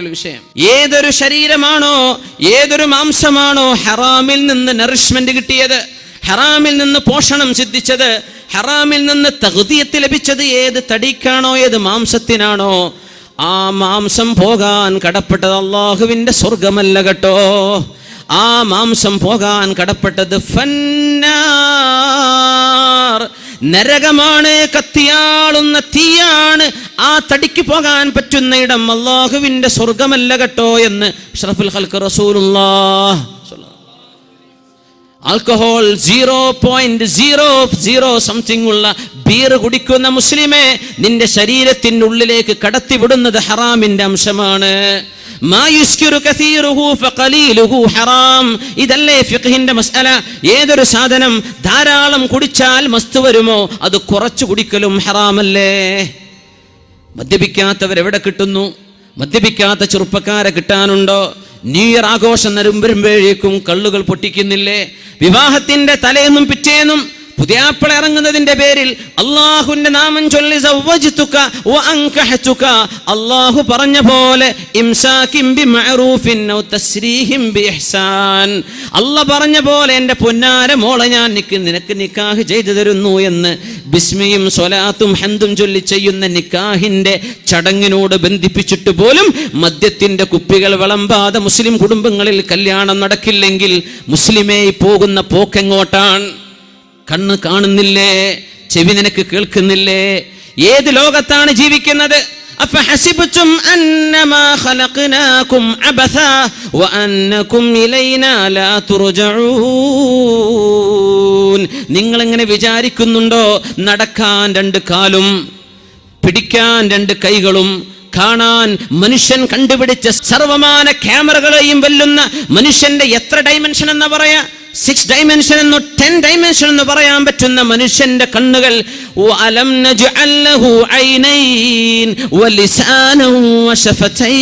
വിഷയം. ഏതൊരു ശരീരമാണോ, ഏതൊരു മാംസമാണോ ഹറാമിൽ നിന്ന് നറിഷ്മെന്റ് കിട്ടിയത്, ഹറാമിൽ നിന്ന് പോഷണം സിദ്ധിച്ചത്, ഹറാമിൽ നിന്ന് തഗ്ദിയത്ത് ലഭിച്ചത്, ഏത് തടിക്കാണോ, ഏത് മാംസത്തിനാണോ, ആ മാംസം പോകാൻ കടപ്പെട്ടത് അള്ളാഹുവിന്റെ സ്വർഗമല്ല കേട്ടോ. ആ മാംസം പോകാൻ കടപ്പെട്ടത് ഫന്നാർ, നരകമാണ്, കത്തിയാളുന്ന തീയാണ്. ആ തടിക്ക് പോകാൻ പറ്റുന്ന ഇടം അള്ളാഹുവിന്റെ സ്വർഗമല്ല കേട്ടോ എന്ന് അഷ്റഫുൽ ഖൽഖ് റസൂലുള്ളാഹ്. ആൽക്കഹോൾ 0.00 സംതിങ് ഉള്ള ബീർ കുടിക്കുന്ന മുസ്ലിമെ, നിന്റെ ശരീരത്തിന്റെ ഉള്ളിലേക്ക് കടത്തിവിടുന്നത് ഹറാമിന്റെ അംശമാണ്. ഇതല്ലേ ഫിഖ്ഹിന്റെ മസ്അല. ഏതൊരു സാധനം ധാരാളം കുടിച്ചാൽ മസ്ത് വരുമോ, അത് കുറച്ചു കുടിക്കലും ഹറാമല്ലേ. മദ്യപിക്കാത്തവരെവിടെ കിട്ടുന്നു? മദ്യപിക്കാത്ത ചെറുപ്പക്കാരെ കിട്ടാനുണ്ടോ? ന്യൂ ഇയർ ആഘോഷം വരുമ്പോഴേക്കും കള്ളുകൾ പൊട്ടിക്കുന്നില്ലേ? വിവാഹത്തിന്റെ തലേന്നും പിറ്റേന്നും പുതിയാപ്പിള ഇറങ്ങുന്നതിന്റെ പേരിൽ അള്ളാഹുവിന്റെ നാമം ചൊല്ലി സവ്വജ്തുക വഅൻകഹതുക, അള്ളാഹു പറഞ്ഞ പോലെ ഇംസാകിൻ ബിമഅറൂഫിൻ ഔ തസ്രീഹിൻ ബിഇഹ്സാൻ, അള്ളാഹ് പറഞ്ഞ പോലെ എൻ്റെ പൊന്നാര മോളെ ഞാൻ നിനക്ക് നിക്കാഹ് ചെയ്തു തരുന്നു എന്ന് ബിസ്മിയും സ്വലാത്തും ഹംദും ചൊല്ലി ചെയ്യുന്ന നിക്കാഹിന്റെ ചടങ്ങിനോട് ബന്ധിപ്പിച്ചിട്ട് പോലും മദ്യത്തിന്റെ കുപ്പികൾ വിളമ്പാതെ മുസ്ലിം കുടുംബങ്ങളിൽ കല്യാണം നടക്കില്ലെങ്കിൽ മുസ്ലിമേ പോകുന്ന പോക്കെങ്ങോട്ടാണ്? കണ്ണ് കാണുന്നില്ലേ? ചെവി നിനക്ക് കേൾക്കുന്നില്ലേ? ഏത് ലോകത്താണ് ജീവിക്കുന്നത്? അഫഹസിബ്തും അന്നമാ ഖലഖനാകും അബസാ വഅന്നകും ഇലൈനാ ലാ തുർജഊൻ. നിങ്ങൾ എങ്ങനെ വിചാരിക്കുന്നുണ്ടോ നടക്കാൻ രണ്ട് കാലും, പിടിക്കാൻ രണ്ട് കൈകളും, കാണാൻ മനുഷ്യൻ കണ്ടുപിടിച്ച സർവമാന ക്യാമറകളെയും വെല്ലുന്ന മനുഷ്യന്റെ എത്ര ഡൈമെൻഷൻ എന്ന് പറയാ? 6 ഡൈമെൻഷൻ എന്നോ 10 ഡൈമെൻഷൻ എന്ന് പറയാൻ പറ്റുന്ന മനുഷ്യന്റെ കണ്ണുകൾ. വഅലം നജ്അൽ ലഹു ഐനൈൻ വലിസാനൻ വശഫതൈൻ,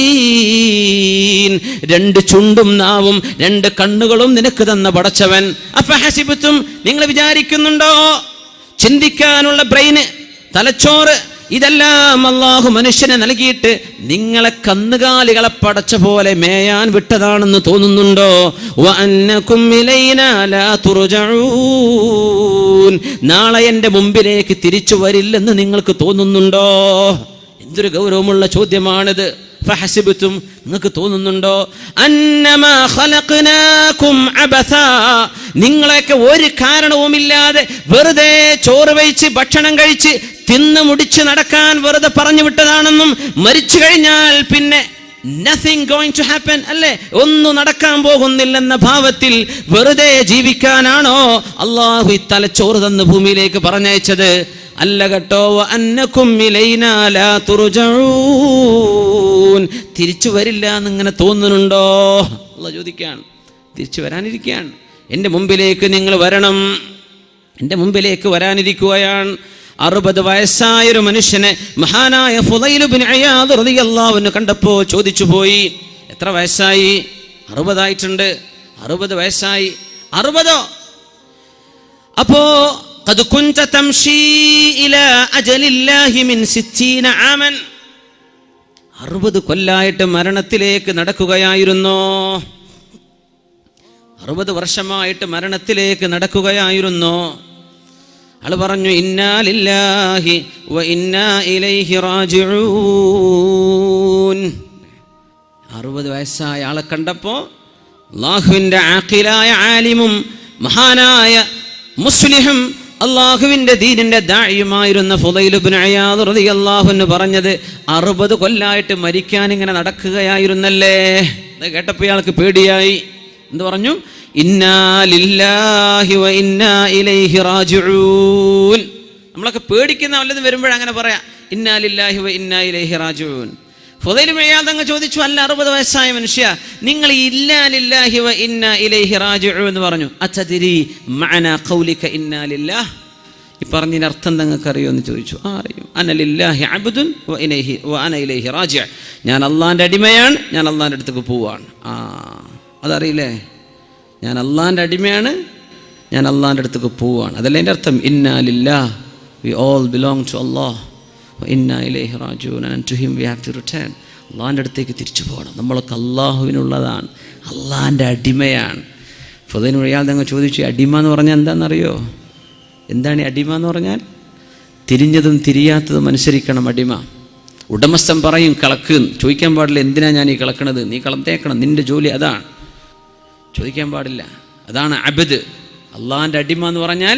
രണ്ട് ചുണ്ടും നാവും രണ്ട് കണ്ണുകളും നിനക്ക് തന്ന പടച്ചവൻ. അഫഹസിബ്തും, നിങ്ങൾ വിചാരിക്കുന്നുണ്ടോ ചിന്തിക്കാനുള്ള ബ്രെയിന്, തലച്ചോറ്, ഇതെല്ലാം അല്ലാഹു മനുഷ്യനെ നൽകിയിട്ട് നിങ്ങളെ കന്നുകാലികളെ പടച്ച പോലെ മേയാൻ വിട്ടതാണെന്ന് തോന്നുന്നുണ്ടോ? വഅന്നകും ഇലൈനാ ലാ തുർജഊൻ, നാളെ എൻ്റെ മുമ്പിലേക്ക് തിരിച്ചു വരില്ലെന്ന് നിങ്ങൾക്ക് തോന്നുന്നുണ്ടോ? എന്തൊരു ഗൗരവമുള്ള ചോദ്യമാണിത്. ഫഹസിബ്തും, നിങ്ങൾക്ക് തോന്നുന്നുണ്ടോ അന്നമാ ഖലഖനാകും അബസാ, നിങ്ങളെയൊക്കെ ഒരു കാരണവുമില്ലാതെ വെറുതെ ചോറ് വെച്ച് ഭക്ഷണം കഴിച്ച് തിന്ന് മുടിച്ച് നടക്കാൻ വെറുതെ പറഞ്ഞു വിട്ടതാണെന്നും മരിച്ചു കഴിഞ്ഞാൽ പിന്നെ nothing going to happen, അല്ലേ, ഒന്നും നടക്കാൻ പോകുന്നില്ലെന്ന ഭാവത്തിൽ വെറുതെ ജീവിക്കാനാണോ അള്ളാഹു ഈ തലച്ചോറ് തന്ന് ഭൂമിയിലേക്ക് പറഞ്ഞയച്ചത്? അല്ല കേട്ടോ. വഅന്നകും ഇലൈനാ ലാ തുർജഊൻ, തിരിച്ചു വരില്ല എന്നിങ്ങനെ തോന്നുന്നുണ്ടോ? അള്ളാഹ് ചോദിക്കുകയാണ്. തിരിച്ചു വരാനിരിക്കുകയാണ്. എൻ്റെ മുമ്പിലേക്ക് നിങ്ങൾ വരണം, എൻ്റെ മുമ്പിലേക്ക് വരാനിരിക്കുകയാണ്. 60 വയസ്സായൊരു മനുഷ്യനെ മഹാനായ ഫുളൈൽ ഇബ്നു ഇയാദ് റളിയല്ലാഹു അൻഹു കണ്ടപ്പോൾ ചോദിച്ചു പോയി, എത്ര വയസ്സായി? 60 ആയിട്ടുണ്ട്. 60 വയസ്സായി. 60 അപ്പോ ഖദ് കുൻത തംശി ഇലാ അജലില്ലാഹി മിൻ 60 ആമൻ, 60 കൊല്ലായിട്ട് മരണത്തിലേക്ക് നടക്കുകയായിരുന്നോ? 60 വർഷമായിട്ട് മരണത്തിലേക്ക് നടക്കുകയായിരുന്നോ? ആള് പറഞ്ഞു, ഇന്നാ ലില്ലാഹി വ ഇന്നാ ഇലൈഹി റാജിഊൻ. 60 വയസ്സായ ആളെ കണ്ടപ്പോ അല്ലാഹുവിന്റെ ആഖിലായ ആലിമും മഹാനായ മുസ്ലിഹും അള്ളാഹുവിന്റെ ദീനിന്റെ ദാഇയുമായിരുന്ന ഫുളൈൽ ഇബ്നു ഇയാദ് റളിയല്ലാഹു അൻഹു പറഞ്ഞത് 60 കൊല്ലായിട്ട് മരിക്കാൻ ഇങ്ങനെ നടക്കുകയായിരുന്നല്ലേ. അത് കേട്ടപ്പോൾ ഇയാൾക്ക് പേടിയായി. എന്ത് പറഞ്ഞു? ഇന്നാ ലില്ലാഹി വ ഇന്നാ ഇലൈഹി റാജിഊൻ. നമ്മളൊക്കെ പേടിക്കുന്ന വല്ലതും വരുമ്പോഴങ്ങനെ പറയാം, ഇന്നാ ലില്ലാഹി വ ഇന്നാ ഇലൈഹി റാജിഊൻ. ഫുളൈൽ ഇബ്നു ഇയാദ് അങ്ങ് ചോദിച്ചു, അല്ല 60 വയസ്സായ മനുഷ്യ, നിങ്ങൾ ഇന്നാ ലില്ലാഹി വ ഇന്നാ ഇലൈഹി റാജിഊൻ എന്ന് പറഞ്ഞു. അതദ്രി മഅനാ ഖൗലിക ഇന്നാ ലില്ലാഹ്, ഈ പറഞ്ഞതിന്റെ അർത്ഥം നിങ്ങൾക്ക് അറിയോ എന്ന് ചോദിച്ചു. അറിയും. അന ലില്ലാഹി അബ്ദുൻ വ അന ഇലൈഹി റാജിഉ, ഞാൻ അള്ളാന്റെ അടിമയാണ്, ഞാൻ അള്ളാന്റെ അടുത്തേക്ക് പോവാണ്. അതറിയില്ലേ? ഞാൻ അള്ളാന്റെ അടിമയാണ്, ഞാൻ അള്ളാന്റെ അടുത്തേക്ക് പോവാണ്. അതല്ലേ എൻ്റെ അർത്ഥം? ഇന്നാ ലില്ലാഹ്, we all belong to Allah, wa inna ilayhi raji'un, and to him we have to return. അള്ളാഹിൻ്റെ അടുത്തേക്ക് തിരിച്ചു പോകണം. നമ്മളൊക്കെ അള്ളാഹുവിനുള്ളതാണ്, അള്ളാഹിൻ്റെ അടിമയാണ്. ഫുദൈൽ ഇയാൾ തങ്ങൾ ചോദിച്ചു, അടിമ എന്ന് പറഞ്ഞാൽ എന്താണെന്നറിയോ? എന്താണ് ഈ അടിമ എന്ന് പറഞ്ഞാൽ? തിരിഞ്ഞതും തിരിയാത്തതും അനുസരിക്കണം അടിമ. ഉടമസ്ഥൻ പറയും കളക്ക്, ചോദിക്കാൻ പാടില്ല എന്തിനാ ഞാൻ ഈ കളക്കണത്, നീ കളത്തേക്കണം, നിൻ്റെ ജോലി അതാണ്, ചോദിക്കാൻ പാടില്ല. അതാണ് അബ്ദ്. അള്ളാഹിൻ്റെ അടിമ എന്ന് പറഞ്ഞാൽ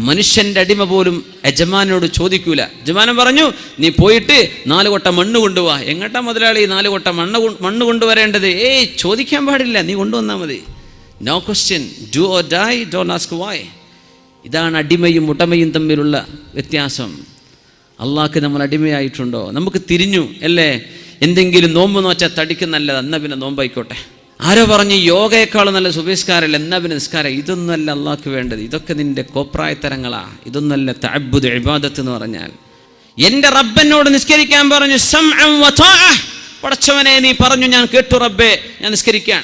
മനുഷ്യൻ്റെ അടിമ പോലും യജമാനോട് ചോദിക്കൂല. യജമാനൻ പറഞ്ഞു നീ പോയിട്ട് 4 കൊട്ട മണ്ണ് കൊണ്ടുപോവാ. എങ്ങോട്ടാ മുതലാളി 4 കൊട്ട മണ്ണ് കൊണ്ടുവരേണ്ടത്? ചോദിക്കാൻ പാടില്ല, നീ കൊണ്ടുവന്നാൽ മതി. No question, do or die, don't ask why. ഇതാണ് അടിമയും ഉടമയും തമ്മിലുള്ള വ്യത്യാസം. അള്ളാഹ്ക്ക് നമ്മൾ അടിമയായിട്ടുണ്ടോ? നമുക്ക് തിരിഞ്ഞു അല്ലേ? എന്തെങ്കിലും നോമ്പ് നോച്ചാൽ തടിക്ക് നല്ലത്, എന്നാൽ പിന്നെ നോമ്പായിക്കോട്ടെ. ആരോ പറഞ്ഞു യോഗയെക്കാളും നല്ല സുബഹിസ്കാരമല്ല, എന്നാൽ പിന്നെ നിസ്കാരം. ഇതൊന്നുമല്ല അള്ളാഹ്ക്ക് വേണ്ടത്. ഇതൊക്കെ നിന്റെ കോപ്രായത്തരങ്ങളാ. ഇതൊന്നുമല്ല തഅബ്ബുദ് ഇബാദത്ത് എന്ന് പറഞ്ഞാൽ. എൻ്റെ റബ്ബനോട് നിസ്കരിക്കാൻ പറഞ്ഞു, സമഅൻ വതാഅ, പടച്ചവനെ നീ പറഞ്ഞു, ഞാൻ കേട്ടു റബ്ബേ, ഞാൻ നിസ്കരിക്കാൻ.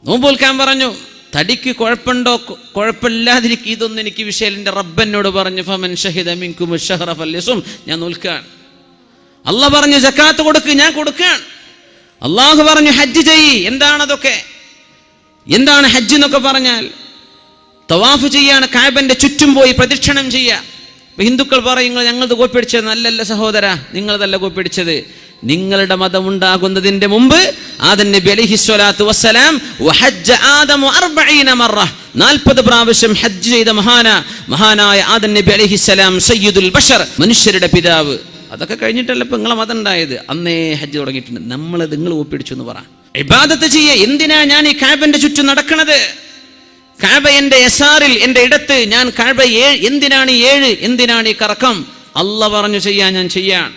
നോമ്പ് നോൽക്കാൻ പറഞ്ഞു, തടിക്ക് കുഴപ്പമുണ്ടോ കുഴപ്പമില്ലാതിരിക്കും, ഇതൊന്നും എനിക്ക് വിഷയം. എൻ്റെ റബ്ബനോട് പറഞ്ഞു, ഫമൻ ഷഹിദ മിൻകും അശ്ശഹറ ഫല്യസും, ഞാൻ നോൽക്കാൻ. അള്ളാഹ് പറഞ്ഞു സക്കാത്ത് കൊടുക്ക്, ഞാൻ കൊടുക്കാൻ. അള്ളാഹു പറഞ്ഞു ഹജ്ജ് ചെയ്യ്. എന്താണതൊക്കെ? എന്താണ് ഹജ്ജ് എന്നൊക്കെ പറഞ്ഞാൽ? തവാഫ് ചെയ്യാണ്, കഅബന്റെ ചുറ്റും പോയി പ്രദക്ഷിണം ചെയ്യുക. ഹിന്ദുക്കൾ പറയും ഞങ്ങളത് കോപ്പിടിച്ചത്. നല്ലല്ല സഹോദര, നിങ്ങളതല്ല കോപ്പിടിച്ചത്. നിങ്ങളുടെ മതം ഉണ്ടാകുന്നതിന്റെ മുമ്പ് ആദം നബി അലൈഹിസ്സലാത്തു വസ്സലാം വഹജ്ജ ആദമു 40 മറ, 40 പ്രാവശ്യം ഹജ്ജ് ചെയ്ത മഹാനായ ആദം നബി അലൈഹിസ്സലാം സയ്യിദുൽ ബഷർ, മനുഷ്യരുടെ പിതാവ്. അതൊക്കെ കഴിഞ്ഞിട്ടല്ല ഇപ്പം നിങ്ങളെ മതം ഉണ്ടായത്. അന്നേ ഹജ്ജ് തുടങ്ങിയിട്ടുണ്ട്. നിങ്ങൾ ഒപ്പിടിച്ചു എന്ന് പറ. ഇബാദത്ത് ചെയ്യേ. എന്തിനാ ഞാൻ ഈ കഅബന്റെ ചുറ്റും നടക്കണത്? കഅബ എൻ്റെ യസാറിൽ, എൻ്റെ ഇടത്ത്. ഞാൻ കഅബ എന്തിനാണ് ഈ 7? എന്തിനാണ് ഈ കറക്കം? അല്ലാഹ് പറഞ്ഞു ചെയ്യാൻ, ഞാൻ ചെയ്യാൻ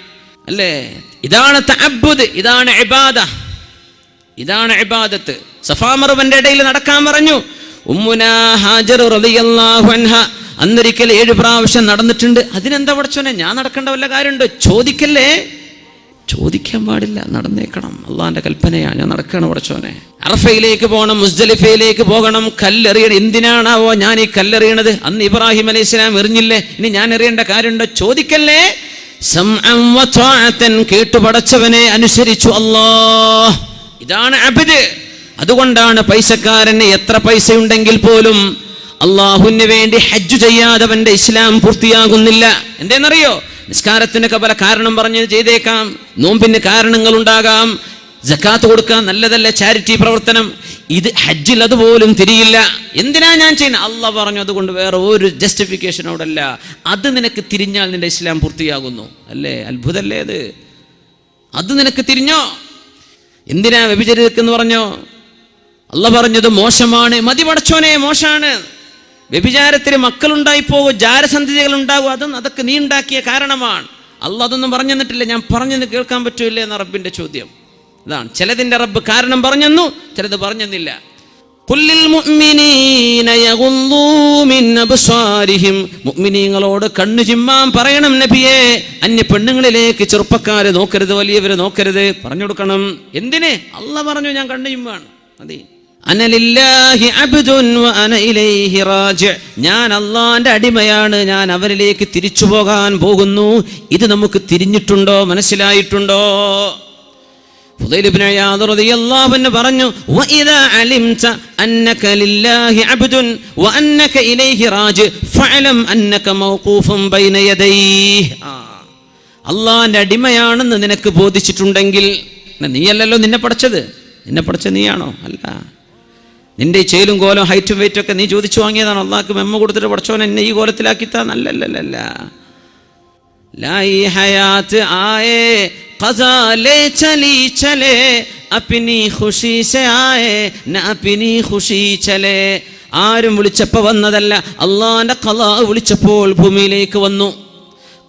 അല്ലേ? ഇതാണ് തഅബ്ബുദ്, ഇതാണ് ഇബാദ, ഇതാണ് ഇബാദത്ത്. സഫാ മർവന്റെ ഇടയിൽ നടക്കാൻ പറഞ്ഞു. ഉമ്മുനാ ഹാജർ റളിയല്ലാഹു അൻഹ അന്നൊരിക്കൽ 7 പ്രാവശ്യം നടന്നിട്ടുണ്ട്. അതിനെന്താ പടച്ചോനെ, ഞാൻ നടക്കേണ്ട വല്ല കാര്യമുണ്ടോ? ചോദിക്കല്ലേ, ചോദിക്കാൻ പാടില്ല, നടന്നേക്കണം. അള്ളാഹിന്റെ കൽപ്പനയാണ്, ഞാൻ നടക്കണം പടച്ചോനെ. അറഫയിലേക്ക് പോകണം, മുസ്ദലിഫയിലേക്ക് പോകണം, കല്ലെറിയണം. എന്തിനാണാവോ ഞാൻ ഈ കല്ലെറിയണത്? അന്ന് ഇബ്രാഹിം അലൈഹിസ്സലാം എറിഞ്ഞില്ലേ, ഇനി ഞാൻ എറിയേണ്ട കാര്യമുണ്ടോ? ചോദിക്കല്ലേ. സമഅൻ വതഅതൻ, കേട്ടു പടച്ചവനെ അനുസരിച്ചു അല്ലാഹ്. ഇതാണ് അബ്ദ്. അതുകൊണ്ടാണ് പൈസക്കാരന് എത്ര പൈസ ഉണ്ടെങ്കിൽ പോലും അള്ളാഹുവിന് വേണ്ടി ഹജ്ജ് ചെയ്യാതെ അവന്റെ ഇസ്ലാം പൂർത്തിയാകുന്നില്ല. എന്തേന്നറിയോ? നിസ്കാരത്തിനൊക്കെ പല കാരണം പറഞ്ഞ് ചെയ്തേക്കാം, നോമ്പിന് കാരണങ്ങൾ ഉണ്ടാകാം, സക്കാത്ത് കൊടുക്കാൻ നല്ലതല്ല, ചാരിറ്റി പ്രവർത്തനം. ഇത് ഹജ്ജിൽ അതുപോലും തിരിയില്ല. എന്തിനാ ഞാൻ ചെയ്യുന്നത്? അള്ളാഹ് പറഞ്ഞു, അതുകൊണ്ട് വേറെ ഒരു ജസ്റ്റിഫിക്കേഷൻ അവിടെ അല്ല. അത് നിനക്ക് തിരിഞ്ഞാൽ നിന്റെ ഇസ്ലാം പൂർത്തിയാകുന്നു. അല്ലേ? അത്ഭുതല്ലേ അത്? അത് നിനക്ക് തിരിഞ്ഞോ? എന്തിനാ വ്യഭിചരിക്കെന്ന് പറഞ്ഞോ? അള്ളാഹ് പറഞ്ഞത് മോശമാണ്. മതി പടച്ചോനെ, മോശമാണ്. വ്യഭിചാരത്തിന് മക്കളുണ്ടായിപ്പോകും, ജാരസന്ധതികൾ ഉണ്ടാകും. അതൊക്കെ നീ ഉണ്ടാക്കിയ കാരണമാണ്. അള്ളാഹ് അതൊന്നും പറഞ്ഞു തന്നിട്ടില്ല. ഞാൻ പറഞ്ഞെന്ന് കേൾക്കാൻ പറ്റൂല്ലേ എന്ന റബ്ബിന്റെ ചോദ്യം. അതാണ് ചിലതിന്റെ റബ്ബ് കാരണം പറഞ്ഞെന്നു, ചിലത് പറഞ്ഞെന്നില്ല. മുഅ്മിനീങ്ങളോട് കണ്ണു ചിമ്മാൻ പറയണം നബിയെ. അന്യ പെണ്ണുങ്ങളിലേക്ക് ചെറുപ്പക്കാരെ നോക്കരുത്, വലിയവരെ നോക്കരുത്, പറഞ്ഞു കൊടുക്കണം. എന്തിന്? അള്ളാഹ് പറഞ്ഞു ഞാൻ കണ്ണു ചിമ്മാണ്. മതി. അനലില്ലാഹി അബ്ദുൻ വ അന ഇലൈഹി റാജി, ഞാൻ അള്ളാന്റെ അടിമയാണ്, ഞാൻ അവരിലേക്ക് തിരിച്ചു പോകാൻ പോകുന്നു. ഇത് നമുക്ക് തിരിഞ്ഞിട്ടുണ്ടോ? മനസ്സിലായിട്ടുണ്ടോ? ഫുദൈൽ ഇബ്നു ഇയാദ് റളിയല്ലാഹു അൻഹു പറഞ്ഞു, വഇദാ അലിംത അന്നക ലില്ലാഹി അബ്ദുൻ വ അന്നക ഇലൈഹി റാജി ഫഅലം അന്നക മൗഖൂഫുൻ ബൈന യദൈഹി. അള്ളാന്റെ അടിമയാണെന്ന് നിനക്ക് ബോധിച്ചിട്ടുണ്ടെങ്കിൽ, നീയല്ലല്ലോ നിന്നെ പഠിച്ചത്, നിന്നെ പഠിച്ച നീയാണോ? അല്ല. നിന്റെ ഈ ചേലും കോലം ഹൈറ്റും വെയിറ്റും ഒക്കെ നീ ചോദിച്ചു വാങ്ങിയതാണ്. അള്ളാഹ്ക്ക് മെമ്മ കൊടുത്തിട്ട് പഠിച്ചോൻ എന്നെ ഈ കോലത്തിലാക്കിത്താ? നല്ലല്ല. ലായി ഹയാത്ത് ആയേ ഖസാലേ ചലി ചലേ അപ്നി ഖുശി സേ ആയേ ന അപ്നി ഖുശി ചലേ. ആരും വിളിച്ചപ്പോൾ വന്നതല്ല, അള്ളാന്റെ ഖലാ വിളിച്ചപ്പോൾ ഭൂമിയിലേക്ക് വന്നു.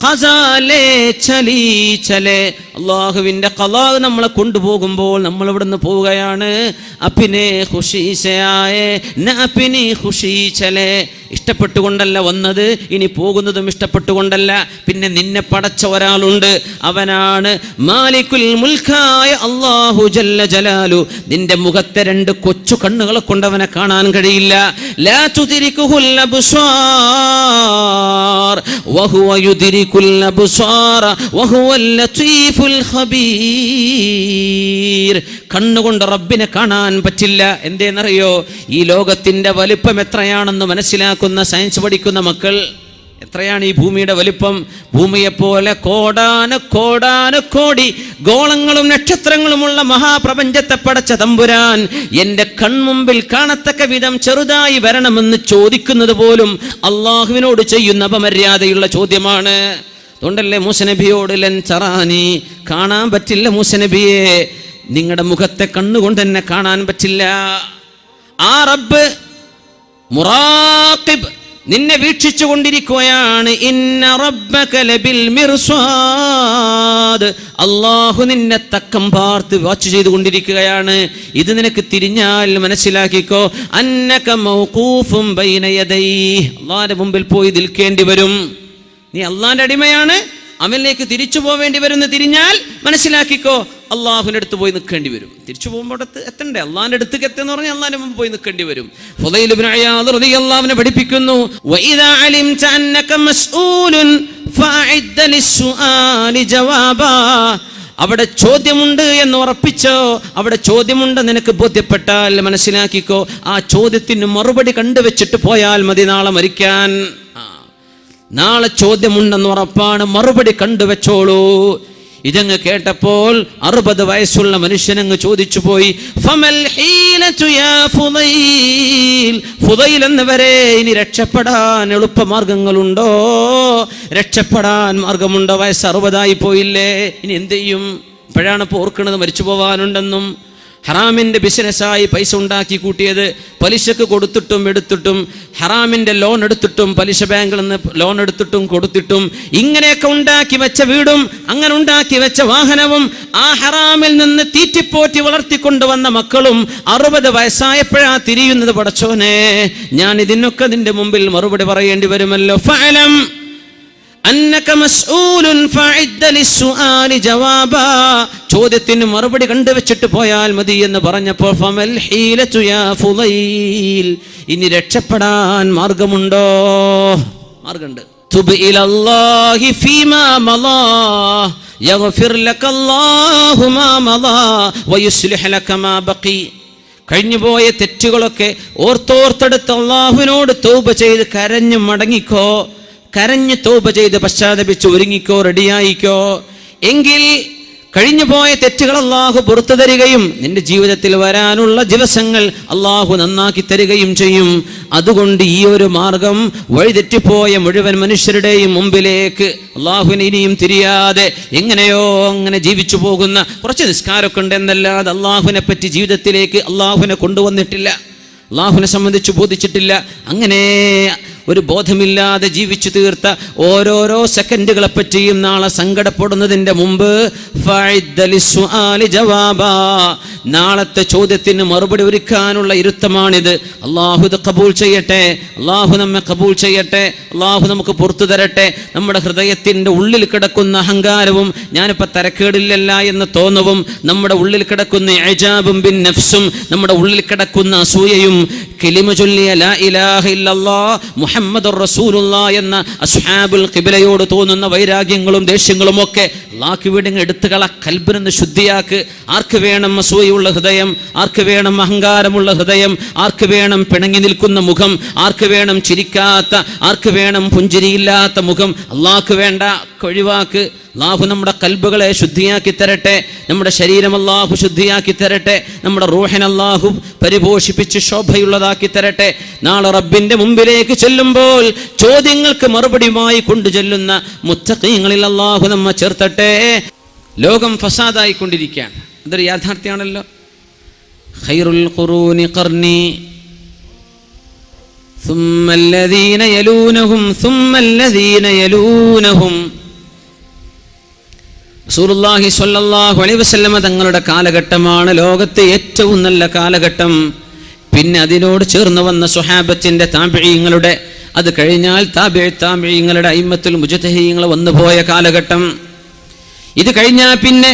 ഖസാലേ ചലി ചലേ, അള്ളാഹുവിന്റെ ഖലാ നമ്മളെ കൊണ്ടുപോകുമ്പോൾ നമ്മൾ ഇവിടുന്ന് പോവുകയാണ്. അപ്നെ ഖുശി സേ ആയേ ന അപ്നി ഖുശി ചലേ. ഇഷ്ടപ്പെട്ടുകൊണ്ടല്ല വന്നത്, ഇനി പോകുന്നതും ഇഷ്ടപ്പെട്ടുകൊണ്ടല്ല. പിന്നെ നിന്നെ പടച്ച ഒരാളുണ്ട്, അവനാണ് മാലിക്കുൽ മുൽക്കായ അല്ലാഹു ജല്ല ജലാലു. നിന്റെ മുഖത്തെ 2 കൊച്ചു കണ്ണുകളെ കൊണ്ട് അവനെ കാണാൻ കഴിയില്ല. ലാ തുദ്രികുൽ അബ്സാർ വഹുവ യുദ്രികുൽ അബ്സാർ വഹുവൽ ലതീഫുൽ ഖബീർ. കണ്ണുകൊണ്ട് റബ്ബിനെ കാണാൻ പറ്റില്ല. എന്തേന്നറിയോ? ഈ ലോകത്തിന്റെ വലിപ്പം എത്രയാണെന്ന് മനസ്സിലാക്കുന്ന സയൻസ് പഠിക്കുന്ന മക്കൾ, എത്രയാണ് ഈ ഭൂമിയുടെ വലിപ്പം? ഭൂമിയെപ്പോലെ കോടാനുകോടി ഗോളങ്ങളും നക്ഷത്രങ്ങളുമുള്ള മഹാപ്രപഞ്ചത്തെ പടച്ച തമ്പുരാൻ എൻ്റെ കൺമുമ്പിൽ കാണത്തക്ക വിധം ചെറുതായി വരണമെന്ന് ചോദിക്കുന്നത് പോലും അള്ളാഹുവിനോട് ചെയ്യുന്ന അപമര്യാദയുള്ള ചോദ്യമാണ്. അതുകൊണ്ടല്ലേ മൂസ നബിയോട് ലൻ തറാനി, കാണാൻ പറ്റില്ല മൂസ നബിയെ, നിങ്ങളുടെ മുഖത്തെ കണ്ണുകൊണ്ട് തന്നെ കാണാൻ പറ്റില്ല. ആ റബ്ബ് മുറാഖിബ്, നിന്നെ വീക്ഷിച്ചു കൊണ്ടിരിക്കുകയാണ്. ഇന്ന റബ്ബക ലബിൽ മിർസാദ്, അല്ലാഹു നിന്നെ തക്കം പാർത്ത് വാച്ച് ചെയ്തുകൊണ്ടിരിക്കുകയാണ്. ഇത് നിനക്ക് തിരിഞ്ഞാൽ മനസ്സിലാക്കിക്കോ, അന്നക മൗഖൂഫും ബൈന യദൈഹി, അല്ലാഹുവിന്റെ മുമ്പിൽ പോയി നിൽക്കേണ്ടി വരും. നീ അല്ലാഹുവിന്റെ അടിമയാണ്, അവനിലേക്ക് തിരിച്ചു പോവേണ്ടി വരുന്ന തിരിഞ്ഞാൽ മനസ്സിലാക്കിക്കോ, അള്ളാഹുവിൻ്റെ അടുത്ത് പോയി നിൽക്കേണ്ടി വരും. തിരിച്ചു പോകുമ്പോൾ എത്തണ്ടേ? അള്ളാഹിന്റെ അടുത്തേക്ക് എത്തുന്ന പറഞ്ഞാൽ അള്ളാഹിന്റെ മുമ്പ് പോയി നിൽക്കേണ്ടി വരും. ഫുദൈൽ ഇബ്നു ഇയാദ് റളിയല്ലാഹു അൻഹു പഠിപ്പിക്കുന്നു, വഇദാ അലിംത അന്നക മസ്ഊലുൻ ഫഅഇദ്ദ ലിസ്സുആലി ജവാബാ. അവിടെ ചോദ്യമുണ്ട് എന്ന് ഉറപ്പിച്ചോ, അവിടെ ചോദ്യമുണ്ട് നിനക്ക് ബോധ്യപ്പെട്ടാൽ മനസ്സിലാക്കിക്കോ, ആ ചോദ്യത്തിന് മറുപടി കണ്ടുവെച്ചിട്ട് പോയാൽ മതി നാളെ മരിക്കാൻ. നാളെ ചോദ്യമുണ്ടെന്ന് ഉറപ്പാണ്, മറുപടി കണ്ടുവെച്ചോളൂ. ഇതങ്ങ് കേട്ടപ്പോൾ 60 വയസ്സുള്ള മനുഷ്യനങ്ങ് ചോദിച്ചു പോയി, ഫമൽ ഹീലതു യാ ഫുദൈൽ, ഫുദൈൽ എന്നവരെ ഇനി രക്ഷപ്പെടാൻ എളുപ്പമാർഗങ്ങളുണ്ടോ? രക്ഷപ്പെടാൻ മാർഗമുണ്ടോ? വയസ്സ് 60 പോയില്ലേ, ഇനി എന്ത് ചെയ്യും? ഇപ്പോഴാണ് ഇപ്പോൾ ഓർക്കുന്നത് മരിച്ചു പോവാനുണ്ടെന്നും. ഹറാമിൻ്റെ ബിസിനസ്സായി പൈസ ഉണ്ടാക്കി കൂട്ടിയത്, പലിശക്ക് കൊടുത്തിട്ടും എടുത്തിട്ടും, ഹറാമിൻ്റെ ലോൺ എടുത്തിട്ടും, പലിശ ബാങ്കിൽ നിന്ന് ലോൺ എടുത്തിട്ടും കൊടുത്തിട്ടും, ഇങ്ങനെയൊക്കെ ഉണ്ടാക്കി വെച്ച വീടും അങ്ങനെ ഉണ്ടാക്കി വെച്ച വാഹനവും ആ ഹറാമിൽ നിന്ന് തീറ്റിപ്പോറ്റി വളർത്തിക്കൊണ്ടുവന്ന മക്കളും 60 വയസ്സായപ്പോഴാ തിരിയുന്നത്. പടച്ചോനെ, ഞാൻ ഇതിനൊക്കെ നിന്റെ മുമ്പിൽ മറുപടി പറയേണ്ടി വരുമല്ലോ. ഫഅലം അന്നക മസ്ഊലുൻ ഫഅഇദ്ദ ലിസ്സുആലി ജവാബാ, ചോദ്യത്തിന് മറുപടി കണ്ടുവെച്ചിട്ട് പോയാൽ മതി എന്ന് പറഞ്ഞപ്പോൾ ഫമൽ ഹീലതു യാ ഫുദൈൽ, ഇനി രക്ഷപ്പെടാൻ മാർഗമുണ്ടോ? മാർഗമുണ്ട്. തുബ് ഇലല്ലാഹി ഫീമാ മളാ യഗ്ഫിർ ലകല്ലാഹു മാ മളാ വയുസ്ലിഹ് ലക മാ ബഖി. കഴിഞ്ഞുപോയ തെറ്റുകളൊക്കെ ഓർത്തെടുത്ത് അല്ലാഹുവിനോട് തൗബ ചെയ്ത് കരഞ്ഞു മടങ്ങിക്കോ, കരഞ്ഞ് തൗബ ചെയ്ത് പശ്ചാത്തപിച്ച് ഒരുങ്ങിക്കോ, റെഡിയായിക്കോ. എങ്കിൽ കഴിഞ്ഞുപോയ തെറ്റുകൾ അല്ലാഹു പുറത്തു തരികയും നിന്റെ ജീവിതത്തിൽ വരാനുള്ള ദിവസങ്ങൾ അല്ലാഹു നന്നാക്കി തരികയും ചെയ്യും. അതുകൊണ്ട് ഈ ഒരു മാർഗം വഴിതെറ്റിപ്പോയ മുഴുവൻ മനുഷ്യരുടെയും മുമ്പിലേക്ക് അല്ലാഹുവിനെ ഇനിയും തിരിയാതെ എങ്ങനെയോ അങ്ങനെ ജീവിച്ചു പോകുന്ന കുറച്ച് നിസ്കാരമൊക്കെ ഉണ്ട് എന്നല്ലാതെ അല്ലാഹുവിനെ പറ്റി ജീവിതത്തിലേക്ക് അല്ലാഹുവിനെ കൊണ്ടുവന്നിട്ടില്ല, അല്ലാഹുവിനെ സംബന്ധിച്ച് ബോധിച്ചിട്ടില്ല. അങ്ങനെ ഒരു ബോധമില്ലാതെ ജീവിച്ചു തീർത്ത ഓരോരോ സെക്കൻഡുകളെ പറ്റിയും നാളെ സങ്കടപ്പെടുന്നതിൻ്റെ മുമ്പ് നാളത്തെ ചോദ്യത്തിന് മറുപടി ഒരുക്കാനുള്ള ഇരുത്തമാണിത്. അള്ളാഹു ഇത് കബൂൽ ചെയ്യട്ടെ, അള്ളാഹു നമ്മെ കബൂൽ ചെയ്യട്ടെ, അള്ളാഹു നമുക്ക് പുറത്തു തരട്ടെ. നമ്മുടെ ഹൃദയത്തിൻ്റെ ഉള്ളിൽ കിടക്കുന്ന അഹങ്കാരവും ഞാനിപ്പോൾ തരക്കേടില്ലല്ല എന്ന് തോന്നവും, നമ്മുടെ ഉള്ളിൽ കിടക്കുന്ന ഇജാബും ബിൻ നഫ്സും, നമ്മുടെ ഉള്ളിൽ കിടക്കുന്ന അസൂയയും, കലിമ ചൊല്ലിയ ലാ ഇലാഹ ഇല്ലല്ലാഹ് മുഹമ്മദുർ റസൂലുള്ളാഹ് എന്ന അസ്ഹാബുൽ ഖിബ്ലയോട് തോന്നുന്ന വൈരാഗ്യങ്ങളും ദേഷ്യങ്ങളും ഒക്കെ അല്ലാഹു വിടങ്ങ് എടുത്തുകള, കൽബിനെ ശുദ്ധിയാക്ക്. ആർക്ക് വേണം അസൂയുള്ള ഹൃദയം? ആർക്ക് വേണം അഹങ്കാരമുള്ള ഹൃദയം? ആർക്ക് വേണം പിണങ്ങി നിൽക്കുന്ന മുഖം? ആർക്ക് വേണം ചിരിക്കാത്ത, ആർക്ക് വേണം പുഞ്ചിരിയില്ലാത്ത മുഖം? അല്ലാഹു വേണ്ട, ഒഴിവാക്ക്. അല്ലാഹു നമ്മുടെ കൽബുകളെ ശുദ്ധിയാക്കി തരട്ടെ, നമ്മുടെ ശരീരം അല്ലാഹു ശുദ്ധിയാക്കി തരട്ടെ, നമ്മുടെ റൂഹിനെ അല്ലാഹു പരിപോഷിപ്പിച്ച് ശോഭയുള്ളതാക്കി തരട്ടെ. നാളെ റബ്ബിന്റെ മുമ്പിലേക്ക് ചെല്ലുമ്പോൾ ചോദ്യങ്ങൾക്ക് മറുപടിയുമായി കൊണ്ടു ചെല്ലുന്ന മുത്തഖീങ്ങളിൽ അല്ലാഹു നമ്മെ ചേർത്തട്ടെ. ലോകം ഫസാദായിക്കൊണ്ടിരിക്കുകയാണ്, അതൊരു യാഥാർത്ഥ്യമാണല്ലോ. ഖൈറുൽ ഖുറൂനി ഖർനി ثم الذين يلونهم ثم الذين يلونهم. റസൂലുള്ളാഹി സ്വല്ലല്ലാഹു അലൈഹി വസല്ലമ തങ്ങളുടെ കാലഘട്ടമാണ് ലോകത്തെ ഏറ്റവും നല്ല കാലഘട്ടം. പിന്നെ അതിനോട് ചേർന്ന് വന്ന സ്വഹാബത്തിന്റെ താബിഈങ്ങളുടെ അത് കഴിഞ്ഞാൽ താബിഈങ്ങളുടെ അയിമ്മത്തുൽ മുജ്തഹിദീങ്ങൾ വന്നുപോയ കാലഘട്ടം. ഇത് കഴിഞ്ഞാൽ പിന്നെ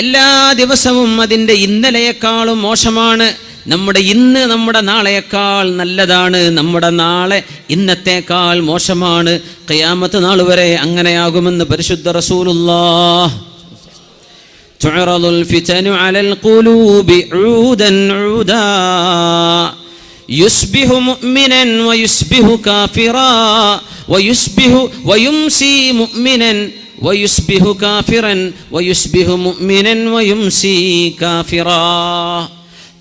എല്ലാ ദിവസവും അതിൻ്റെ ഇന്നലെയേക്കാളും മോശമാണ്. നമ്മുടെ ഇന്ന് നമ്മുടെ നാളെയേക്കാൾ നല്ലതാണ്, നമ്മുടെ നാളെ ഇന്നത്തേക്കാൾ മോശമാണ്. ഖിയാമത്ത് നാൾ വരെ അങ്ങനെയാകുമെന്ന് പരിശുദ്ധ റസൂലുള്ളാഹ്. തുഅറദുൽ ഫിതനു അലൽ ഖുലൂബി ഊദൻ ഊദാ യുസ്ബിഹു മുഅ്മിനൻ വയുസ്ബിഹു കാഫിറാ വയുസ്ബിഹു വയുംസി മുഅ്മിനൻ വയുസ്ബിഹു കാഫിറൻ വയുസ്ബിഹു മുഅ്മിനൻ വയുംസി കാഫിറാ.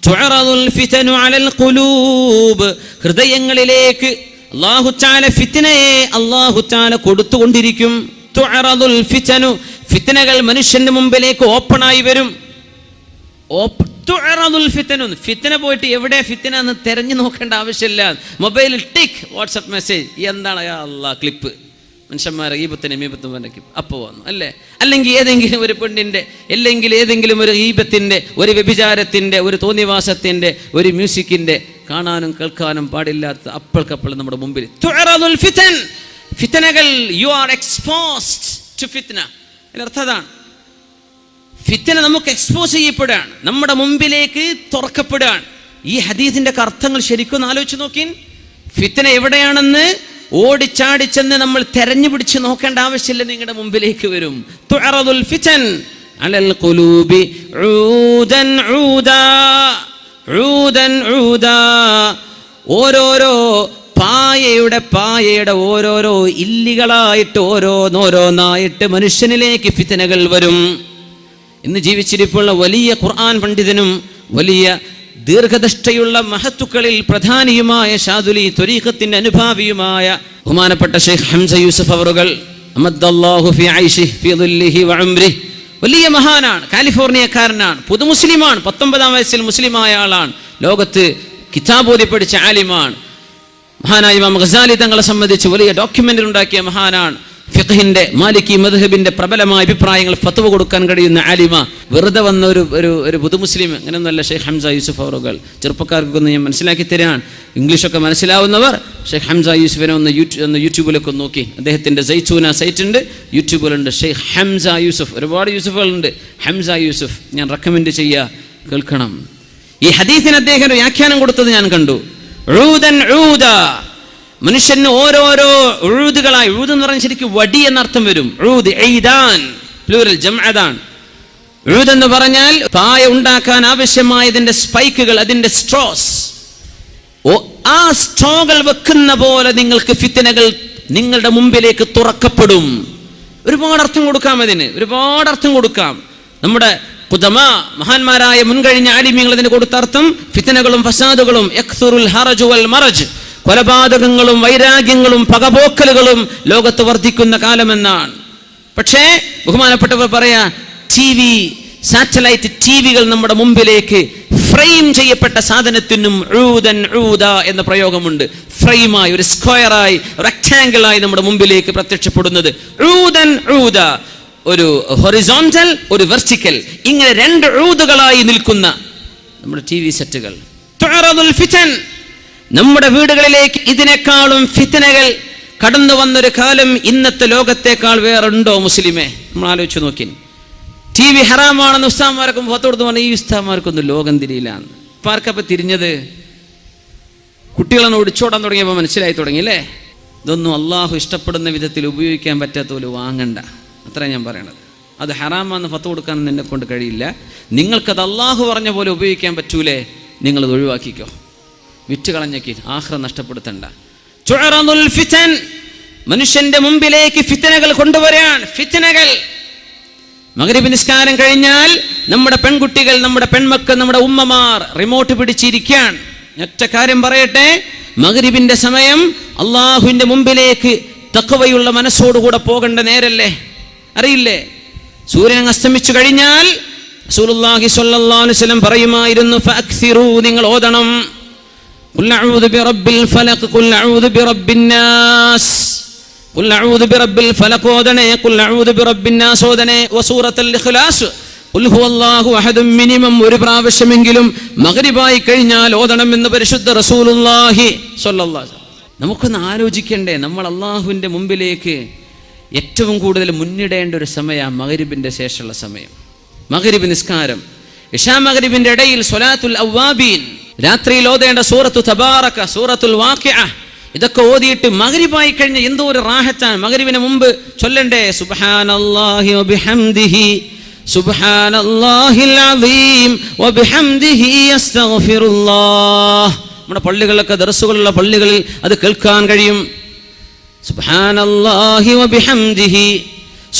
തുഅറദുൽ ഫിതനു അലൽ ഖുലൂബ്, ഹൃദയങ്ങളിലേക്ക് അല്ലാഹു തആല ഫിത്നയെ അല്ലാഹു തആല കൊടുത്തുകൊണ്ടിരിക്കും. തുഅറദുൽ ഫിതനു, ഫിത്നകൾ മനുഷ്യന്റെ മുമ്പിലേക്ക് ഓപ്പണായി വരും. തുഅറദുൽ ഫിതനു, ഫിത്ന പോയിട്ട് എവിടെ ഫിത്ന എന്ന് തെരഞ്ഞു നോക്കേണ്ട ആവശ്യമില്ല. മൊബൈലിൽ ടിക് വാട്സപ്പ് മെസ്സേജ്, എന്താണ് യാ അല്ലാഹ് ക്ലിപ്പ്, മനുഷ്യന്മാരെ ഈബത്തിനെ മീബത്തും വന്നേക്കും അപ്പോൾ വന്നു അല്ലേ. അല്ലെങ്കിൽ ഏതെങ്കിലും ഒരു പെണ്ണിൻ്റെ, അല്ലെങ്കിൽ ഏതെങ്കിലും ഒരു ഈബത്തിൻ്റെ, ഒരു വ്യഭിചാരത്തിൻ്റെ, ഒരു തോന്നിവാസത്തിൻ്റെ, ഒരു മ്യൂസിക്കിൻ്റെ, കാണാനും കേൾക്കാനും പാടില്ലാത്ത അപ്പോൾക്കപ്പോൾ നമ്മുടെ മുമ്പിൽ തുഅറദുൽ ഫിതൻ, ഫിത്നകൾ. യു ആർ എക്സ്പോസ്ഡ് ടു ഫിത്ന. അതിനർത്ഥതാണ് ഫിത്ന നമുക്ക് എക്സ്പോസ് ചെയ്യപ്പെടുകയാണ്, നമ്മുടെ മുമ്പിലേക്ക് തുറക്കപ്പെടുകയാണ്. ഈ ഹദീസിന്റെ അർത്ഥങ്ങൾ ശരിക്കും ആലോചിച്ച് നോക്കി. ഫിത്ന എവിടെയാണെന്ന് ഓടിച്ചാടിച്ചെന്ന് നമ്മൾ തെരഞ്ഞു പിടിച്ച് നോക്കേണ്ട ആവശ്യമില്ല, നിങ്ങളുടെ മുമ്പിലേക്ക് വരും. തുഅറദുൽ ഫിതൻ അലൽ ഖുലൂബി ഊദൻ ഊദാ ഊദൻ ഊദാ. ഓരോരോ പായയുടെ ഓരോരോ ഇല്ലികളായിട്ട് ഓരോന്നായിട്ട് മനുഷ്യനിലേക്ക് ഫിത്നകൾ വരും. ഇന്ന് ജീവിച്ചിരിപ്പുള്ള വലിയ ഖുർആൻ പണ്ഡിതനും വലിയ ദീർഘദൃഷ്ടിയുള്ള മഹത്തുക്കളിൽ പ്രധാനിയുമായ ഷാദുലി ത്വരീഖത്തിന്റെ അനുഭാവിയുമായ ബഹുമാനപ്പെട്ട ഷെയ്ഖ് ഹംസ യൂസഫ് അവറുകൾ അമദ്ദല്ലാഹു ഫി ഐശിഹി ഫി ദുല്ലിഹി വ ഉംരിഹി, വലിയ മഹാനാണ്, കാലിഫോർണിയക്കാരനാണ്, പുതുമുസ്ലിമാണ്, 19-ാം വയസ്സിൽ മുസ്ലിമായ ആളാണ്, ലോകത്ത് കിതാബ് ഓതി പഠിച്ച ആലിമാണ്. മഹാനായ ഇമാം ഗസാലി തങ്ങളെ സംബന്ധിച്ച് വലിയ ഡോക്യുമെന്ററി ഉണ്ടാക്കിയ മഹാനാണ്. ഫിഖ്ഹിന്റെ മാലിക്കി മദ്ഹബിന്റെ പ്രബലമായ അഭിപ്രായങ്ങൾ ഫത്വ കൊടുക്കാൻ കഴിയുന്ന ആലിമ. വെറുതെ വന്ന ഒരു പുതുമുസ്ലിം അങ്ങനെയൊന്നുമല്ല ഷെയ്ഖ് ഹംസ യൂസഫ് അവറുകൾ. ചെറുപ്പക്കാർക്കൊന്ന് ഞാൻ മനസ്സിലാക്കി തരാൻ, ഇംഗ്ലീഷൊക്കെ മനസ്സിലാവുന്നവർ ഷെയ്ഖ് ഹംസ യൂസഫിനെ ഒന്ന് യൂട്യൂബിലൊക്കെ നോക്കി. അദ്ദേഹത്തിന്റെ സൈറ്റൂന സൈറ്റ് ഉണ്ട്, യൂട്യൂബിലുണ്ട്. ഷെയ്ഖ് ഹംസ യൂസഫ്, ഒരുപാട് യൂസഫുകളുണ്ട്. ഹംസ യൂസഫ് ഞാൻ റെക്കമെൻഡ് ചെയ്യുക, കേൾക്കണം. ഈ ഹദീസിന് അദ്ദേഹം വ്യാഖ്യാനം കൊടുത്തത് ഞാൻ കണ്ടു. ഊദൻ ഊദ, മനുഷ്യന് ഓരോരോ ഉഴുതുകളായി. ഉഴുത് എന്ന് പറഞ്ഞാൽ ശരിക്കും വടി എന്നർത്ഥം വരും. ഉഴുത് എയ്താൻ, പ്ലൂറൽ ജംഅദാൻ. ഉഴുത് എന്ന് പറഞ്ഞാൽ പായ ഉണ്ടാക്കാൻ ആവശ്യമായതിന്റെ സ്പൈക്കുകൾ, അതിന്റെ സ്ട്രോസ്. ആ സ്ട്രോകൾ വെക്കുന്ന പോലെ നിങ്ങൾക്ക് ഫിത്നകൾ നിങ്ങളുടെ മുമ്പിലേക്ക് തുറക്കപ്പെടും. ഒരുപാട് അർത്ഥം കൊടുക്കാം അതിന്, ഒരുപാട് അർത്ഥം കൊടുക്കാം. നമ്മുടെ ഖുദമാ, മഹാന്മാരായ മുൻകഴിഞ്ഞ ആലിമീങ്ങൾ അതിന് കൊടുത്ത അർത്ഥം ഫിത്നകളും ഫസാദുകളും യക്സുറുൽ ഹറജു വൽ മറജ്, കൊലപാതകങ്ങളും വൈരാഗ്യങ്ങളും പകപോക്കലുകളും ലോകത്ത് വർദ്ധിക്കുന്ന കാലമെന്നാണ്. പക്ഷേ ബഹുമാനപ്പെട്ടവർ പറയാ, TV, സാറ്റലൈറ്റ് TVകൾ നമ്മുടെ മുമ്പിലേക്ക് ഫ്രെയിം ചെയ്യപ്പെട്ട സാധനത്തിനും ഊദൻ ഊദ എന്ന പ്രയോഗമുണ്ട്. ഫ്രെയിമായി, ഒരു സ്ക്വയറായി, റെക്ടാംഗിളായി നമ്മുടെ മുമ്പിലേക്ക് പ്രത്യക്ഷപ്പെടുന്നത് ഊദൻ ഊദ. ഒരു ഹൊറിസോണ്ടൽ, ഒരു വെർട്ടിക്കൽ, ഇങ്ങനെ രണ്ട് ഊദുകളായി നിൽക്കുന്ന നമ്മുടെ TV സെറ്റുകൾ. തുഅറദുൽ ഫിതൻ, നമ്മുടെ വീടുകളിലേക്ക് ഇതിനേക്കാളും ഫിത്നകൾ കടന്നു വന്നൊരു കാലം ഇന്നത്തെ ലോകത്തേക്കാൾ വേറുണ്ടോ മുസ്ലിമേ? നമ്മൾ ആലോചിച്ച് നോക്കി. TV ഹറാമാണെന്ന് ഉസ്താദ്മാർക്കും പുറത്തോടുത്ത് പറഞ്ഞാൽ ഈ ഉസ്താദ്മാർക്കൊന്നും ലോകം തിരിയില്ലാന്ന്. ഇപ്പം ആർക്കപ്പം തിരിഞ്ഞത്? കുട്ടികളൊന്ന് ഒടിച്ചോടാൻ തുടങ്ങിയപ്പോൾ മനസ്സിലായി തുടങ്ങി അല്ലേ? ഇതൊന്നും അള്ളാഹു ഇഷ്ടപ്പെടുന്ന വിധത്തിൽ ഉപയോഗിക്കാൻ പറ്റാത്ത പോലെ വാങ്ങണ്ട, അത്ര ഞാൻ പറയണത്. അത് ഹറാമാന്ന് ഫത്ത് കൊടുക്കാനൊന്നും എന്നെ കൊണ്ട് കഴിയില്ല. നിങ്ങൾക്കത് അള്ളാഹു പറഞ്ഞ പോലെ ഉപയോഗിക്കാൻ പറ്റൂലേ, നിങ്ങളത് ഒഴിവാക്കിക്കോ, വിറ്റ് കളഞ്ഞേക്ക്, ആഖിറ നഷ്ടപ്പെടുത്തണ്ട. തുഅറദുൽ ഫിതൻ, മനുഷ്യന്റെ മുമ്പിലേക്ക് ഫിത്നകൾ കൊണ്ടുവരാൻ. ഫിത്നകൾ. മഗ്രിബ് നിസ്കാരം കഴിഞ്ഞാൽ നമ്മുടെ പെൺകുട്ടികൾ, നമ്മുടെ പെൺമക്കൾ, നമ്മുടെ ഉമ്മമാർ റിമോട്ട് പിടിച്ചിരിക്കാൻ. ഒറ്റ കാര്യം പറയട്ടെ, മഗ്രിബിന്റെ സമയം അള്ളാഹുവിന്റെ മുമ്പിലേക്ക് തഖ്വയുള്ള മനസ്സോടുകൂടെ പോകേണ്ട നേരല്ലേ? അറിയില്ലേ? സൂര്യൻ അസ്തമിച്ചു കഴിഞ്ഞാൽ റസൂലുള്ളാഹി സ്വല്ലല്ലാഹു അലൈഹി വസല്ലം പറയുമായിരുന്നു, ഫഅക്സിറൂ, നിങ്ങൾ ഓതണം, ഖുൽ അഊദു ബിറബ്ബിൽ ഫലഖ്, ഖുൽ അഊദു ബിറബ്ബിൻ നാസ്, ഖുൽ അഊദു ബിറബ്ബിൽ ഫലഖ് ഓതണേ, ഖുൽ അഊദു ബിറബ്ബിൻ നാസ് ഓതണേ, വസൂറത്തുൽ ഇഖ്ലാസ്, ഖുൽ ഹുവല്ലാഹു അഹദ് മിനിമം ഒരു പ്രാവശ്യമെങ്കിലും മഗ്രിബായി കഴിഞ്ഞാൽ ഓതണം എന്ന് പരിശുദ്ധ റസൂലുള്ളാഹി സ്വല്ലല്ലാഹു അലൈഹി വസല്ലം. നമുക്കൊന്ന് ആലോചിക്കണ്ടേ? നമ്മൾ അള്ളാഹുവിൻ്റെ മുമ്പിലേക്ക് ഏറ്റവും കൂടുതൽ മുന്നിടേണ്ട ഒരു സമയമാണ് മഗ്രിബിൻ്റെ ശേഷമുള്ള സമയം. മഗ്രിബ് നിസ്കാരം, ഇശാ മഗ്രിബിൻ്റെ ഇടയിൽ സ്വലാത്തുൽ അവ്വാബീൻ, രാത്രിയിൽ ഓതേണ്ട സൂറത്തു തബാറക, സൂറത്തുൽ വാഖിഅ, ഇതൊക്കെ ഓതിയിട്ട് മഗ്രിബായി കഴിഞ്ഞ എന്തോ ഒരു റാഹത്താണ്. മഗ്രിബിന് മുമ്പ് ചൊല്ലണ്ടേ സുബ്ഹാനല്ലാഹി വബിഹംദിഹി സുബ്ഹാനല്ലാഹിൽ അസീം വബിഹംദിഹി അസ്തഗ്ഫിറുല്ലാഹ്. നമ്മുടെ പള്ളികളിലൊക്കെ ദർസുകളുള്ള പള്ളികളിൽ അത് കേൾക്കാൻ കഴിയും. സുബ്ഹാനല്ലാഹി വബിഹംദിഹി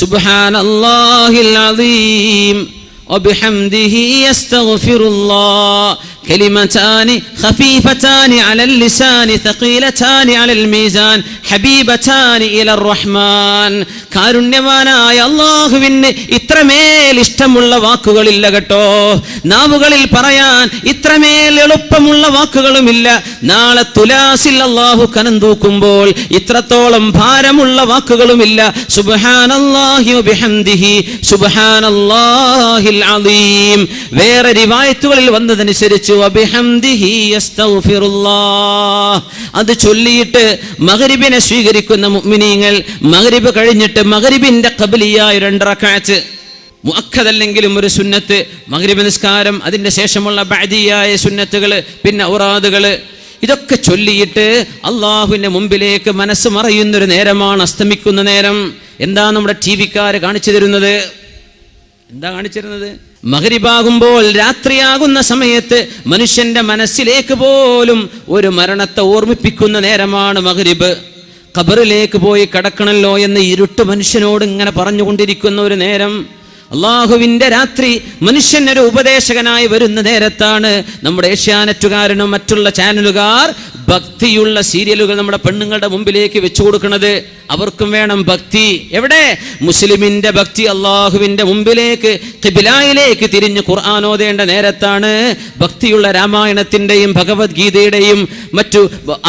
സുബ്ഹാനല്ലാഹിൽ അസീം വബിഹംദിഹി അസ്തഗ്ഫിറുല്ലാഹ്. كلمتان خفيفتان على اللسان ثقيلتان على الميزان حبيبتان إلى الرحمن. കാരുണ്യവാനായ അല്ലാഹുവിന് ഇത്രമേൽ ഇഷ്ടമുള്ള വാക്കുകളില്ല കേട്ടോ. നാവുകളിൽ പറയാൻ ഇത്രമേൽ എളുപ്പമുള്ള വാക്കുകളുമില്ല. നാളെ തുലാസിൽ അല്ലാഹു കനം തൂക്കുമ്പോൾ ഇത്രത്തോളം ഭാരമുള്ള വാക്കുകളുമില്ല. സുബ്ഹാനല്ലാഹി വബിഹംദിഹി സുബ്ഹാനല്ലാഹിൽ അസീം. വേറെ റിവായത്തുകളിൽ വന്നതനുസരിച്ച് അത് ചൊല്ലിയിട്ട് മഗ്രിബിനെ സ്വീകരിക്കുന്ന മുഅ്മിനീങ്ങൾ മഗ്രിബ് കഴിഞ്ഞിട്ട് മഗ്രിബിന്റെ ഖബ്ലിയായ 2 റക്അത്ത് മുഅക്കദല്ലെങ്കിലും ഒരു സുന്നത്ത്, മഗ്രിബ് നിസ്കാരം, അതിന്റെ ശേഷമുള്ള ബഅദിയായ സുന്നത്തുകൾ, പിന്നെ ഔറാദുകൾ, ഇതൊക്കെ ചൊല്ലിയിട്ട് അള്ളാഹുവിന്റെ മുമ്പിലേക്ക് മനസ്സ് മറയുന്നൊരു നേരമാണ് അസ്തമിക്കുന്ന നേരം. എന്താ നമ്മുടെ ടിവിക്കാര് കാണിച്ചു തരുന്നത്? എന്താ കാണിച്ചിരുന്നത്? മഗ്രിബാകുമ്പോൾ, രാത്രിയാകുന്ന സമയത്ത് മനുഷ്യന്റെ മനസ്സിലേക്ക് പോലും ഒരു മരണത്തെ ഓർമ്മിപ്പിക്കുന്ന നേരമാണ് മഗ്രിബ്. ഖബറിലേക്ക് പോയി കടക്കണല്ലോ എന്ന് ഇരുട്ട് മനുഷ്യനോട് ഇങ്ങനെ പറഞ്ഞുകൊണ്ടിരിക്കുന്ന ഒരു നേരം. അള്ളാഹുവിന്റെ രാത്രി മനുഷ്യനൊരു ഉപദേശകനായി വരുന്ന നേരത്താണ് നമ്മുടെ ഏഷ്യാനെറ്റുകാരനും മറ്റുള്ള ചാനലുകാർ ഭക്തിയുള്ള സീരിയലുകൾ നമ്മുടെ പെണ്ണുങ്ങളുടെ മുമ്പിലേക്ക് വെച്ചു കൊടുക്കുന്നത്. അവർക്കും വേണം ഭക്തി. എവിടെ? മുസ്ലിമിന്റെ ഭക്തി അള്ളാഹുവിന്റെ മുമ്പിലേക്ക് ഖിബ്ലയിലേക്ക് തിരിഞ്ഞ് ഖുർആൻ ഓതേണ്ട നേരത്താണ് ഭക്തിയുള്ള രാമായണത്തിന്റെയും ഭഗവത്ഗീതയുടെയും മറ്റു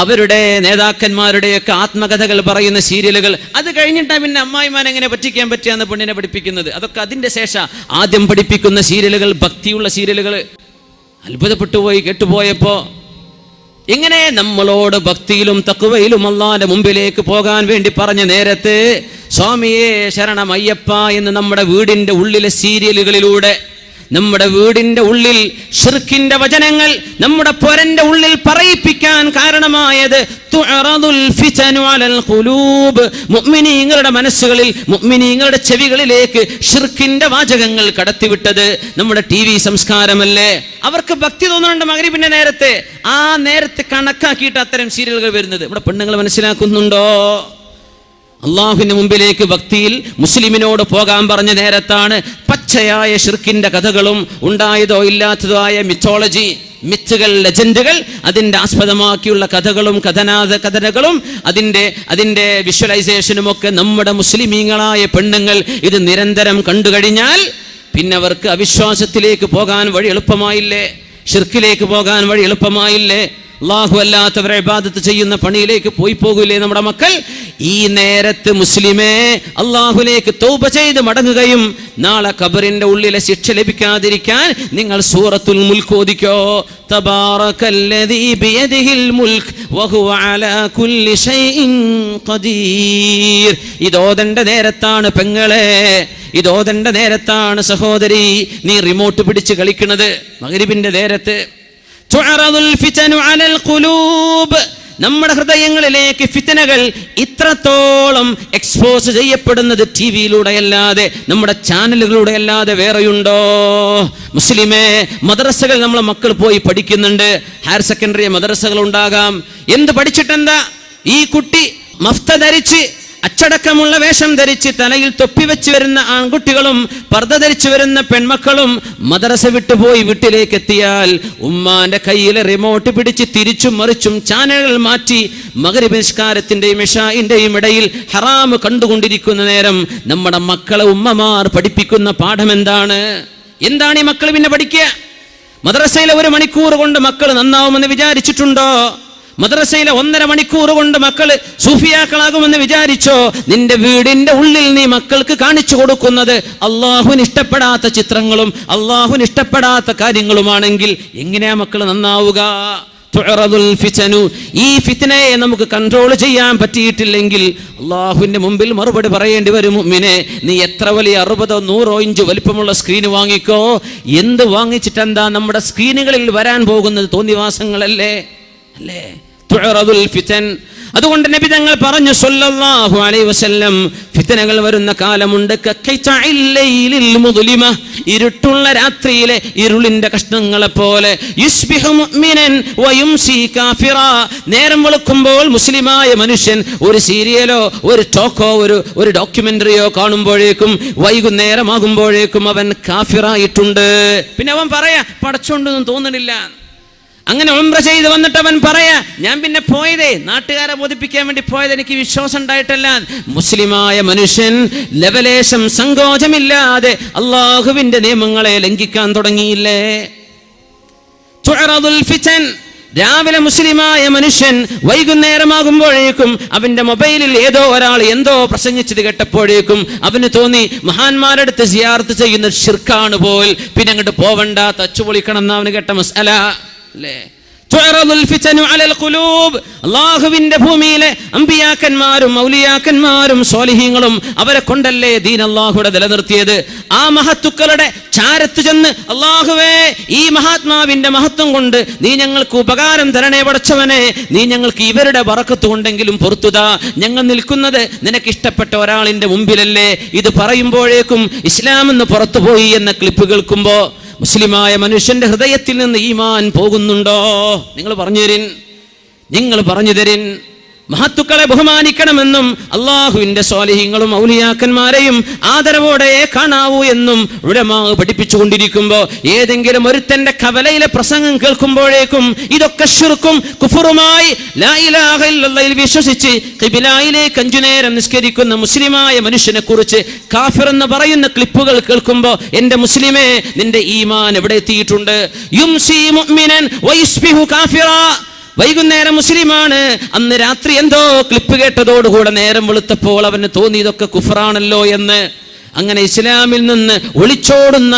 അവരുടെ നേതാക്കന്മാരുടെയൊക്കെ ആത്മകഥകൾ പറയുന്ന സീരിയലുകൾ. അത് കഴിഞ്ഞിട്ടാ പിന്നെ അമ്മായിമാൻ എങ്ങനെ പറ്റിക്കാൻ പറ്റിയാന്ന് പെണ്ണിനെ പഠിപ്പിക്കുന്നത്. അതൊക്കെ അതിന്റെ ശേഷം ആദ്യം പഠിപ്പിക്കുന്ന സീരിയലുകൾ ഭക്തിയുള്ള സീരിയലുകൾ. അത്ഭുതപ്പെട്ടു പോയി കേട്ടുപോയപ്പോ. എങ്ങനെ നമ്മളോട് ഭക്തിയിലും തഖ്വയിലും അല്ലാഹുവിന്റെ മുമ്പിലേക്ക് പോകാൻ വേണ്ടി പറഞ്ഞ നേരത്ത് സ്വാമിയേ ശരണം അയ്യപ്പ എന്ന് നമ്മുടെ വീടിന്റെ ഉള്ളിലെ സീരിയലുകളിലൂടെ, നമ്മുടെ വീടിന്റെ ഉള്ളിൽ ശിർക്കിന്റെ വചനങ്ങൾ നമ്മുടെ പൊരന്റെ ഉള്ളിൽ പറയിപ്പിക്കാൻ കാരണമായത് തുഅറദുൽ ഫിതനു അലൽ ഖുലൂബ്, മുഅ്മിനീങ്ങളുടെ മനസ്സുകളിൽ, മുഅ്മിനീങ്ങളുടെ ചെവികളിലേക്ക് ശിർക്കിന്റെ വാചകങ്ങൾ കടത്തിവിട്ടത് നമ്മുടെ ടിവി സംസ്കാരമല്ലേ. അവർക്ക് ഭക്തി തോന്നുന്നുണ്ട് മഗ്രിബിന്റെ നേരത്തെ. ആ നേരത്തെ കണക്കാക്കിയിട്ട് അത്തരം സീരിയലുകൾ വരുന്നത്. നമ്മുടെ പെണ്ണുങ്ങൾ മനസ്സിലാക്കുന്നുണ്ടോ? അള്ളാഹുവിന്റെ മുമ്പിലേക്ക് ഭക്തിയിൽ മുസ്ലിമിനോട് പോകാൻ പറഞ്ഞ നേരത്താണ് പച്ചയായ ശിർക്കിന്റെ കഥകളും ഉണ്ടായതോ ഇല്ലാത്തതോ ആയ മിത്തോളജി, മിത്തുകൾ, ലെജൻഡുകൾ, അതിന്റെ ആസ്പദമാക്കിയുള്ള കഥകളും കഥനകളും അതിന്റെ വിഷ്വലൈസേഷനും ഒക്കെ നമ്മുടെ മുസ്ലിമീങ്ങളായ പെണ്ണുങ്ങൾ ഇത് നിരന്തരം കണ്ടുകഴിഞ്ഞാൽ പിന്നെ അവർക്ക് അവിശ്വാസത്തിലേക്ക് പോകാൻ വഴി എളുപ്പമായില്ലേ? ഷിർക്കിലേക്ക് പോകാൻ വഴി എളുപ്പമായില്ലേ? അല്ലാഹു അല്ലാത്തവരെ ഇബാദത്ത് ചെയ്യുന്ന പണിയിലേക്ക് പോകൂലേ നമ്മുടെ മക്കൾ? ഈ നേരത്ത് മുസ്ലിമേ അല്ലാഹുവിലേക്ക് തൗബ ചെയ്ത് മടങ്ങുകയും നാളെ ഖബറിന്റെ ഉള്ളിലെ ശിക്ഷ ലഭിക്കാതിരിക്കാൻ നിങ്ങൾ സൂറത്തുൽ മുൽക്ക് ഓതിക്കോ. തബാറകല്ലദീ ബിയദിഹിൽ മുൽക്ക് വഹുവ അലാ കുല്ലി ഷൈഇൻ ഖദീർ. ഇതോദണ്ട നേരത്താണ് പെങ്ങളെ, ഇതോദണ്ട നേരത്താണ് സഹോദരി നീ റിമോട്ട് പിടിച്ച് കളിക്കുന്നത്. മഗ്രിബിന്റെ നേരത്ത് തുഅറദുൽ ഫിതനു അലൽ ഖുലൂബ്, നമ്മുടെ ഹൃദയങ്ങളിലേക്ക് ഫിത്തനകൾ ഇത്രത്തോളം എക്സ്പോസ് ചെയ്യപ്പെടുന്നത് ടിവിയിലൂടെ അല്ലാതെ, നമ്മുടെ ചാനലുകളിലൂടെ അല്ലാതെ വേറെയുണ്ടോ? മുസ്ലിമേ, മദ്രസകൾ നമ്മളെ മക്കൾ പോയി പഠിക്കുന്നുണ്ട്. ഹയർ സെക്കൻഡറി മദ്രസകൾ ഉണ്ടാകാം. എന്ത് പഠിച്ചിട്ടെന്താ? ഈ കുട്ടി മഫ്ത ധരിച്ച്, അച്ചടക്കമുള്ള വേഷം ധരിച്ച്, തലയിൽ തൊപ്പി വെച്ച് വരുന്ന ആൺകുട്ടികളും പർദ്ദ ധരിച്ചു വരുന്ന പെൺമക്കളും മദ്രസ വിട്ടുപോയി വീട്ടിലേക്ക് എത്തിയാൽ ഉമ്മാന്റെ കയ്യിലെ റിമോട്ട് പിടിച്ച് തിരിച്ചും മറിച്ചും ചാനലുകൾ മാറ്റി മഗ്രിബ് നിസ്കാരത്തിന്റെയും ഇശാഇന്റെയും ഇടയിൽ ഹറാം കണ്ടുകൊണ്ടിരിക്കുന്ന നേരം നമ്മുടെ മക്കളെ ഉമ്മമാർ പഠിപ്പിക്കുന്ന പാഠം എന്താണ്? എന്താണ് ഈ മക്കൾ പിന്നെ പഠിക്കുക? മദ്രസയിലെ 1 മണിക്കൂർ കൊണ്ട് മക്കൾ നന്നാവുമെന്ന് വിചാരിച്ചിട്ടുണ്ടോ? മദ്രസയിലെ 1.5 മണിക്കൂർ കൊണ്ട് മക്കള് സൂഫിയാക്കളാകുമെന്ന് വിചാരിച്ചോ? നിന്റെ വീടിന്റെ ഉള്ളിൽ നീ മക്കൾക്ക് കാണിച്ചു കൊടുക്കുന്നത് അള്ളാഹുവിന് ഇഷ്ടപ്പെടാത്ത ചിത്രങ്ങളും അള്ളാഹുവിന് ഇഷ്ടപ്പെടാത്ത കാര്യങ്ങളുമാണെങ്കിൽ എങ്ങനെയാ മക്കൾ നന്നാവുക? തുഅറദുൽ ഫിതനു. ഈ ഫിത്നയെ നമുക്ക് കൺട്രോൾ ചെയ്യാൻ പറ്റിയിട്ടില്ലെങ്കിൽ അള്ളാഹുവിന്റെ മുമ്പിൽ മറുപടി പറയേണ്ടി വരും. മുഅ്മിനേ, നീ എത്ര വലിയ 60 100 ഇഞ്ച് വലിപ്പമുള്ള സ്ക്രീൻ വാങ്ങിക്കോ, എന്ത് വാങ്ങിച്ചിട്ടെന്താ? നമ്മുടെ സ്ക്രീനുകളിൽ വരാൻ പോകുന്നത് തോന്നിവാസങ്ങളല്ലേ അല്ലേ? തുഅറദുൽ ഫിതൻ. അതുകൊണ്ട് നബി തങ്ങൾ പറഞ്ഞു സല്ലല്ലാഹു അലൈഹി വസല്ലം, ഫിത്നകൾ വരുന്ന കാലമുണ്ട്. ഇരുട്ടുള്ള രാത്രിയിലെ ഇരുളിന്റെ കഷ്ണങ്ങളെ പോലെ. യുസ്ബിഹു മുഅ്മിനൻ വയുംസി കാഫിറാ. നേരം വെളുക്കുമ്പോൾ മുസ്ലിമായ മനുഷ്യൻ ഒരു സീരിയലോ ഒരു ടോക്കോ ഒരു ഡോക്യുമെന്ററിയോ കാണുമ്പോഴേക്കും വൈകുന്നേരമാകുമ്പോഴേക്കും അവൻ കാഫിറായിട്ടുണ്ട്. പിന്നെ അവൻ പറയാ പടച്ചോണ്ടൊന്നും തോന്നണില്ല. അങ്ങനെ ഉംറ ചെയ്ത് വന്നിട്ട് അവൻ പറയാ, ഞാൻ പിന്നെ പോയതേ നാട്ടുകാരെ ബോധിപ്പിക്കാൻ വേണ്ടി പോയത്, എനിക്ക് വിശ്വാസം ഉണ്ടായിട്ടല്ല. മുസ്ലിമായ മനുഷ്യൻ ലവലേശം സങ്കോചമില്ലാതെ അള്ളാഹുവിന്റെ നിയമങ്ങളെ ലംഘിക്കാൻ തുടങ്ങിയില്ലേ? തുഅറദുൽ ഫിതൻ. രാവിലെ മുസ്ലിമായ മനുഷ്യൻ വൈകുന്നേരമാകുമ്പോഴേക്കും അവന്റെ മൊബൈലിൽ ഏതോ ഒരാൾ എന്തോ പ്രസംഗിച്ചത് കേട്ടപ്പോഴേക്കും അവന് തോന്നി മഹാന്മാരെടുത്ത് സിയാറത്ത് ചെയ്യുന്നത് ശിർക്കാണ് പോൽ, പിന്നെ അങ്ങോട്ട് പോവണ്ട, തച്ചുപൊളിക്കണം എന്ന് അവന് കേട്ട മസ്അല അല്ലേ? അള്ളാഹുവിന്റെ ഭൂമിയിലെ അമ്പിയാക്കന്മാരും ഔലിയാക്കന്മാരും സ്വാലിഹീങ്ങളും അവരെ കൊണ്ടല്ലേ ദീൻ അള്ളാഹുടെ നിലനിർത്തിയത്. ആ മഹത്തുക്കളുടെ ചാരത്ത് ചെന്ന് അള്ളാഹുവേ, ഈ മഹാത്മാവിന്റെ മഹത്വം കൊണ്ട് നീ ഞങ്ങൾക്ക് ഉപകാരം തരണേ പടച്ചവനെ, നീ ഞങ്ങൾക്ക് ഇവരുടെ ബറക്കത്ത് കൊണ്ടെങ്കിലും പൊറുത്തുതാ. ഞങ്ങൾ നിൽക്കുന്നത് നിനക്ക് ഇഷ്ടപ്പെട്ട ഒരാളിന്റെ മുമ്പിലല്ലേ. ഇത് പറയുമ്പോഴേക്കും ഇസ്ലാം എന്ന് പുറത്തുപോയി എന്ന ക്ലിപ്പ് കേൾക്കുമ്പോ മുസ്ലിമായ മനുഷ്യന്റെ ഹൃദയത്തിൽ നിന്ന് ഈമാൻ പോകുന്നുണ്ടോ? നിങ്ങൾ പറഞ്ഞു തരിൻ. മഹത്തുക്കളെ ബഹുമാനിക്കണമെന്നും അള്ളാഹുവിന്റെ സ്വാലിഹീങ്ങളും ഔലിയാക്കന്മാരെയും ആദരവോടെ കാണാവൂ എന്നും ഉലമാ പഠിപ്പിച്ചുകൊണ്ടിരിക്കുമ്പോ ഏതെങ്കിലും ഒരുത്തന്റെ കവലയിലെ പ്രസംഗം കേൾക്കുമ്പോഴേക്കും ഇതൊക്കെ ശിർക്കും കുഫറുമായി ലാ ഇലാഹ ഇല്ലല്ലാഹ് വിശ്വസിച്ച് ഖിബിലയിലേക്ക് 5 നേരം നിസ്കരിക്കുന്ന മുസ്ലിമായ മനുഷ്യനെ കുറിച്ച് കാഫിർ എന്ന് പറയുന്ന ക്ലിപ്പുകൾ കേൾക്കുമ്പോ എന്റെ മുസ്ലിമേ, നിന്റെ ഈമാൻ എവിടെ എത്തിയിട്ടുണ്ട്? യുംസി മുഅ്മിനൻ വയുസ്ബിഹു കാഫിറാ. വൈകുന്നേരം മുസ്ലിമാണ്, അന്ന് രാത്രി എന്തോ ക്ലിപ്പ് കേട്ടതോടുകൂടെ നേരം വെളുത്തപ്പോൾ അവന് തോന്നി ഇതൊക്കെ കുഫറാണല്ലോ എന്ന്. അങ്ങനെ ഇസ്ലാമിൽ നിന്ന് ഒളിച്ചോടുന്ന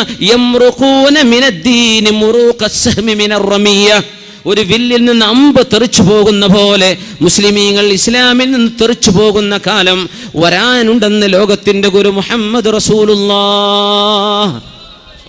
ഒരു വില്ലിൽ നിന്ന് അമ്പ് തെറിച്ചു പോകുന്ന പോലെ മുസ്ലിമീങ്ങൾ ഇസ്ലാമിൽ നിന്ന് തെറിച്ചു പോകുന്ന കാലം വരാനുണ്ടെന്ന് ലോകത്തിന്റെ ഗുരു മുഹമ്മദ് റസൂലുള്ളാഹി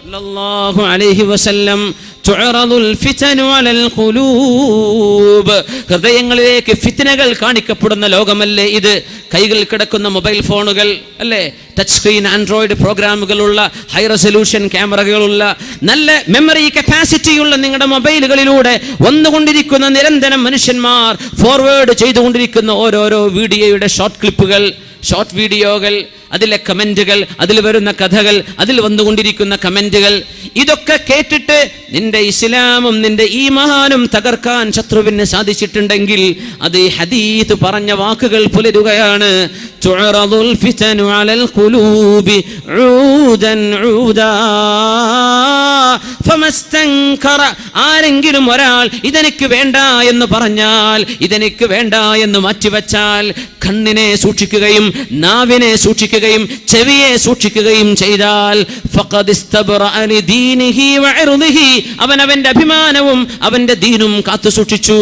സല്ലല്ലാഹു അലൈഹി വസല്ലം. തുഅറദുൽ ഫിതനു അലൽ ഖുലൂബ്. ഹൃദയങ്ങളിലേക്ക് ഫിത്നകൾ കാണിക്കപ്പെടുന്ന ലോകമല്ലേ ഇത്? കൈകളിൽ കിടക്കുന്ന മൊബൈൽ ഫോണുകൾ അല്ലേ, ടച്ച് സ്ക്രീൻ ആൻഡ്രോയിഡ് പ്രോഗ്രാമുകളുള്ള ഹൈ റെസൊല്യൂഷൻ ക്യാമറകളുള്ള നല്ല മെമ്മറി കപ്പാസിറ്റിയുള്ള നിങ്ങളുടെ മൊബൈലുകളിലൂടെ വന്നുകൊണ്ടിരിക്കുന്ന നിരന്തരം മനുഷ്യന്മാർ ഫോർവേഡ് ചെയ്തുകൊണ്ടിരിക്കുന്ന ഓരോരോ വീഡിയോയുടെ ഷോർട്ട് ക്ലിപ്പുകൾ, ഷോർട്ട് വീഡിയോകൾ, അതിലെ കമന്റുകൾ, അതിൽ വരുന്ന കഥകൾ, അതിൽ വന്നുകൊണ്ടിരിക്കുന്ന കമന്റുകൾ, ഇതൊക്കെ കേട്ടിട്ട് നിന്റെ ഇസ്ലാമും നിന്റെ ഈമാനും തകർക്കാൻ ശത്രുവിന് സാധിച്ചിട്ടുണ്ടെങ്കിൽ അത് ഈ ഹദീസ് പറഞ്ഞ വാക്കുകൾ പുലരുകയാണ്. തുഅറദുൽ ഫിതനു അലൽ ഖുലൂബി ഊദൻ ഊദാ ഫമസ്തൻകറ. ആരെങ്കിലും ഒരാൾ ഇതെനിക്ക് വേണ്ട എന്ന് പറഞ്ഞാൽ, ഇതെനിക്ക് വേണ്ട എന്ന് മാറ്റിവെച്ചാൽ, കണ്ണിനെ സൂക്ഷിക്കുകയും നാവിനെ സൂക്ഷിക്കുകയും ചെവിയെ സൂക്ഷിക്കുകയും ചെയ്താൽ ഫഖദ് ഇസ്തബ്റഅ ലിദീനിഹി വഇർദിഹി, അവൻ അവന്റെ അഭിമാനവും അവന്റെ ദീനും കാത്തു സൂക്ഷിച്ചു.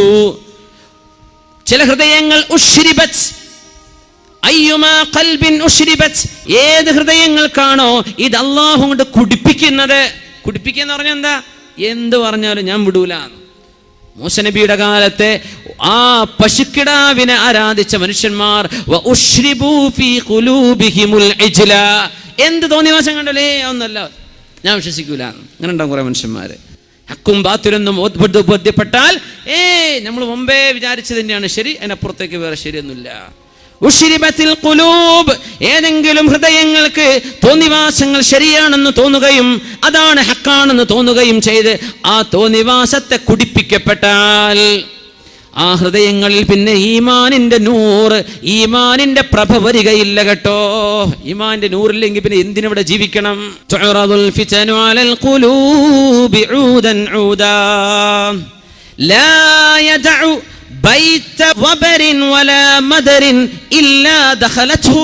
ചില ഹൃദയങ്ങൾ ഉശ്രിബത്, അയ്യുമാ ഖൽബിൻ ഉശ്രിബത്, ഏത് ഹൃദയങ്ങൾക്കാണോ ഇത് അല്ലാഹു കൊണ്ട് കുടിപ്പിക്കുന്നത്. കുടിപ്പിക്കുക എന്ന് പറഞ്ഞാൽ എന്താ? എന്ത് പറഞ്ഞാലും ഞാൻ വിടൂല. മൂസ നബിയുടെ കാലത്തെ ആ പശുക്കിടാവിനെ ആരാധിച്ച മനുഷ്യന്മാർ എന്ത് തോന്നിവാസം കണ്ടല്ലേ, ഒന്നല്ല ഞാൻ വിശ്വസിക്കൂല. അങ്ങനെ ഉണ്ടാവും കുറെ മനുഷ്യന്മാര്. ഹക്കും ബാത്തിലൊന്നും ബോധ്യപ്പെട്ടാൽ നമ്മൾ മുമ്പേ വിചാരിച്ചത് തന്നെയാണ് ശരി, അതിനപ്പുറത്തേക്ക് വേറെ ശരിയൊന്നുമില്ല. ഉശ്രിബത്തിൽ ഖുലൂബ്, ഏതെങ്കിലും ഹൃദയങ്ങൾക്ക് തോന്നിവാസങ്ങൾ ശരിയാണെന്ന് തോന്നുകയും അതാണ് ഹക്കാണെന്ന് തോന്നുകയും ചെയ്ത് ആ തോന്നിവാസത്തെ കുടിപ്പിക്കപ്പെട്ടാൽ ആ ഹൃദയങ്ങളിൽ പിന്നെ ഈമാനിന്റെ നൂറ്, ഈമാനിന്റെ പ്രഭ വരികയില്ല കേട്ടോ. ഈമാനിന്റെ നൂറില്ലെങ്കിൽ പിന്നെ എന്തിനിവിടെ ജീവിക്കണം? തുഅറദുൽ ഫിതനു അലൽ ഖുലൂബി ഊദൻ ഊദാ ലാ യദഉ ബൈത വബരിൻ വലാ മദരിൻ ഇല്ലാ ദഖലത്ഹു.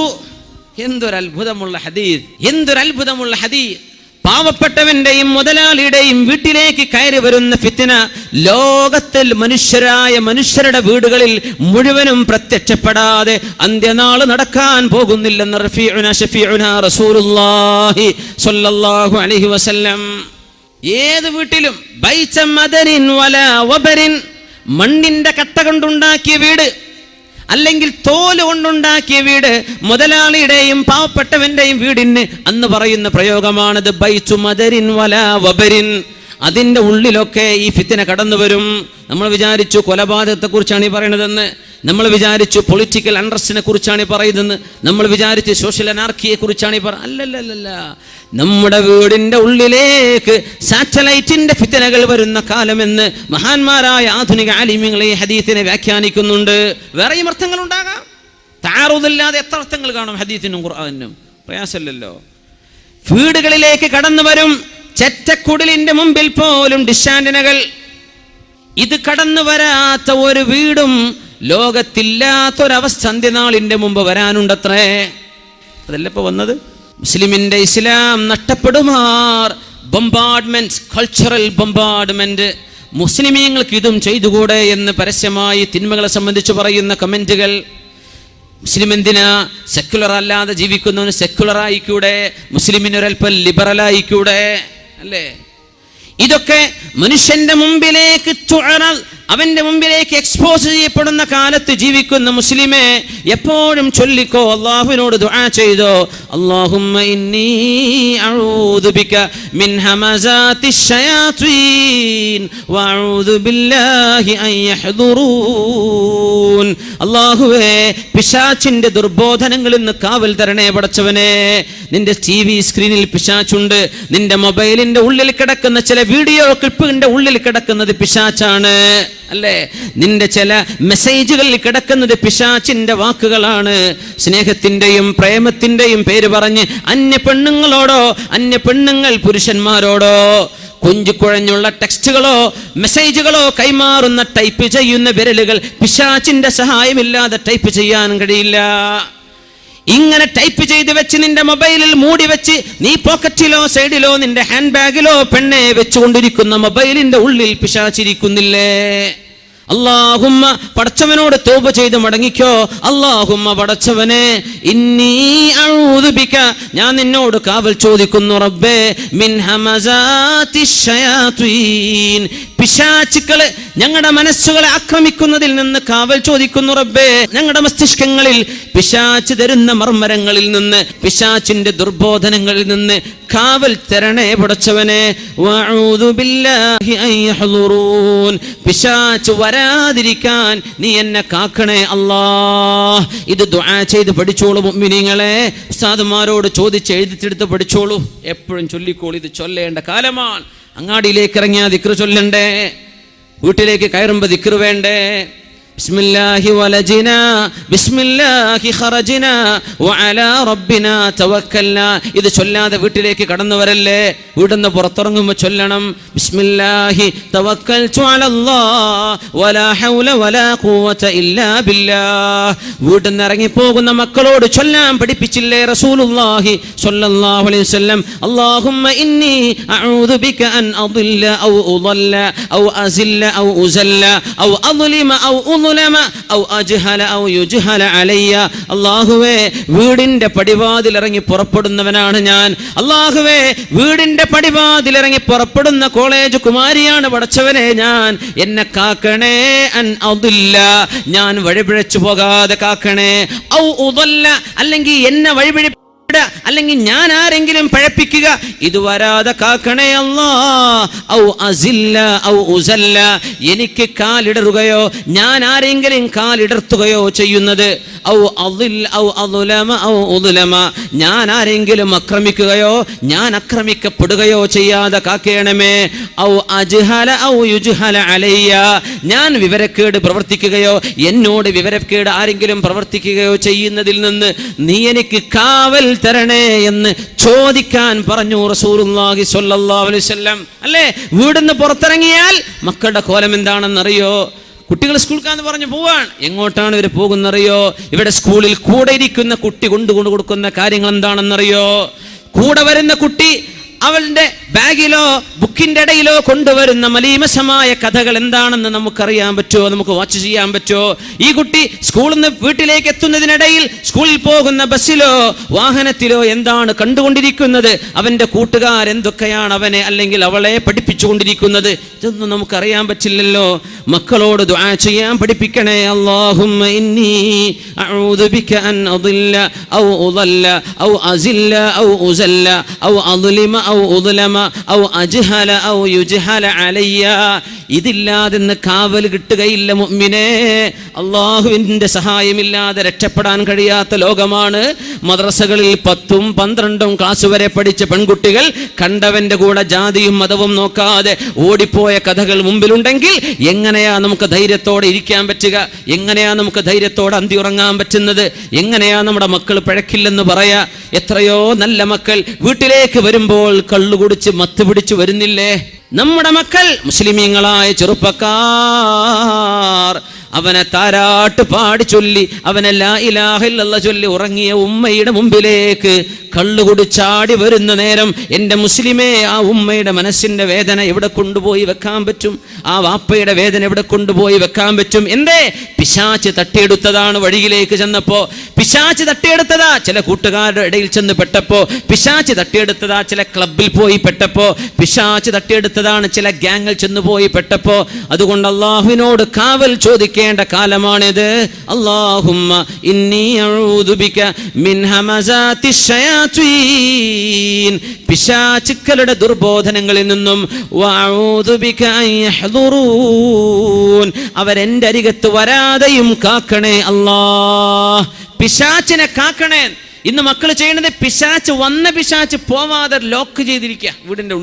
എന്തൊരു അത്ഭുതമുള്ള ഹദീസ്, എന്തൊരു അത്ഭുതമുള്ള ഹദീസ്. പാവപ്പെട്ടവന്റെയും മുതലാളിയുടെയും വീട്ടിലേക്ക് കയറി വരുന്ന ഫിത്ന ലോകത്തിൽ മനുഷ്യരുടെ വീടുകളിൽ മുഴുവനും പ്രത്യക്ഷപ്പെടാതെ അന്ത്യനാൾ നടക്കാൻ പോകുന്നില്ലെന്ന് ഷഫീഉനാ റസൂലുള്ളാഹി സ്വല്ലല്ലാഹു അലൈഹി വസല്ലം. ഏത് വീട്ടിലും ബൈത മദരിൻ വലാ വബരിൻ, മണ്ണിന്റെ കട്ട കൊണ്ടുണ്ടാക്കിയ വീട് അല്ലെങ്കിൽ തോല് കൊണ്ടുണ്ടാക്കിയ വീട്, മുതലാളിയുടെയും പാവപ്പെട്ടവന്റെയും വീടിന് അന്ന് പറയുന്ന പ്രയോഗമാണത് ബൈതു മദരിൻ വലാ വബരിൻ. അതിൻ്റെ ഉള്ളിലൊക്കെ ഈ ഫിത്ന കടന്നു വരും. നമ്മൾ വിചാരിച്ചു കൊലപാതകത്തെ കുറിച്ചാണ് ഈ പറയുന്നതെന്ന്, നമ്മൾ വിചാരിച്ചു പൊളിറ്റിക്കൽ അൺറസ്റ്റിനെ കുറിച്ചാണ് ഈ പറയുന്നതെന്ന്, നമ്മൾ വിചാരിച്ചു സോഷ്യൽ അനാർക്കിയെ കുറിച്ചാണ് ഈ അല്ലല്ല. നമ്മുടെ വീടിന്റെ ഉള്ളിലേക്ക് സാറ്റലൈറ്റിന്റെ ഫിത്നകൾ വരുന്ന കാലമെന്ന് മഹാന്മാരായ ആധുനിക ആലിമീങ്ങൾ ഈ ഹദീസിനെ വ്യാഖ്യാനിക്കുന്നുണ്ട്. വേറെയും അർത്ഥങ്ങൾ ഉണ്ടാകാം, താറുദില്ലാതെ എത്ര അർത്ഥങ്ങൾ കാണും ഹദീസിനും ഖുർആനിനും, പ്രയാസമില്ലല്ലോ. വീടുകളിലേക്ക് കടന്നു വരും ചെറ്റക്കുടലിന്റെ മുമ്പിൽ പോലും ഡിഷ് ആന്റിനകൾ. ഇത് കടന്നു വരാത്ത ഒരു വീടും ലോകത്തില്ലാത്തൊരവസ്ഥ അന്ത്യനാളിന്റെ മുമ്പ് വരാനുണ്ടത്രേ. അതല്ല ഇപ്പൊ വന്നത്. മുസ്ലിമിന്റെ ഇസ്ലാം നഷ്ടപ്പെടുമാർ ബൊമ്പാർഡ്മെന്റ്, കൾച്ചറൽ ബൊമ്പാർഡ്മെന്റ്. മുസ്ലിമീങ്ങൾക്ക് ഇതും ചെയ്തുകൂടെ എന്ന് പരസ്യമായി തിന്മകളെ സംബന്ധിച്ച് പറയുന്ന കമന്റുകൾ. മുസ്ലിം എന്തിനാ സെക്യുലർ അല്ലാതെ ജീവിക്കുന്നവന് സെക്യുലർ ആയിക്കൂടെ, മുസ്ലിമിനൊരൽപ്പം ലിബറൽ ആയിക്കൂടെ, അല്ലേ? ഇതൊക്കെ മനുഷ്യന്റെ മുമ്പിലേക്ക് അവന്റെ മുമ്പിലേക്ക് എക്സ്പോസ് ചെയ്യപ്പെടുന്ന കാലത്ത് ജീവിക്കുന്ന മുസ്ലിമെ എപ്പോഴും ചൊല്ലിക്കോ, അല്ലാഹുവിനോട് ദുആ ചെയ്തോ, അല്ലാഹുമ്മ ഇന്നി അഊദു ബിക മിൻ ഹമസാത്തിശ് ശയാത്വീൻ വഅഊദു ബില്ലാഹി അൻ യഹ്ദുറൂൻ. അല്ലാഹുവേ, പിശാചിന്റെ ദുർബോധനങ്ങളിൽ നിന്ന് കാവൽ തരണേ പടച്ചവനെ. നിന്റെ ടിവി സ്ക്രീനിൽ പിശാചുണ്ട്, നിന്റെ മൊബൈലിന്റെ ഉള്ളിൽ കിടക്കുന്ന ചില വീഡിയോ ക്ലിപ്പിന്റെ ഉള്ളിൽ കിടക്കുന്നത് പിശാചാണ്, അല്ലേ? നിന്റെ ചില മെസ്സേജുകളിൽ കിടക്കുന്നത് പിശാചിന്റെ വാക്കുകളാണ്. സ്നേഹത്തിന്റെയും പ്രേമത്തിന്റെയും പേര് പറഞ്ഞ് അന്യ പെണ്ണുങ്ങളോടോ അന്യ പെണ്ണുങ്ങൾ പുരുഷന്മാരോടോ കുഴഞ്ഞുള്ള ടെക്സ്റ്റുകളോ മെസ്സേജുകളോ കൈമാറുന്ന ടൈപ്പ് ചെയ്യുന്ന വിരലുകൾ പിശാചിന്റെ സഹായമില്ലാതെ ടൈപ്പ് ചെയ്യാൻ കഴിയില്ല. ഇങ്ങനെ ടൈപ്പ് ചെയ്ത് വെച്ച് നിന്റെ മൊബൈലിൽ മൂടി വെച്ച് നീ പോക്കറ്റിലോ സൈഡിലോ നിന്റെ ഹാൻഡ് ബാഗിലോ പെണ്ണെ വെച്ചുകൊണ്ടിരിക്കുന്ന മൊബൈലിന്റെ ഉള്ളിൽ പിശാചിരിക്കുന്നില്ലേ? അല്ലാഹുമ്മ, പടച്ചവനോട് തൗബ ചെയ്ത് മടങ്ങിക്കോ. അല്ലാഹുമ്മ, പടച്ചവനെ, ഇന്നി അഊദു ബിക, ഞാൻ നിന്നോട് കാവൽ ചോദിക്കുന്നു റബ്ബേ, മിൻ ഹമസാത്തിശ് ശയാത്വീൻ, പിശാചുക്കളെ ഞങ്ങളുടെ മനസ്സുകളെ ആക്രമിക്കുന്നതിൽ നിന്ന് കാവൽ ചോദിക്കുന്നു റബ്ബേ. ഞങ്ങളുടെ മസ്തിഷ്കങ്ങളിൽ പിശാച് തരുന്ന മർമ്മരങ്ങളിൽ നിന്ന്, പിശാചിന്റെ ദുർബോധനങ്ങളിൽ നിന്ന് കാവൽ തരണേ പടച്ചവനെ. വഅഊദു ബില്ലാഹി അൻ യഹ്ദുറൂൻ, പിശാച് വരാതിരിക്കാൻ നീ എന്നെ കാക്കണേ അല്ലാഹ്. ഇത് ദുആ ചെയ്ത് പഠിച്ചോളൂ മുഅ്മിനീങ്ങളെ. ഉസ്താദുമാരോട് ചോദിച്ച് എഴുതിച്ചെടുത്ത് പഠിച്ചോളൂ. എപ്പോഴും ചൊല്ലിക്കോളൂ. ഇത് ചൊല്ലേണ്ട കാലമാണ്. അങ്ങാടിയിലേക്ക് ഇറങ്ങിയാൽ ദിക്ർ ചൊല്ലണ്ടേ? വീട്ടിലേക്ക് കയറുമ്പോൾ ദിക്ർ വേണ്ടേ? ബിസ്മില്ലാഹി വലജിനാ ബിസ്മില്ലാഹി ഖറജിനാ വഅലാ റബ്ബിനാ തവക്കൽനാ. ഇത് ചൊല്ലാതെ വീട്ടിലേക്ക് കടന്നു വരല്ലേ. വീടിന്ന് പുറത്തിറങ്ങുമ്പോൾ ചൊല്ലണം, ബിസ്മില്ലാഹി തവക്കൽതു അലല്ലാഹ് വലാ ഹൗല വലാ ഖുവത ഇല്ലാ ബില്ലാഹ്. വീട്ടിന്ന് ഇറങ്ങി പോകുന്ന മക്കളോട് ചൊല്ലാൻ പഠിപ്പിച്ചില്ലേ റസൂലുള്ളാഹി സ്വല്ലല്ലാഹു അലൈഹി വസല്ലം? അല്ലാഹുമ്മ ഇന്നി അഊദു ബിക അൻ അദില്ല ഔ ഉദല്ല ഔ അസില്ല ഔ ഉസല്ല ഔ അദ്ലിമ ഔ അല്ലാഹുവേ, വീടിന്റെ പടിവാതിൽ ഇറങ്ങി പുറപ്പെടുന്നവനാണ് ഞാൻ. അല്ലാഹുവേ, വീടിന്റെ പടിവാതിൽ ഇറങ്ങി പുറപ്പെടുന്ന കോളേജ് കുമാരിയാണ് പടച്ചവനെ ഞാൻ. എന്നെ കാക്കണേ. അൻ അദില്ല, ഞാൻ വഴിപിഴച്ചു പോകാതെ കാക്കണേ. ഔ ഉദല്ല, അല്ലെങ്കിൽ എന്നെ വഴിപിഴ അല്ലെങ്കിൽ ഞാൻ ആരെങ്കിലും പഴപ്പിക്കുക, ഇത് വരാതെ കാക്കണേ അല്ലാഹ്. ഔ അസില്ല ഔ ഉസല്ല, എനിക്ക് കാലിടറുകയോ ഞാൻ ആരെങ്കിലും കാലിടർത്തുകയോ ചെയ്യുന്നത്. ഔ അദിൽ ഔ അദ്ലമ ഔ ഉദ്ലമ, ഞാൻ ആരെങ്കിലും ആക്രമിക്കുകയോ ഞാൻ ആക്രമിക്കപ്പെടുകയോ ചെയ്യാതെ കാക്കേണമേ. ഔ അജ്ഹല ഔ യുജ്ഹല അലയ്യ, ഞാൻ വിവരക്കേട് പ്രവർത്തിക്കുകയോ എന്നോട് വിവരക്കേട് ആരെങ്കിലും പ്രവർത്തിക്കുകയോ ചെയ്യുന്നതിൽ നിന്ന് നീ എനിക്ക് കാവൽ തരണേ എന്ന് ചോദിക്കാൻ പറഞ്ഞു റസൂലുള്ളാഹി സ്വല്ലല്ലാഹു അലൈഹി വസല്ലം. അല്ലേ? വീടിന്ന് പുറത്തിറങ്ങിയാൽ മക്കളുടെ കോലം എന്താണെന്നറിയോ? കുട്ടികൾ സ്കൂൾക്കാന്ന് പറഞ്ഞു പോവാൻ. എങ്ങോട്ടാണ് ഇവർ പോകുന്നറിയോ? ഇവിടെ സ്കൂളിൽ കൂടെ ഇരിക്കുന്ന കുട്ടി കൊണ്ടു കൊടുക്കുന്ന കാര്യങ്ങൾ എന്താണെന്നറിയോ? കൂടെ വരുന്ന കുട്ടി അവളുടെ ബാഗിലോ ബുക്കിന്റെ ഇടയിലോ കൊണ്ടുവരുന്ന മലീമസമായ കഥകൾ എന്താണെന്ന് നമുക്കറിയാൻ പറ്റുമോ? നമുക്ക് വാച്ച് ചെയ്യാൻ പറ്റുമോ? ഈ കുട്ടി സ്കൂളിൽ നിന്ന് വീട്ടിലേക്ക് എത്തുന്നതിനിടയിൽ സ്കൂളിൽ പോകുന്ന ബസ്സിലോ വാഹനത്തിലോ എന്താണ് കണ്ടുകൊണ്ടിരിക്കുന്നത്? അവന്റെ കൂട്ടുകാരെന്തൊക്കെയാണ് അവനെ അല്ലെങ്കിൽ അവളെ പഠിപ്പിച്ചുകൊണ്ടിരിക്കുന്നത്? ഇതൊന്നും നമുക്കറിയാൻ പറ്റില്ലല്ലോ. മക്കളോട് ദുആ ചെയ്യാൻ പഠിപ്പിക്കണേ. അല്ലാഹുമ്മ ഇന്നി അഊദു ബിക അൻ അദില്ല ഔ ഉദല്ല ഔ അസില്ല ഔ ഉസല്ല ഔ അദ്ലിമ ഔ ഉദ്ലമ ഔ അജ്ഹല ഔ യുജ്ഹല അലയ്യ. ഇതില്ലാതെന്ന് കാവൽ കിട്ടുകയില്ല മുഅ്മിനേ. അല്ലാഹുവിന്റെ സഹായമില്ലാതെ രക്ഷപ്പെടാൻ കഴിയാത്ത ലോകമാണ്. മദ്രസകളിൽ 10ഉം 12ഉം ക്ലാസ് വരെ പഠിച്ച പെൺകുട്ടികൾ കണ്ടവന്റെ കൂടെ ജാതിയും മതവും നോക്കാതെ ഓടിപ്പോയ കഥകൾ മുമ്പിലുണ്ടെങ്കിൽ എങ്ങനെയാ നമുക്ക് ധൈര്യത്തോടെ ഇരിക്കാൻ പറ്റുക? എങ്ങനെയാ നമുക്ക് ധൈര്യത്തോടെ അന്തി ഉറങ്ങാൻ പറ്റുന്നത്? എങ്ങനെയാ നമ്മുടെ മക്കൾ പിഴക്കില്ലെന്ന് പറയാ? എത്രയോ നല്ല മക്കൾ വീട്ടിലേക്ക് വരുമ്പോൾ കള്ളുകുടിച്ച് മത്ത് പിടിച്ചു വരുന്നില്ലേ? നമ്മുടെ മക്കൾ മുസ്ലിമീങ്ങളായ ചെറുപ്പക്കാർ അവനെ താരാട്ട് പാടി ചൊല്ലി, അവനെ ലാ ഇലാഹ ഇല്ലല്ലാഹ് ചൊല്ലി ഉറങ്ങിയ ഉമ്മയുടെ മുമ്പിലേക്ക് കള്ളുകുടിച്ചാടി വരുന്ന നേരം എൻ്റെ മുസ്ലിമേ, ആ ഉമ്മയുടെ മനസ്സിന്റെ വേദന എവിടെ കൊണ്ടുപോയി വെക്കാൻ പറ്റും? ആ വാപ്പയുടെ വേദന എവിടെ കൊണ്ടുപോയി വെക്കാൻ പറ്റും? എന്തേ? പിശാച് തട്ടിയെടുത്തതാണ്. വഴിയിലേക്ക് ചെന്നപ്പോ പിശാച് തട്ടിയെടുത്തതാ. ചില കൂട്ടുകാരുടെ ഇടയിൽ ചെന്ന് പെട്ടപ്പോ പിശാച് തട്ടിയെടുത്തതാ. ചില ക്ലബിൽ പോയി പെട്ടപ്പോ പിശാച് തട്ടിയെടുത്തതാണ്. ചില ഗ്യാങ്ങിൽ ചെന്ന് പോയി പെട്ടപ്പോ. അതുകൊണ്ട് അള്ളാഹുവിനോട് കാവൽ ചോദിക്കേണ്ട കാലമാണിത്. അല്ലാഹുമ്മ ഇന്നി അഊദു ബിക മിൻ ഹമസാത്തി ശയാത്വീൻ, പിശാചുക്കളുടെ ദുർബോധനങ്ങളിൽ നിന്നും, വഅഊദു ബിക അൻ യഹ്ദുറൂൻ, അവരെന്റെ അരികത്ത് വരാതെയും കാക്കണേ അല്ലാഹ്. പിശാചിനെ കാക്കണേ. ഇന്ന് മക്കൾ ചെയ്യുന്നത് പിശാച് വന്ന പിശാച് പോവാതെ ലോക്ക് ചെയ്തിരിക്കുക. വീടിന്റെ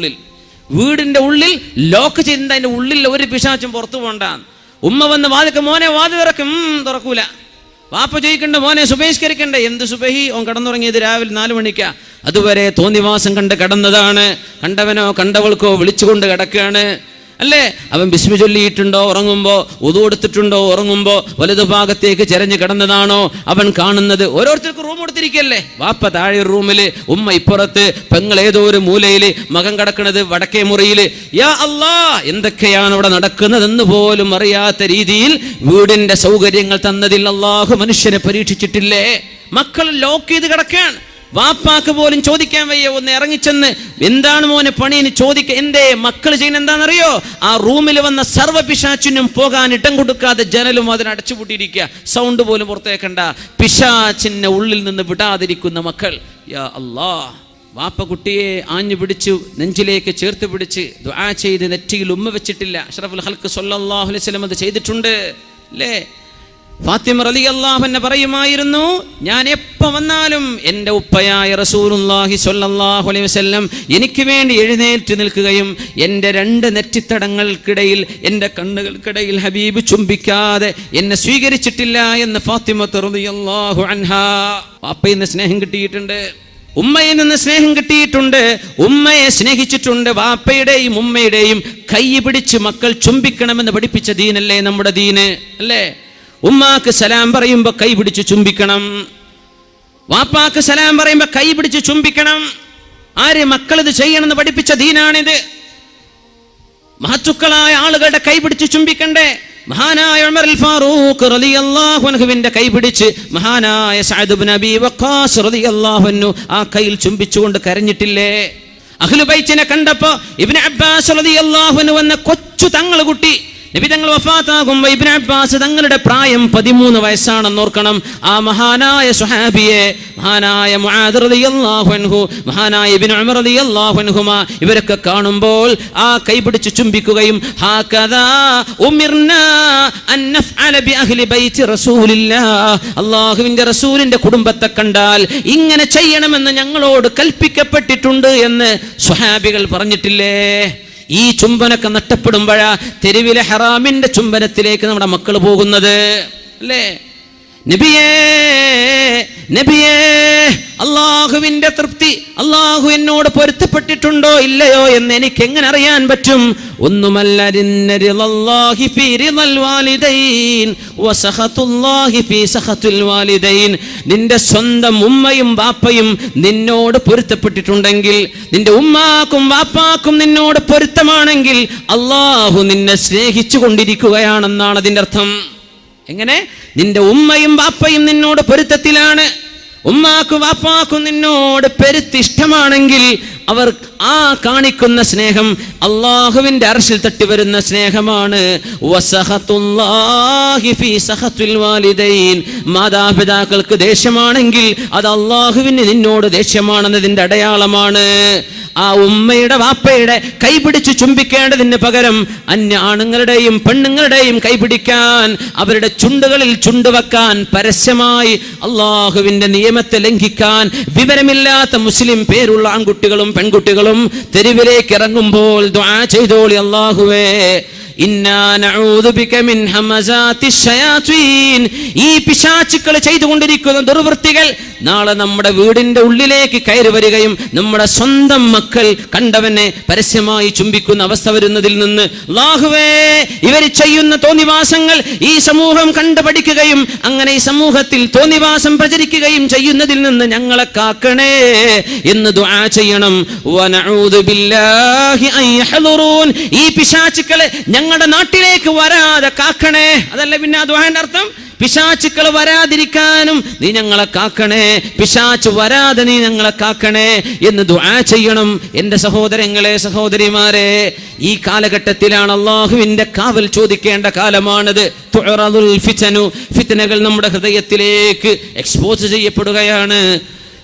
ഉള്ളിൽ ലോക്ക് ചെയ്തിട്ട് അതിന്റെ ഉള്ളിൽ ഒരു പിശാചും പുറത്തു പോകണ്ട. ഉമ്മ വന്ന് വാതിക്ക്, മോനെ വാതിൽ തുറക്കും, തുറക്കൂല. വാപ്പ ചോദിക്കണ്ട, മോനെ സുബഹിസ്കരിക്കണ്ടേ? എന്ത് സുബഹി? ഓൻ കടന്നുറങ്ങിയത് രാവിലെ 4 മണിക്കാ. അതുവരെ തോന്നിവാസം കണ്ട് കടന്നതാണ്. കണ്ടവനോ കണ്ടവൾക്കോ വിളിച്ചുകൊണ്ട് കിടക്കുകയാണ് അല്ലേ? അവൻ ബിസ്മി ചൊല്ലിയിട്ടുണ്ടോ ഉറങ്ങുമ്പോ? ഉദു എടുത്തിട്ടുണ്ടോ ഉറങ്ങുമ്പോ? വലതു ഭാഗത്തേക്ക് ചെരഞ്ഞു കിടന്നതാണോ അവൻ കാണുന്നത്? ഓരോരുത്തർക്ക് റൂം കൊടുത്തിരിക്കല്ലേ? വാപ്പ താഴെ റൂമില്, ഉമ്മ ഇപ്പുറത്ത്, പെങ്ങൾ ഏതോ ഒരു മൂലയില്, മകൻ കിടക്കുന്നത് വടക്കേ മുറിയില്. യാ അല്ലാ, എന്തൊക്കെയാണ് അവിടെ നടക്കുന്നതെന്ന് പോലും അറിയാത്ത രീതിയിൽ വീടിന്റെ സൗകര്യങ്ങൾ തന്നതിൽ അല്ലാഹു മനുഷ്യനെ പരീക്ഷിച്ചിട്ടില്ലേ? മക്കൾ ലോക്ക് ചെയ്ത് കിടക്കുകയാണ്. വാപ്പാക്ക് പോലും ചോദിക്കാൻ വയ്യ. ഒന്ന് ഇറങ്ങിച്ചെന്ന് എന്താണ് മോനെ പണിയെന്ന് ചോദിക്ക. എന്റെ മക്കൾ ചെയ്യുന്ന എന്താണെന്നറിയോ? ആ റൂമിൽ വന്ന സർവ്വ പിശാചിനും പോകാൻ ഇടം കൊടുക്കാതെ ജനലും അതിന് അടച്ചുപൂട്ടിയിരിക്കുക. സൗണ്ട് പോലും പുറത്തേക്കണ്ട. പിശാചിനെ ഉള്ളിൽ നിന്ന് വിടാതിരിക്കുന്ന മക്കൾ. യാ അല്ലാ. വാപ്പ കുട്ടിയെ ആഞ്ഞു പിടിച്ചു നെഞ്ചിലേക്ക് ചേർത്ത് പിടിച്ച് ദുആ ചെയ്ത് നെറ്റിയിൽ ഉമ്മ വെച്ചിട്ടില്ല. അഷ്റഫുൽ ഖൽഖ് സ്വല്ലല്ലാഹു അലൈഹി വസല്ലം അത് ചെയ്തിട്ടുണ്ട് അല്ലേ? ഫാത്തിമ റളിയല്ലാഹു അൻഹ പറയുമായിരുന്നു, ഞാൻ എപ്പോൾ വന്നാലും എൻ്റെ ഉപ്പയായ റസൂലുള്ളാഹി സ്വല്ലല്ലാഹു അലൈഹി വസല്ലം എനിക്ക് വേണ്ടി എഴുന്നേറ്റ് നിൽക്കുകയും എൻ്റെ 2 നെറ്റിത്തടങ്ങൾക്കിടയിൽ, എൻ്റെ കണ്ണുകൾക്കിടയിൽ ഹബീബ് ചുംബിക്കാതെ എന്നെ സ്വീകരിച്ചിട്ടില്ല എന്ന് ഫാത്തിമ റളിയല്ലാഹു അൻഹ. വാപ്പയിൽ നിന്ന് സ്നേഹം കിട്ടിയിട്ടുണ്ട്, ഉമ്മയിൽ നിന്ന് സ്നേഹം കിട്ടിയിട്ടുണ്ട്, ഉമ്മയെ സ്നേഹിച്ചിട്ടുണ്ട്. വാപ്പയുടെയും ഉമ്മയുടെയും കൈ പിടിച്ച് മക്കൾ ചുംബിക്കണമെന്ന് പഠിപ്പിച്ച ദീനല്ലേ നമ്മുടെ ദീന് അല്ലേ? ഉമ്മാക്ക് സലാം പറയുമ്പോ കൈ പിടിച്ച് ചുംബിക്കണം. വാപ്പാക്ക് സലാം പറയുമ്പോ കൈ പിടിച്ച് ചുംബിക്കണം. ആര്? മക്കൾ ഇത് ചെയ്യണമെന്ന് പഠിപ്പിച്ച ദീനാണിത്. മഹത്തുക്കളായ ആളുകളുടെ കൈ പിടിച്ച് ചുംബിക്കണ്ടേ? മഹാനായ ഉമർ ഫാറൂഖ് റളിയല്ലാഹു അൻഹുവിന്റെ കൈ പിടിച്ച് മഹാനായ സഅദ് ഇബ്നു അബീ വഖാസ് റളിയല്ലാഹു അൻഹു ആ കൈയിൽ ചുംബിച്ചുകൊണ്ട് കരഞ്ഞിട്ടില്ലേ? അഹ്ലു ബൈത്തിനെ കണ്ടപ്പോ ഇബ്നു അബ്ബാസ് റളിയല്ലാഹു അൻഹു എന്ന കൊച്ചു തങ്ങൾ കുട്ടി നബി തങ്ങൾ വഫാത്താകുമ്പോൾ ഇബ്നു അബ്ബാസ് തങ്ങളുടെ പ്രായം 13 വയസ്സാണെന്ന് ഓർക്കണം. ആ മഹാനായ സ്വഹാബിയെ, മഹാനായ മുആദ് റളിയല്ലാഹു അൻഹു, മഹാനായ ഇബ്നു ഉമർ റളിയല്ലാഹു അൻഹുമാ, ഇവരൊക്കെ കാണുമ്പോൾ ആ കൈപിടിച്ച് ചുംബിക്കുകയും ഹാകദാ ഉമിർനാ അൻ നഫ്അല ബി അഹ്ലി ബൈത്തി റസൂലില്ലാഹ്, അല്ലാഹുവിന്റെ റസൂലിന്റെ കുടുംബത്തെ കണ്ടാൽ ഇങ്ങനെ ചെയ്യണമെന്ന് ഞങ്ങളോട് കൽപ്പിക്കപ്പെട്ടിട്ടുണ്ട് എന്ന് സ്വഹാബികൾ പറഞ്ഞിട്ടില്ലേ? ഈ ചുംബനൊക്കെ നഷ്ടപ്പെടുമ്പോഴാ തെരുവിലെ ഹറാമിന്റെ ചുംബനത്തിലേക്ക് നമ്മുടെ മക്കൾ പോകുന്നത് അല്ലേ? നബിയേ, അള്ളാഹുവിന്റെ തൃപ്തി, അള്ളാഹു എന്നോട് പൊരുത്തപ്പെട്ടിട്ടുണ്ടോ ഇല്ലയോ എന്ന് എനിക്ക് എങ്ങനെ അറിയാൻ പറ്റും? ഒന്നുമല്ല, നിന്റെ സ്വന്തം ഉമ്മയും വാപ്പയും നിന്നോട് പൊരുത്തപ്പെട്ടിട്ടുണ്ടെങ്കിൽ, നിന്റെ ഉമ്മാക്കും വാപ്പാക്കും നിന്നോട് പൊരുത്തമാണെങ്കിൽ അള്ളാഹു നിന്നെ സ്നേഹിച്ചു കൊണ്ടിരിക്കുകയാണെന്നാണ് അതിന്റെ അർത്ഥം. എങ്ങനെ? നിന്റെ ഉമ്മയും വാപ്പയും നിന്നോട് പൊരുത്തത്തിലാണ്, ഉമ്മാക്കും വാപ്പാക്കും നിന്നോട് പെരുത്തിഷ്ടമാണെങ്കിൽ അവർ ആ കാണിക്കുന്ന സ്നേഹം അള്ളാഹുവിന്റെ അർശിൽ തട്ടി വരുന്ന സ്നേഹമാണ്. മാതാപിതാക്കൾക്ക് ദേഷ്യമാണെങ്കിൽ അത് അള്ളാഹുവിന് നിന്നോട് ദേഷ്യമാണെന്നതിന്റെ അടയാളമാണ്. ആ ഉമ്മയുടെ വാപ്പയുടെ കൈപിടിച്ച് ചുംബിക്കേണ്ടതിന് പകരം അന്യ ആണുങ്ങളുടെയും പെണ്ണുങ്ങളുടെയും കൈപിടിക്കാൻ, അവരുടെ ചുണ്ടുകളിൽ ചുണ്ടുവെക്കാൻ, പരസ്യമായി അള്ളാഹുവിന്റെ നിയമത്തെ ലംഘിക്കാൻ വിവരമില്ലാത്ത മുസ്ലിം പേരുള്ള ആൺകുട്ടികളും പെൺകുട്ടികളും തെരുവിലേക്ക് ഇറങ്ങുമ്പോൾ ദുആ ചെയ്തോളി, അല്ലാഹുവേ ഇന്നാ നഊദു ബിക മിൻ ഹമസാത്തി ശയാത്വീൻ. ഈ പിശാചുക്കൾ ചെയ്തുകൊണ്ടിരിക്കുന്ന ദുർവൃത്തികൾ നാളെ നമ്മുടെ വീടിന്റെ ഉള്ളിലേക്ക് കയറി വരികയും നമ്മുടെ സ്വന്തം മക്കൾ കണ്ടവനെ പരസ്യമായി ചുംബിക്കുന്ന അവസ്ഥ വരുന്നതിൽ നിന്ന് അല്ലാഹുവേ, ഇവർ ചെയ്യുന്ന തോന്നിവാസങ്ങൾ ഈ സമൂഹം കണ്ടുപഠിക്കുകയും അങ്ങനെ ഈ സമൂഹത്തിൽ തോന്നിവാസം പ്രചരിക്കുകയും ചെയ്യുന്നതിൽ നിന്ന് ഞങ്ങളെ കാക്കണേ എന്ന് ദുആ ചെയ്യണം. വനഊദു ബില്ലാഹി അൻ യഹ്ളുറൂൻ. ഈ പിശാചുക്കളെ ഞങ്ങളുടെ നാട്ടിലേക്ക് വരാതെ കാക്കണേ. അതല്ല പിന്നെ ആ ദുആന്റെ അർത്ഥം? പിശാചുക്കൾ വരാതിരിക്കാനും നീ ഞങ്ങളെ കാക്കണേ, പിശാച് വരാതെ നീ ഞങ്ങളെ കാക്കണേ എന്ന് ദുആ ചെയ്യണം. എൻ്റെ സഹോദരങ്ങളെ, സഹോദരിമാരെ, ഈ കാലഘട്ടത്തിലാണ് അള്ളാഹുവിന്റെ കാവൽ ചോദിക്കേണ്ട കാലമാണിത്. തുഅറദുൽ ഫിതനു, ഫിത്നകൾ നമ്മുടെ ഹൃദയത്തിലേക്ക് എക്സ്പോസ് ചെയ്യപ്പെടുകയാണ്.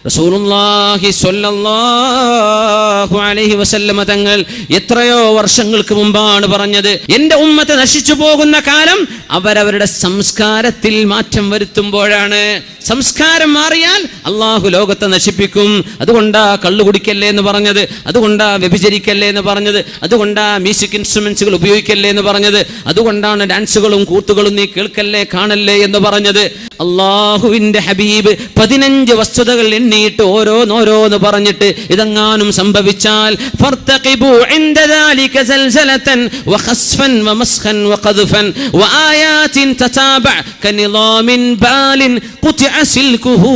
റസൂലുള്ളാഹി സ്വല്ലല്ലാഹു അലൈഹി വസല്ലമ തങ്ങൾ എത്രയോ വർഷങ്ങൾക്ക് മുമ്പാണ് പറഞ്ഞത്, എൻ്റെ ഉമ്മത്ത് നശിച്ചു പോകുന്ന കാലം അവരവരുടെ സംസ്കാരത്തിൽ മാറ്റം വരുത്തുമ്പോഴാണ്. സംസ്കാരം മാറിയാൽ അള്ളാഹു ലോകത്തെ നശിപ്പിക്കും. അതുകൊണ്ടാ കള്ളു കുടിക്കല്ലേ എന്ന് പറഞ്ഞത്, അതുകൊണ്ടാ വ്യഭിചരിക്കല്ലേ എന്ന് പറഞ്ഞത്, അതുകൊണ്ടാ മ്യൂസിക് ഇൻസ്ട്രുമെന്റ്സുകൾ ഉപയോഗിക്കല്ലേ എന്ന് പറഞ്ഞത്, അതുകൊണ്ടാണ് ഡാൻസുകളും കൂത്തുകളും നീ കേൾക്കല്ലേ കാണല്ലേ എന്ന് പറഞ്ഞത്. അള്ളാഹുവിന്റെ ഹബീബ് 15 വസ്തുതകൾ എണ്ണിയിട്ട് ഓരോന്നോരോന്ന് പറഞ്ഞിട്ട് ഇതെങ്ങാനും സംഭവിച്ചാൽ ഫർതഖിബു ഇൻദ ദാലിക സൽസലതൻ വഖസ്ഫൻ വമസ്ഖൻ വഖദ്ഫൻ വആയാതിൻ തതാബഅ കനിളാമിൻ ബാലിൻ ഖുതിഅ സിൽകുഹു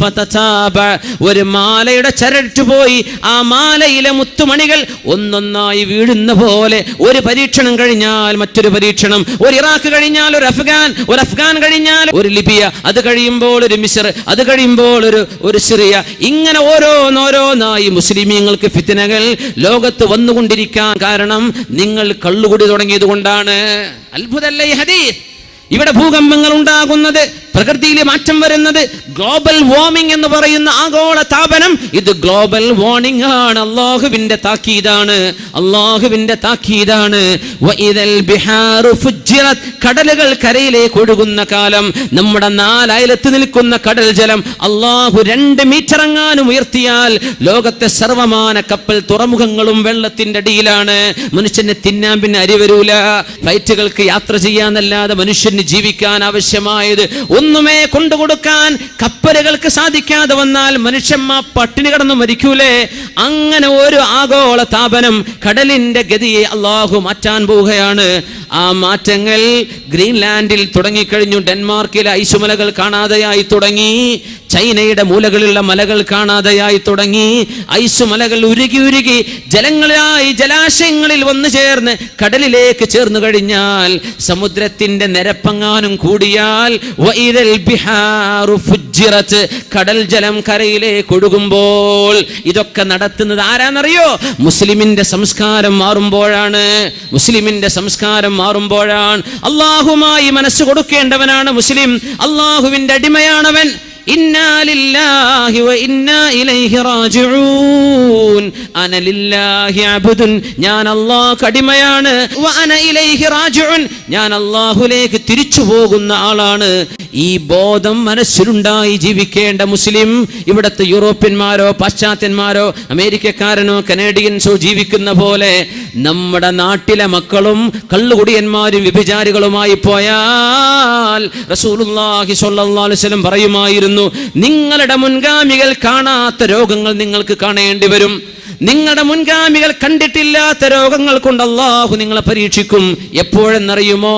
ഫതതാബഅ. ഒരു മാലയുടെ ചരട് പോയി ആ മാലയിലെ മുത്തുമണികൾ ഒന്നൊന്നായി വീഴുന്ന പോലെ ഒരു പരീക്ഷണം കഴിഞ്ഞാൽ മറ്റൊരു പരീക്ഷണം, ഒരു ഇറാഖ് കഴിഞ്ഞാൽ ഒരു അഫ്ഗാൻ കഴിഞ്ഞാൽ ഒരു ലിബിയ, അത് കഴിയുമ്പോൾ ഒരു മിസ്ർ, അത് കഴിയുമ്പോൾ ഒരു സിറിയ, ഇങ്ങനെ ഓരോന്നോരോന്നായി മുസ്ലിമീങ്ങൾക്ക് ഫിത്നകൾ ലോകത്ത് വന്നുകൊണ്ടിരിക്കാൻ കാരണം നിങ്ങൾ കള്ളുകുടി തുടങ്ങിയത് കൊണ്ടാണ്. അത്ഭുതമല്ലേ ഈ ഹദീസ്? ഇവിടെ ഭൂകമ്പങ്ങൾ ഉണ്ടാകുന്നത്, പ്രകൃതിയിൽ മാറ്റം വരുന്നത്, ഗ്ലോബൽ വാർമിംഗ് എന്ന് പറയുന്ന ആഗോള താപനം, ഇത് ഗ്ലോബൽ വാർണിംഗ് ആണ്. അല്ലാഹുവിന്റെ താക്കീതാണ്, അല്ലാഹുവിന്റെ താക്കീതാണ്. വഇദൽ ബിഹാറു ഫുജ്ജിറത്, കടലുകൾ കരയിലേക്ക് ഒഴുകുന്ന കാലം, നമ്മുടെ 4 അയലത്ത് നിൽക്കുന്ന കടൽ ജലം അല്ലാഹു 2 മീറ്റർ എങ്ങാനും ഉയർത്തിയാൽ ലോകത്തെ സർവമാന കപ്പൽ തുറമുഖങ്ങളും വെള്ളത്തിന്റെ അടിയിലാണ്. മനുഷ്യന് തിന്നാൻ പിന്നെ അരി വരൂല. ഫ്ലൈറ്റുകൾക്ക് യാത്ര ചെയ്യാന്നല്ലാതെ മനുഷ്യന് ജീവിക്കാൻ ആവശ്യമായത് ഒന്നുമേ കൊണ്ടുകൊടുക്കാൻ കപ്പലുകൾക്ക് സാധിക്കാതെ വന്നാൽ മനുഷ്യന്മാർ പട്ടിണി കിടന്നു മരിക്കൂലേ? അങ്ങനെ ഒരു ആഗോള താപനം, കടലിന്റെ ഗതിയെ അള്ളാഹു മാറ്റാൻ പോവുകയാണ്. ആ മാറ്റങ്ങൾ ഗ്രീൻലാൻഡിൽ തുടങ്ങിക്കഴിഞ്ഞു. ഡെൻമാർക്കിലെ ഐസുമലകൾ കാണാതെയായി തുടങ്ങി. ചൈനയുടെ മൂലകളിലുള്ള മലകൾ കാണാതെയായി തുടങ്ങി. ഐസുമലകൾ ഉരുകി ജലങ്ങളായി ജലാശയങ്ങളിൽ വന്നു ചേർന്ന് കടലിലേക്ക് ചേർന്നു കഴിഞ്ഞാൽ, സമുദ്രത്തിന്റെ നിരപ്പങ്ങാനും കൂടിയാൽ വഇദൽ ബിഹാറു ഫുജ്ജിറത്, കടൽ ജലം കരയിലേക്ക് ഒഴുകുമ്പോൾ ഇതൊക്കെ നടത്തുന്നത് ആരാന്നറിയോ? മുസ്ലിമിന്റെ സംസ്കാരം മാറുമ്പോഴാണ്. മുസ്ലിമിന്റെ സംസ്കാരം മാറുമ്പോഴാണ്. അള്ളാഹുമായി മനസ്സ് കൊടുക്കേണ്ടവനാണ് മുസ്ലിം. അള്ളാഹുവിന്റെ അടിമയാണവൻ. ഇന്നാ ലില്ലാഹി വ ഇന്നാ ഇലൈഹി റാജിഊൻ. അന ലില്ലാഹി അബ്ദുൻ, ഞാൻ അല്ലാഹുവിന്റെ അടിമയാണ്. വ അന ഇലൈഹി റാജിഊൻ, ഞാൻ അല്ലാഹുവിലേക്ക് തിരിച്ചു പോകുന്ന ആളാണ് ഈ ബോധം മനസ്സിലുണ്ടായി ജീവിക്കേണ്ട മുസ്ലിം ഇവിടുത്തെ യൂറോപ്യന്മാരോ പാശ്ചാത്യന്മാരോ അമേരിക്കക്കാരനോ കനേഡിയൻസോ ജീവിക്കുന്ന പോലെ നമ്മുടെ നാട്ടിലെ മക്കളും കള്ളുകുടിയന്മാരും വ്യഭിചാരികളുമായി പോയാൽ റസൂലുള്ളാഹി സ്വല്ലല്ലാഹു അലൈഹി വസല്ലം പറയുമായിരുന്നു, നിങ്ങളുടെ മുൻഗാമികൾ കാണാത്ത രോഗങ്ങൾ നിങ്ങൾക്ക് കാണേണ്ടി വരും. നിങ്ങളുടെ മുൻഗാമികൾ കണ്ടിട്ടില്ലാത്ത രോഗങ്ങൾ കൊണ്ട് അല്ലാഹു നിങ്ങളെ പരീക്ഷിക്കും. എപ്പോഴെന്നറിയുമോ?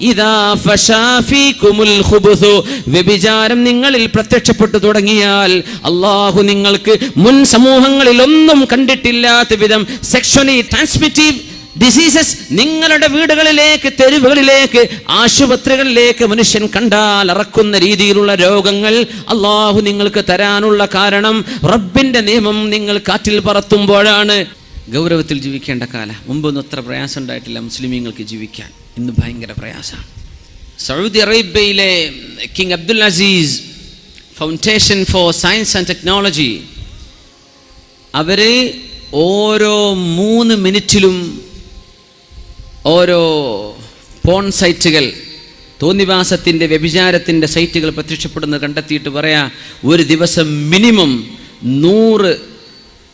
ഇദാ ഫശാ ഫീകുമുൽ ഖുബുസു, വ്യഭിചാരം നിങ്ങളിൽ പ്രത്യക്ഷപ്പെട്ടു തുടങ്ങിയാൽ അല്ലാഹു നിങ്ങൾക്ക് മുൻ സമൂഹങ്ങളിൽ ഒന്നും കണ്ടിട്ടില്ലാത്ത വിധം സെക്ഷലി ട്രാൻസ്മിറ്റീവ് ഡിസീസസ് നിങ്ങളുടെ വീടുകളിലേക്ക്, തെരുവുകളിലേക്ക്, ആശുപത്രികളിലേക്ക് മനുഷ്യൻ കണ്ടാൽ ഇറക്കുന്ന രീതിയിലുള്ള രോഗങ്ങൾ അല്ലാഹു നിങ്ങൾക്ക് തരാനുള്ള കാരണം റബ്ബിന്റെ നിയമം നിങ്ങൾ കാറ്റിൽ പറത്തുമ്പോഴാണ്. ഗൗരവത്തിൽ ജീവിക്കേണ്ട കാലം. മുമ്പൊന്നും അത്ര പ്രയാസം ഉണ്ടായിട്ടില്ല മുസ്ലിമീങ്ങൾക്ക് ജീവിക്കാൻ. ഇന്ന് ഭയങ്കര പ്രയാസമാണ്. സൗദി അറേബ്യയിലെ King Abdul Aziz foundation for science and technology, അവര് ഓരോ 3 മിനിറ്റിലും ഓരോ പോൺ സൈറ്റുകൾ, തോന്നിവാസത്തിൻ്റെ വ്യഭിചാരത്തിൻ്റെ സൈറ്റുകൾ പ്രത്യക്ഷപ്പെടുന്നത് കണ്ടെത്തിയിട്ട് പറയാ, ഒരു ദിവസം മിനിമം 100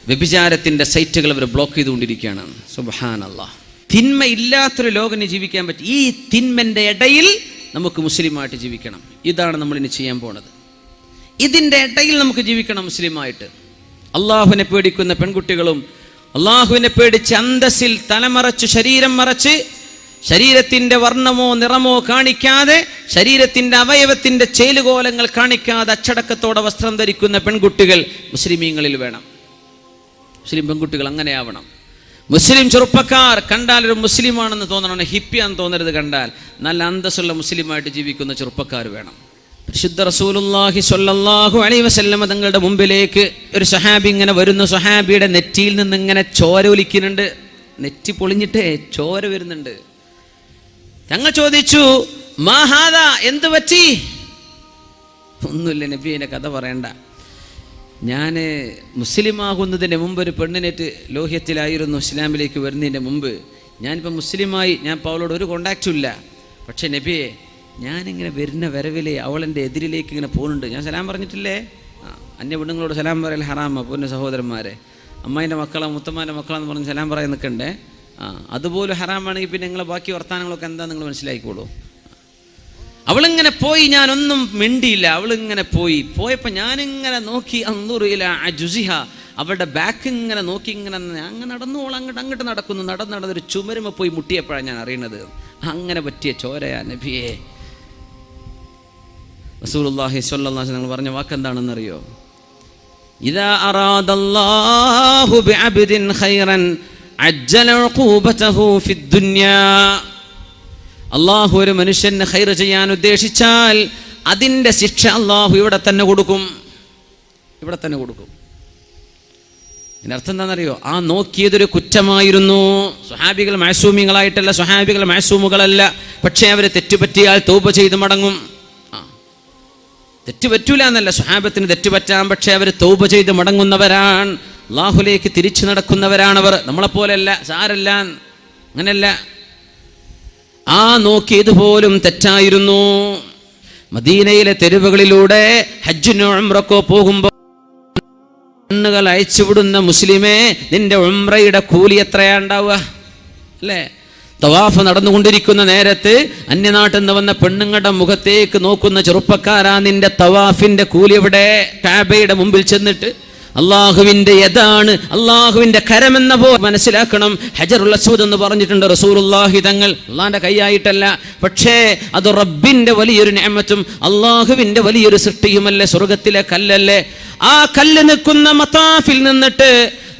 വ്യഭിചാരത്തിൻ്റെ സൈറ്റുകൾ അവർ ബ്ലോക്ക് ചെയ്തുകൊണ്ടിരിക്കുകയാണ്. സുബ്ഹാനല്ലാഹ്. തിന്മ ഇല്ലാത്തൊരു ലോകം ജീവിക്കാൻ പറ്റും. ഈ തിന്മൻ്റെ ഇടയിൽ നമുക്ക് മുസ്ലിമായിട്ട് ജീവിക്കണം. ഇതാണ് നമ്മളിനി ചെയ്യാൻ പോണത്. ഇതിൻ്റെ ഇടയിൽ നമുക്ക് ജീവിക്കണം മുസ്ലിമായിട്ട്. അള്ളാഹുവിനെ പേടിക്കുന്ന പെൺകുട്ടികളും അള്ളാഹുവിനെ പേടിച്ച് അന്തസ്സിൽ തലമറച്ച് ശരീരം മറച്ച് ശരീരത്തിൻ്റെ വർണ്ണമോ നിറമോ കാണിക്കാതെ, ശരീരത്തിൻ്റെ അവയവത്തിൻ്റെ ചേലുകോലങ്ങൾ കാണിക്കാതെ അച്ചടക്കത്തോടെ വസ്ത്രം ധരിക്കുന്ന പെൺകുട്ടികൾ മുസ്ലിമീങ്ങളിൽ വേണം. മുസ്ലിം പെൺകുട്ടികൾ അങ്ങനെയാവണം. മുസ്ലിം ചെറുപ്പക്കാർ കണ്ടാൽ ഒരു മുസ്ലിമാണെന്ന് തോന്നണം, ഹിപ്പിയാന്ന് തോന്നരുത്. കണ്ടാൽ നല്ല അന്തസ്സുള്ള മുസ്ലിമായിട്ട് ജീവിക്കുന്ന ചെറുപ്പക്കാർ വേണം. പരിശുദ്ധ റസൂലുള്ളാഹി സ്വല്ലല്ലാഹു അലൈഹി വസല്ലം തങ്ങളുടെ മുമ്പിലേക്ക് ഒരു സ്വഹാബി ഇങ്ങനെ വരുന്നു. സ്വഹാബിയുടെ നെറ്റിയിൽ നിന്ന് ഇങ്ങനെ ചോര ഒലിക്കുന്നുണ്ട്. നെറ്റി പൊളിഞ്ഞിട്ടേ ചോര വരുന്നുണ്ട്. ഞങ്ങൾ ചോദിച്ചു, മാ ഹാദാ, എന്ത് പറ്റി? ഒന്നുമില്ല നബി, എൻ്റെ കഥ പറയണ്ട. ഞാൻ മുസ്ലിമാകുന്നതിൻ്റെ മുമ്പ് ഒരു പെണ്ണിനേറ്റ് ലോഹ്യത്തിലായിരുന്നു. ഇസ്ലാമിലേക്ക് വരുന്നതിൻ്റെ മുമ്പ് ഞാനിപ്പോൾ മുസ്ലിമായി. ഞാൻ ഇപ്പോൾ അവളോട് ഒരു കോണ്ടാക്റ്റും ഇല്ല. പക്ഷേ നബിയെ, ഞാനിങ്ങനെ വരുന്ന വരവിലെ അവളെൻ്റെ എതിരിലേക്ക് ഇങ്ങനെ പോകുന്നുണ്ട്. ഞാൻ സലാം പറഞ്ഞിട്ടില്ലേ? അന്യ പെണ്ണുങ്ങളോട് സലാം പറയൽ ഹറാമ. പൊന്നു സഹോദരന്മാരെ, അമ്മായിൻ്റെ മക്കളോ മുത്തമ്മാൻ്റെ മക്കളാന്ന് പറഞ്ഞ് സലാം പറയാൻ നിൽക്കണ്ടേ? അതുപോലെ ഹറാമാണെങ്കിൽ പിന്നെ നിങ്ങളെ ബാക്കി വർത്താനങ്ങളൊക്കെ എന്താ നിങ്ങൾ മനസ്സിലാക്കിക്കോളൂ. അവളിങ്ങനെ പോയി, ഞാനൊന്നും മിണ്ടിയില്ല. അവളിങ്ങനെ പോയപ്പോൾ ഞാനിങ്ങനെ നോക്കി, അന്നൂറിയില്ല ജുസിഹ, അവളുടെ ബാക്ക് ഇങ്ങനെ നോക്കി, ഇങ്ങനെ അങ്ങനെ നടന്നു. അങ്ങോട്ട് നടക്കുന്നു. നടന്നൊരു ചുമരുമ പോയി മുട്ടിയപ്പോഴാണ് ഞാൻ അറിയണത്. അങ്ങനെ പറ്റിയ ചോരയാ നബിയെ. റസൂലുള്ളാഹി സ്വല്ലല്ലാഹു അലൈഹി വസല്ലം പറഞ്ഞ വാക്കെന്താണെന്നറിയോ? ഇദാ അറാദല്ലാഹു ബിഅബ്ദിൻ ഖൈറൻ അജ്ജല ഉഖൂബതഹു ഫിദ്ദുനിയാ. അല്ലാഹു ഒരു മനുഷ്യന് ഖൈർ ചെയ്യാൻ ഉദ്ദേശിച്ചാൽ അതിൻ്റെ ശിക്ഷ അല്ലാഹു ഇവിടെ തന്നെ കൊടുക്കും. ഇതിൻ്റെ അർത്ഥം എന്താണെന്നറിയോ? ആ നോക്കിയതൊരു കുറ്റമായിരുന്നു. സ്വഹാബികൾ മഅസൂമികളായിട്ടല്ല, സ്വഹാബികൾ മഅസൂമുകളല്ല. പക്ഷേ അവർ തെറ്റുപറ്റിയാൽ തൗബ ചെയ്ത് മടങ്ങും. തെറ്റുപറ്റൂല എന്നല്ല, സ്വഹാബത്തിന് തെറ്റുപറ്റാം. പക്ഷേ അവർ തൗബ ചെയ്ത് മടങ്ങുന്നവരാണ്. അല്ലാഹുലേക്ക് തിരിച്ചു നടക്കുന്നവരാണവർ. നമ്മളെപ്പോലെയല്ല, സാരല്ല, അങ്ങനെയല്ല. ആ നോക്കിയതുപോലും തെറ്റായിരുന്നു. മദീനയിലെ തെരുവുകളിലൂടെ ഹജ്ജിനോ ഉംറക്കോ പോകുമ്പോൾ കണ്ണുകൾ അയച്ചുവിടുന്ന മുസ്ലിമേ, നിന്റെ ഉംറയുടെ കൂലി എത്രയാ ഉണ്ടാവുക? അല്ലേ? തവാഫ് നടന്നുകൊണ്ടിരിക്കുന്ന നേരത്ത് അന്യനാട്ടിൽ നിന്ന് വന്ന പെണ്ണുങ്ങളുടെ മുഖത്തേക്ക് നോക്കുന്ന ചെറുപ്പക്കാരാ, നിന്റെ തവാഫിന്റെ കൂലി എവിടെ? കാബയുടെ മുമ്പിൽ ചെന്നിട്ട് അള്ളാഹുവിന്റെ യദാണ്, അള്ളാഹുവിന്റെ കരമെന്ന പോലെ മനസ്സിലാക്കണം. ഹജറുൽ അസ്വദ് എന്ന് പറഞ്ഞിട്ടുണ്ട് റസൂലുള്ളാഹി തങ്ങൾ. അള്ളാന്റെ കൈയായിട്ടല്ല, പക്ഷേ അത് റബ്ബിന്റെ വലിയൊരു നിഅമത്തും അള്ളാഹുവിന്റെ വലിയൊരു സൃഷ്ടിയുമല്ലേ, സ്വർഗത്തിലെ കല്ലല്ലേ. ആ കല്ല് നിൽക്കുന്ന മതാഫിൽ നിന്നിട്ട്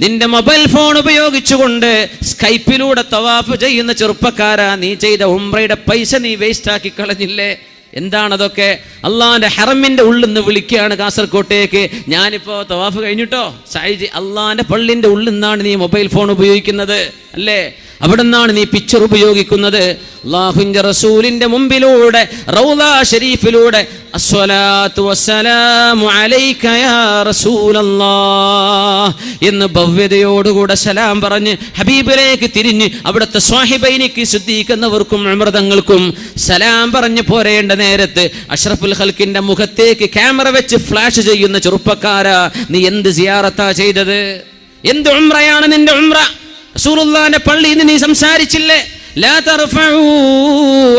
നിന്റെ മൊബൈൽ ഫോൺ ഉപയോഗിച്ചുകൊണ്ട് സ്കൈപ്പിലൂടെ തവാഫ് ചെയ്യുന്ന ചെറുപ്പക്കാരാ, നീ ചെയ്ത ഉംറയുടെ പൈസ നീ വേസ്റ്റ് ആക്കി കളഞ്ഞില്ലേ? എന്താണതൊക്കെ? അള്ളാന്റെ ഹറമിന്റെ ഉള്ളിൽ നിന്ന് വിളിക്കുകയാണ് കാസർകോട്ടേക്ക്. ഞാനിപ്പോൾ തവാഫ് കഴിഞ്ഞിട്ടോ സായിജി, അള്ളാന്റെ പള്ളിന്റെ ഉള്ളിൽ നിന്നാണ് നീ മൊബൈൽ ഫോൺ ഉപയോഗിക്കുന്നത് അല്ലേ? അവിടെ നിന്നാണ് നീ പിക്ചർ ഉപയോഗിക്കുന്നത്. അല്ലാഹുവിന്റെ റസൂലിന്റെ മുമ്പിലൂടെ റൗള ഷരീഫിലൂടെ അസ്സലാത്തു വസ്സലാമു അലൈക യാ റസൂലല്ലാഹ് എന്ന് ഭവ്യതയോടുകൂടെ സലാം പറഞ്ഞ് ഹബീബിലേക്ക് തിരിഞ്ഞ് അവിടുത്തെ സ്വാഹിബൈനിക്ക് സിദ്ദീഖെന്നവർക്കും ഉമർ തങ്ങൾക്കും സലാം പറഞ്ഞ് പോരേണ്ട നേരത്ത് അഷ്റഫുൽ ഖൽക്കിന്റെ മുഖത്തേക്ക് ക്യാമറ വെച്ച് ഫ്ലാഷ് ചെയ്യുന്ന ചെറുപ്പക്കാരാ, നീ എന്ത് സിയാറത്താ ചെയ്തത്? എന്ത് ഉംറയാണ് നിന്റെ ഉംറ? റസൂലുള്ളാഹിന്റെ പള്ളിയിൽ നീ സംസാരിച്ചില്ലേ? ലാ തർഫഉ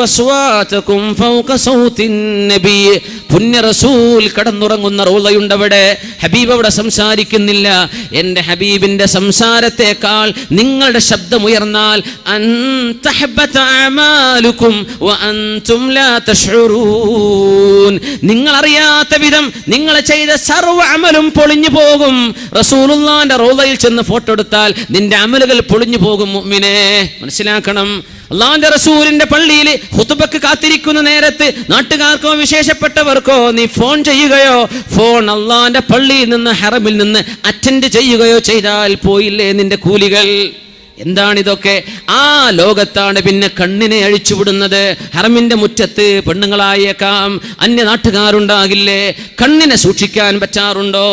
അസ്വാതകും ഫൗക സൗത്തിൻ നബി. പുണ്യ റസൂൽ കടന്നുറങ്ങുന്ന റൗളയുണ്ടവിടെ, ഹബീബ് അവിടെ സംസാരിക്കുന്നില്ല. എൻ്റെ ഹബീബിന്റെ സംസാരത്തെക്കാൾ നിങ്ങളുടെ ശബ്ദം ഉയർന്നാൽ അൻ തഹബത അമാലുകും വഅൻതും ലാ തശ്ഉറൂൻ, നിങ്ങൾ അറിയാത്ത വിധം നിങ്ങൾ ചെയ്ത സർവ്വ അമലും പൊളിഞ്ഞു പോകും. റസൂലുള്ളാഹിന്റെ റൗളയിൽ ചെന്ന് ഫോട്ടോ എടുത്താൽ നിന്റെ അമലുകൾ പൊളിഞ്ഞു പോകും. മുഅ്മിനേ, മനസ്സിലാക്കണം. അല്ലാഹുവിന്റെ റസൂലിന്റെ പള്ളിയിൽ ഖുതുബക്ക് കാത്തിരിക്കുന്ന നേരത്ത് നാട്ടുകാർക്കോ വിശേഷപ്പെട്ടവർക്കോ നീ ഫോൺ ചെയ്യുകയോ, ഫോൺ അല്ലാഹുവിന്റെ പള്ളിയിൽ നിന്ന് ഹറമിൽ നിന്ന് അറ്റൻഡ് ചെയ്യുകയോ ചെയ്താൽ പോയില്ലേ നിന്റെ കൂലികൾ? എന്താണിതൊക്കെ? ആ ലോകത്താണ് പിന്നെ കണ്ണിനെ അഴിച്ചുവിടുന്നത്. ഹറമിന്റെ മുറ്റത്ത് പെണ്ണുങ്ങളായേക്കാം, അന്യ നാട്ടുകാരുണ്ടാകില്ലേ, കണ്ണിനെ സൂക്ഷിക്കാൻ പറ്റാറുണ്ടോ?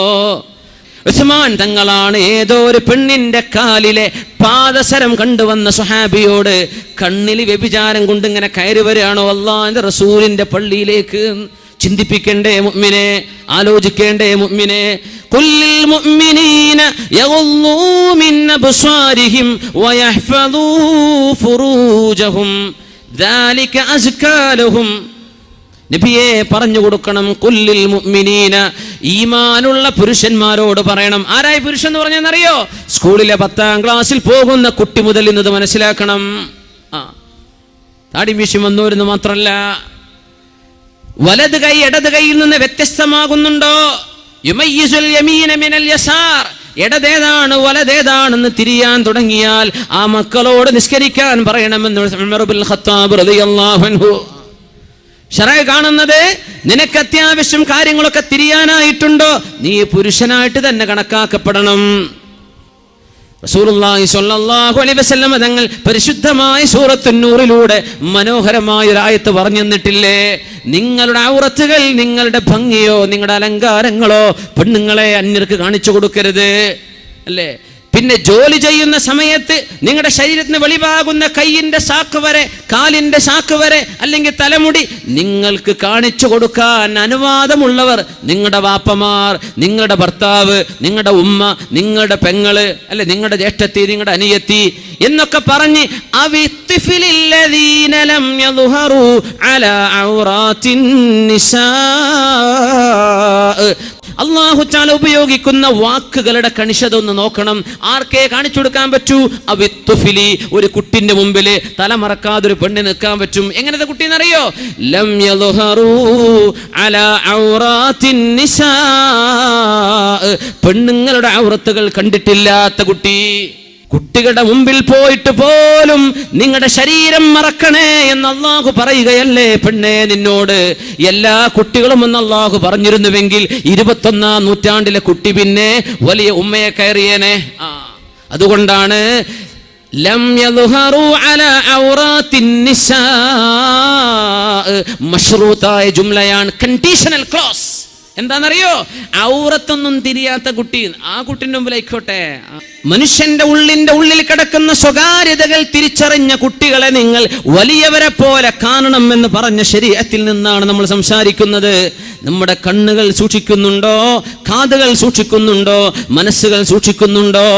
ഉസ്മാൻ തങ്ങളാണ് ഏതോ ഒരു പെണ്ണിന്റെ കാലിലെ പാദസരം കണ്ടുവന്ന സ്വഹാബിയോട് കണ്ണിൽ വ്യഭിചാരം കൊണ്ട് ഇങ്ങനെ കയറി വരികയാണോ അല്ലാഹുവിന്റെ റസൂലിന്റെ പള്ളിയിലേക്ക്? ചിന്തിപ്പിക്കണ്ടേ മുഅ്മിനെ? ആലോചിക്കേണ്ടേ മുഅ്മിനെ? കുല്ലിൽ മുഅ്മിനീന യഗുള്ളൂ മിൻ അബ്സാരിഹിം വയഹ്ഫദൂ ഫുറൂജഹും ദാലിക അസ്കാ ലഹും. നബിയെ പറഞ്ഞു കൊടുക്കണം, കുല്ലിൽ മുഅ്മിനീന, ഈമാനുള്ള പുരുഷന്മാരോട് പറയണം. ആരായി പുരുഷൻ എന്ന് പറഞ്ഞെന്നറിയോ? സ്കൂളിലെ 10ാം ക്ലാസ്സിൽ പോകുന്ന കുട്ടി മുതൽ ഇന്നത് മനസ്സിലാക്കണം. താടി മീശി വന്നോരെന്ന് മാത്രല്ല, വലത് കൈ ഇടത് കൈയിൽ നിന്ന് വ്യത്യസ്തമാകുന്നുണ്ടോ? യുമയ്യിസുൽ യമീന മിനൽ യസാർ, ഇടതേതാണ് വലതേതാണെന്ന് തിരിയാൻ തുടങ്ങിയാൽ ആ മക്കളോട് നിസ്കരിക്കാൻ പറയണമെന്ന് ഉമർ ഇബ്നുൽ ഖത്താബ് റളിയല്ലാഹു അൻഹു. ശറഅ് കാണുന്നത് നിനക്ക് അത്യാവശ്യം കാര്യങ്ങളൊക്കെ തിരിയാനായിട്ടുണ്ടോ, നീ പുരുഷനായിട്ട് തന്നെ കണക്കാക്കപ്പെടണം. റസൂലുള്ളാഹി സ്വല്ലല്ലാഹു അലൈഹി വസല്ലം തങ്ങൾ പരിശുദ്ധമായ സൂറത്തുൻ നൂറിലൂടെ മനോഹരമായ ഒരു ആയത്ത് പറഞ്ഞു തന്നിട്ടില്ലേ? നിങ്ങളുടെ ഔറത്തുകൾ, നിങ്ങളുടെ ഭംഗിയോ നിങ്ങളുടെ അലങ്കാരങ്ങളോ പെണ്ണുങ്ങളെ അന്യർക്ക് കാണിച്ചു കൊടുക്കരുത്, അല്ലേ? പിന്നെ ജോലി ചെയ്യുന്ന സമയത്ത് നിങ്ങളുടെ ശരീരത്തിന് വെളിവാകുന്ന കൈയിന്റെ സാക്ക് വരെ, കാലിന്റെ സാക്ക് വരെ, അല്ലെങ്കിൽ തലമുടി നിങ്ങൾക്ക് കാണിച്ചു കൊടുക്കാൻ അനുവാദമുള്ളവർ നിങ്ങളുടെ വാപ്പമാർ, നിങ്ങളുടെ ഭർത്താവ്, നിങ്ങളുടെ ഉമ്മ, നിങ്ങളുടെ പെങ്ങള്, അല്ലെ നിങ്ങളുടെ ജ്യേഷ്ഠത്തി, നിങ്ങളുടെ അനിയത്തി എന്നൊക്കെ പറഞ്ഞ് അല്ലാഹു തആല ഉപയോഗിക്കുന്ന വാക്കുകളുടെ കണിശത ഒന്ന് നോക്കണം. ആർക്കേ കാണിച്ചു കൊടുക്കാൻ പറ്റൂ? അവിത്തുഫിലി, ഒരു കുട്ടിന്റെ മുമ്പിൽ തലമറക്കാതെ ഒരു പെണ്ണ് നിൽക്കാൻ പറ്റും. എങ്ങനത്തെ കുട്ടി എന്നറിയോ? ലം യദ്ഹറൂ അലാ ഔറാത്തിൻ നിസാ, പെണ്ണുങ്ങളുടെ ഔറത്തുകൾ കണ്ടിട്ടില്ലാത്ത കുട്ടി. കുട്ടികളുടെ മുമ്പിൽ പോയിട്ട് പോലും നിങ്ങളുടെ ശരീരം മറക്കണേ എന്ന് അല്ലാഹു പറയുകയല്ലേ പെണ്ണേ നിന്നോട്? എല്ലാ കുട്ടികളും എന്ന് അല്ലാഹു പറഞ്ഞിരുന്നുവെങ്കിൽ 21ാം നൂറ്റാണ്ടിലെ കുട്ടി പിന്നെ വലിയ ഉമ്മയെ കയറിയേനെ. അതുകൊണ്ടാണ് ലം യദ്ഹറൂ അലാ ഔറാത്തിൻ നിസാ, മശ്റൂതായ ജുംലയാണ്, കണ്ടീഷണൽ ക്ലോസ്. എന്താണെന്നറിയോ? ഔറത്തൊന്നും തിരിയാത്ത കുട്ടി, ആ കുട്ടിൻ്റെ മുമ്പിലായിക്കോട്ടെ. മനുഷ്യന്റെ ഉള്ളിൽ കിടക്കുന്ന സ്വകാര്യതകൾ തിരിച്ചറിഞ്ഞ കുട്ടികളെ നിങ്ങൾ വലിയവരെ പോലെ കാണണം എന്ന് പറഞ്ഞ ശരീഅത്തിൽ നിന്നാണ് നമ്മൾ സംസാരിക്കുന്നത്. നമ്മുടെ കണ്ണുകൾ സൂക്ഷിക്കുന്നുണ്ടോ? കാതുകൾ സൂക്ഷിക്കുന്നുണ്ടോ? മനസ്സുകൾ സൂക്ഷിക്കുന്നുണ്ടോ?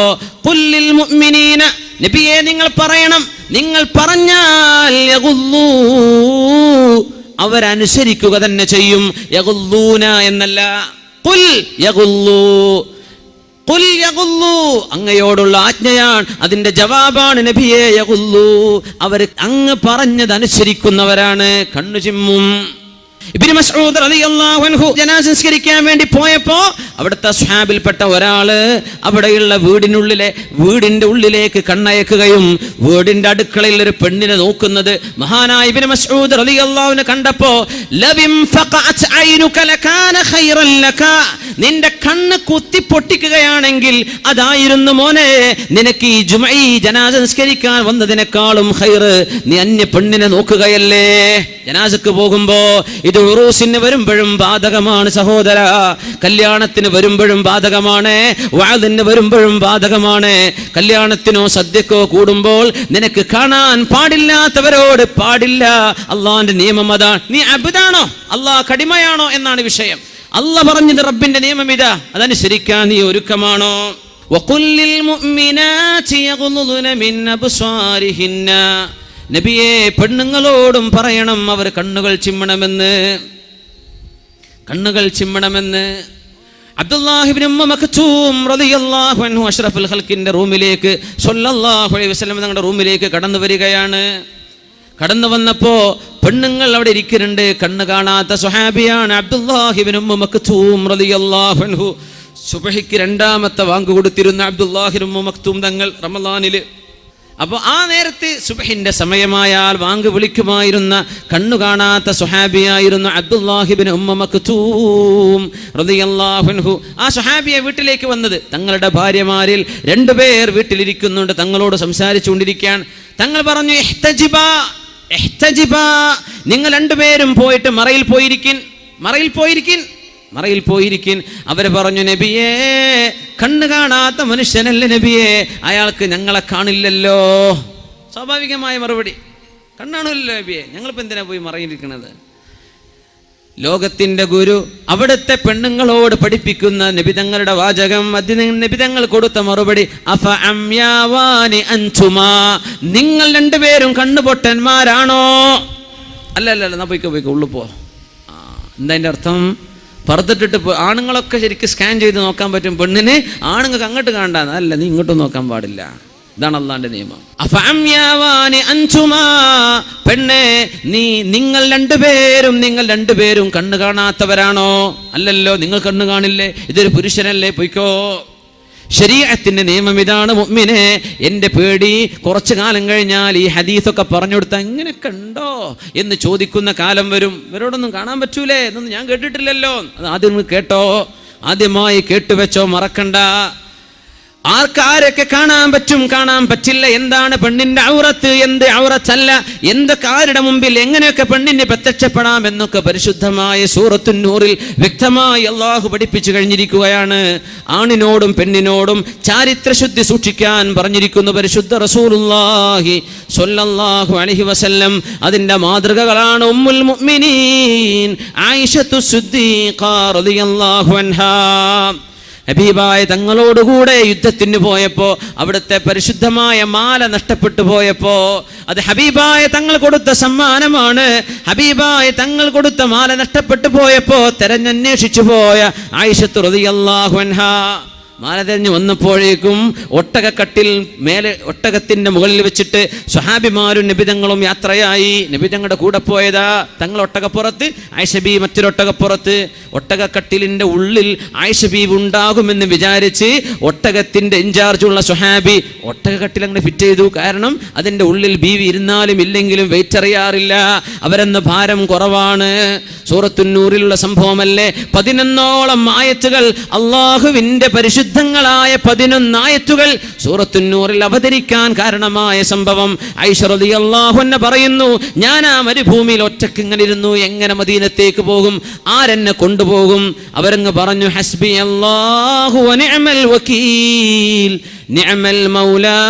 ഖുല്ലിൽ മുഅ്മിനീന, നബിയെ നിങ്ങൾ പറയണം, നിങ്ങൾ പറഞ്ഞാൽ യഗുള്ളൂ, അവരനുസരിക്കുക തന്നെ ചെയ്യും. യഗുള്ളൂന എന്നല്ല, ഖുൽ യഗുള്ളൂ, ഖുൽ യഗുള്ളൂ, അങ്ങയോടുള്ള ആജ്ഞയാണ്, അതിന്റെ ജവാബാണ് നബിയെ. യഗുള്ളൂ, അവർ അങ്ങ് പറഞ്ഞത് അനുസരിക്കുന്നവരാണ്, കണ്ണു ചിമ്മും. ഇബ്നു മസ്ഊദ് റളിയല്ലാഹു അൻഹു ജനാസ സംസ്കരിക്കാൻ വേണ്ടി പോയപ്പോ അവിടുത്തെ സ്വഹാബിൽപ്പെട്ട ഒരാള് അവിടെയുള്ള വീടിന്റെ ഉള്ളിലേക്ക് കണ്ണയക്കുകയും വീടിന്റെ അടുക്കളയിൽ ഒരു പെണ്ണിനെ നോക്കുന്നത് മഹാനായ ഇബ്നു മസ്ഊദ് റളിയല്ലാഹു അൻഹു കണ്ടപ്പോ ലവിം ഫഖഅത് ഐനുക ലകാന ഖൈറൻ ലക, നിന്റെ കണ്ണ് കുത്തി പൊട്ടിക്കുകയാണെങ്കിൽ അതായിരുന്നു മോനെ നിനക്ക് ഈ ജനാസ നിസ്കരിക്കാൻ വന്നതിനേക്കാളും ഖൈറ്. നീ അന്യ പെണ്ണിനെ നോക്കുകയല്ലേ. ജനാസക്ക് പോകുമ്പോ ഇത് ഉറൂസിന് വരുമ്പോഴും ബാധകമാണ് സഹോദര, കല്യാണത്തിന് വരുമ്പോഴും ബാധകമാണ്, വഅദിന് വരുമ്പോഴും ബാധകമാണ്. കല്യാണത്തിനോ സദ്യക്കോ കൂടുമ്പോൾ നിനക്ക് കാണാൻ പാടില്ലാത്തവരോട് പാടില്ല. അള്ളാന്റെ നിയമം അതാണ്. നീ അബ്ദാണോ അള്ളാഹ് കടിമയാണോ എന്നാണ് വിഷയം. അള്ളാഹ് പറഞ്ഞത് റബ്ബിന്റെ നിയമം ഇതാ, അതനുസരിക്കാൻ നീ ഒരുക്കമാണോ? വഖുല്ലിൽ മുഅ്മിനാതി യഗ്ളുദ്ന മിൻ അബ്സാരിഹിന്ന, നബിയെ പെണ്ണുങ്ങളോടും പറയണം അവർ കണ്ണുകൾ ചിമ്മണമെന്ന്, കണ്ണുകൾ ചിമ്മണമെന്ന്. അബ്ദുല്ലാഹി ഇബ്നു ഉമ്മ മക്തൂം റളിയല്ലാഹു അൻഹു അഷ്റഫുൽ ഖൽഖിന്റെ റൂമിലേക്ക് സ്വല്ലല്ലാഹു അലൈഹി വസല്ലം തങ്ങളുടെ റൂമിലേക്ക് കടന്നു വരികയാണ്. കടന്നു വന്നപ്പോ പെണ്ണുങ്ങൾ അവിടെ ഇരിക്കുന്നുണ്ട്. കണ്ണ് കാണാത്ത സ്വഹാബിയാണ് അബ്ദുല്ലാഹി ഇബ്നു ഉമ്മ മക്തൂം റളിയല്ലാഹു അൻഹു. സുബ്ഹിക്ക് രണ്ടാമത്തെ വാങ്ക് കൊടുത്തിരുന്ന അബ്ദുല്ലാഹി ഇബ്നു ഉമ്മ മക്തൂം തങ്ങൾ റമളാനിൽ. അപ്പോൾ ആ നേരത്തെ സുബ്ഹിന്റെ സമയമായാൽ വാങ്ക് വിളിക്കുമായിരുന്ന കണ്ണു കാണാത്ത സ്വഹാബിയായിരുന്നു അബ്ദുല്ലാഹി ഇബ്നു ഉമ്മ മക്തൂം റളിയല്ലാഹു അൻഹു. ആ സ്വഹാബിയെ വീട്ടിലേക്ക് വന്നത്, തങ്ങളുടെ ഭാര്യമാരിൽ 2 പേർ വീട്ടിലിരിക്കുന്നുണ്ട്, തങ്ങളോട് സംസാരിച്ചുകൊണ്ടിരിക്കാൻ. തങ്ങൾ പറഞ്ഞു, ഇഹ്തജിബാ ഇഹ്തജിബാ, നിങ്ങൾ 2 പേരും പോയിട്ട് മറയിൽ പോയിരിക്കിൻ, മറയിൽ പോയിരിക്കിൻ, മറയിൽ പോയിരിക്കിൻ. അവര് പറഞ്ഞു, നബിയേ കണ്ണ് കാണാത്ത മനുഷ്യനല്ലേ നബിയേ, അയാൾക്ക് ഞങ്ങളെ കാണില്ലല്ലോ. സ്വാഭാവികമായ മറുപടി, കണ്ണാണല്ലോ നബിയെ, ഞങ്ങളിപ്പോൾ എന്തിനാ പോയി മറയിരിക്കണത്? ലോകത്തിന്റെ ഗുരു അവിടുത്തെ പെണ്ണുങ്ങളോട് പഠിപ്പിക്കുന്ന നബിതങ്ങളുടെ വാചകം, നബിതങ്ങൾ കൊടുത്ത മറുപടി, അഫ അംയാവാനി അൻതുമാ, നിങ്ങൾ 2 പേരും കണ്ണുപൊട്ടന്മാരാണോ? അല്ല അല്ല അല്ല, പോയിക്കോ പോയിക്കോ, ഉള്ളു പോ. എന്താ അതിൻ്റെ അർത്ഥം? പറത്തിട്ടിട്ട് ആണുങ്ങളൊക്കെ ശരിക്കും സ്കാൻ ചെയ്ത് നോക്കാൻ പറ്റും, പെണ്ണിന് ആണുങ്ങൾക്ക് അങ്ങോട്ട് കാണാൻ, അല്ല നീ ഇങ്ങോട്ടും നോക്കാൻ പാടില്ല. ഇതാണ് അള്ളാന്റെ നിയമം. പെണ്ണെ നിങ്ങൾ രണ്ടുപേരും കണ്ണ് കാണാത്തവരാണോ? അല്ലല്ലോ, നിങ്ങൾ കണ്ണ് കാണില്ലേ, ഇതൊരു പുരുഷനല്ലേ, പൊയ്ക്കോ. ശരീഅത്തിന്റെ നിയമം ഇതാണ്. മുഅ്മിനെ, എൻ്റെ പേടി കുറച്ചു കാലം കഴിഞ്ഞാൽ ഈ ഹദീസൊക്കെ പറഞ്ഞു കൊടുത്താൽ ഇങ്ങനെയൊക്കെ ഉണ്ടോ എന്ന് ചോദിക്കുന്ന കാലം വരും. ഇവരോടൊന്നും കാണാൻ പറ്റൂലേ, എന്നൊന്നും ഞാൻ കേട്ടിട്ടില്ലല്ലോ. അത് ആദ്യം കേട്ടോ, ആദ്യമായി കേട്ടുവെച്ചോ, മറക്കണ്ട. ആർക്കാരൊക്കെ കാണാൻ പറ്റും, കാണാൻ പറ്റില്ല, എന്താണ് പെണ്ണിന്റെ ഔറത്ത്, എന്ത് ഔറത്തല്ല, എന്തൊക്കെ ആരുടെ മുമ്പിൽ എങ്ങനെയൊക്കെ പെണ്ണിന് പ്രത്യക്ഷപ്പെടാം എന്നൊക്കെ പരിശുദ്ധമായ സൂറത്തുൻ നൂറിൽ വ്യക്തമായി അള്ളാഹു പഠിപ്പിച്ചു കഴിഞ്ഞിരിക്കുകയാണ്. ആണിനോടും പെണ്ണിനോടും ചാരിത്രശുദ്ധി സൂക്ഷിക്കാൻ പറഞ്ഞിരിക്കുന്നു പരിശുദ്ധ റസൂലുള്ളാഹി സ്വല്ലല്ലാഹു അലൈഹി വസല്ലം. അതിന്റെ മാതൃകകളാണ് ഉമ്മുൽ മുഅ്മിനീൻ ആയിഷത്തു സിദ്ദീഖ റളിയല്ലാഹു അൻഹാ. ഹബീബായ തങ്ങളോടുകൂടെ യുദ്ധത്തിന് പോയപ്പോൾ അവിടുത്തെ പരിശുദ്ധമായ മാല നഷ്ടപ്പെട്ടു പോയപ്പോൾ അത് ഹബീബായ തങ്ങൾ കൊടുത്ത സമ്മാനമാണ്. ഹബീബായ തങ്ങൾ കൊടുത്ത മാല നഷ്ടപ്പെട്ടു പോയപ്പോൾ തെരഞ്ഞന്വേഷിച്ചു പോയ ആയിഷത്ത് റളിയല്ലാഹു അൻഹാ മാല തെരഞ്ഞു വന്നപ്പോഴേക്കും ഒട്ടകക്കട്ടിൽ മേലെ ഒട്ടകത്തിന്റെ മുകളിൽ വെച്ചിട്ട് സ്വഹാബിമാരും നബിതങ്ങളും യാത്രയായി. നബിതങ്ങളുടെ കൂടെ പോയതാ തങ്ങൾ ഒട്ടകപ്പുറത്ത്, ആയിഷ ബീവി മറ്റൊരൊട്ടകപ്പുറത്ത്. ഒട്ടകക്കട്ടിലിന്റെ ഉള്ളിൽ ആയിഷ ബീവി ഉണ്ടാകുമെന്ന് വിചാരിച്ച് ഒട്ടകത്തിന്റെ ഇൻചാർജുള്ള സ്വഹാബി ഒട്ടകക്കട്ടിൽ അങ്ങനെ ഫിറ്റ് ചെയ്തു. കാരണം അതിന്റെ ഉള്ളിൽ ബീവി ഇരുന്നാലും ഇല്ലെങ്കിലും വെയിറ്റ് അറിയാറില്ല, അവരെന്ന ഭാരം കുറവാണ്. സൂറത്തുൻ നൂറിലുള്ള സംഭവമല്ലേ, 11ഓളം ആയത്തുകൾ, അള്ളാഹുവിന്റെ പരിശുദ്ധങ്ങളായ 11 ആയത്തുകൾ സൂറത്തുൻ നൂറിൽ അവതരിക്കാൻ കാരണമായ സംഭവം. ആയിഷ റളിയല്ലാഹു അൻഹ പറയുന്നു, ഞാൻ ആ മരുഭൂമിയിൽ ഒറ്റയ്ക്ക് ഇങ്ങനെ ഇരുന്നു, എങ്ങനെ മദീനത്തേക്ക് പോകും, ആരെന്നെ കൊണ്ടുപോകും? അവരങ്ങ് പറഞ്ഞു, ഹസ്ബി അല്ലാഹു വ നിഅമൽ വകീൽ, നിഅമൽ മൗലാ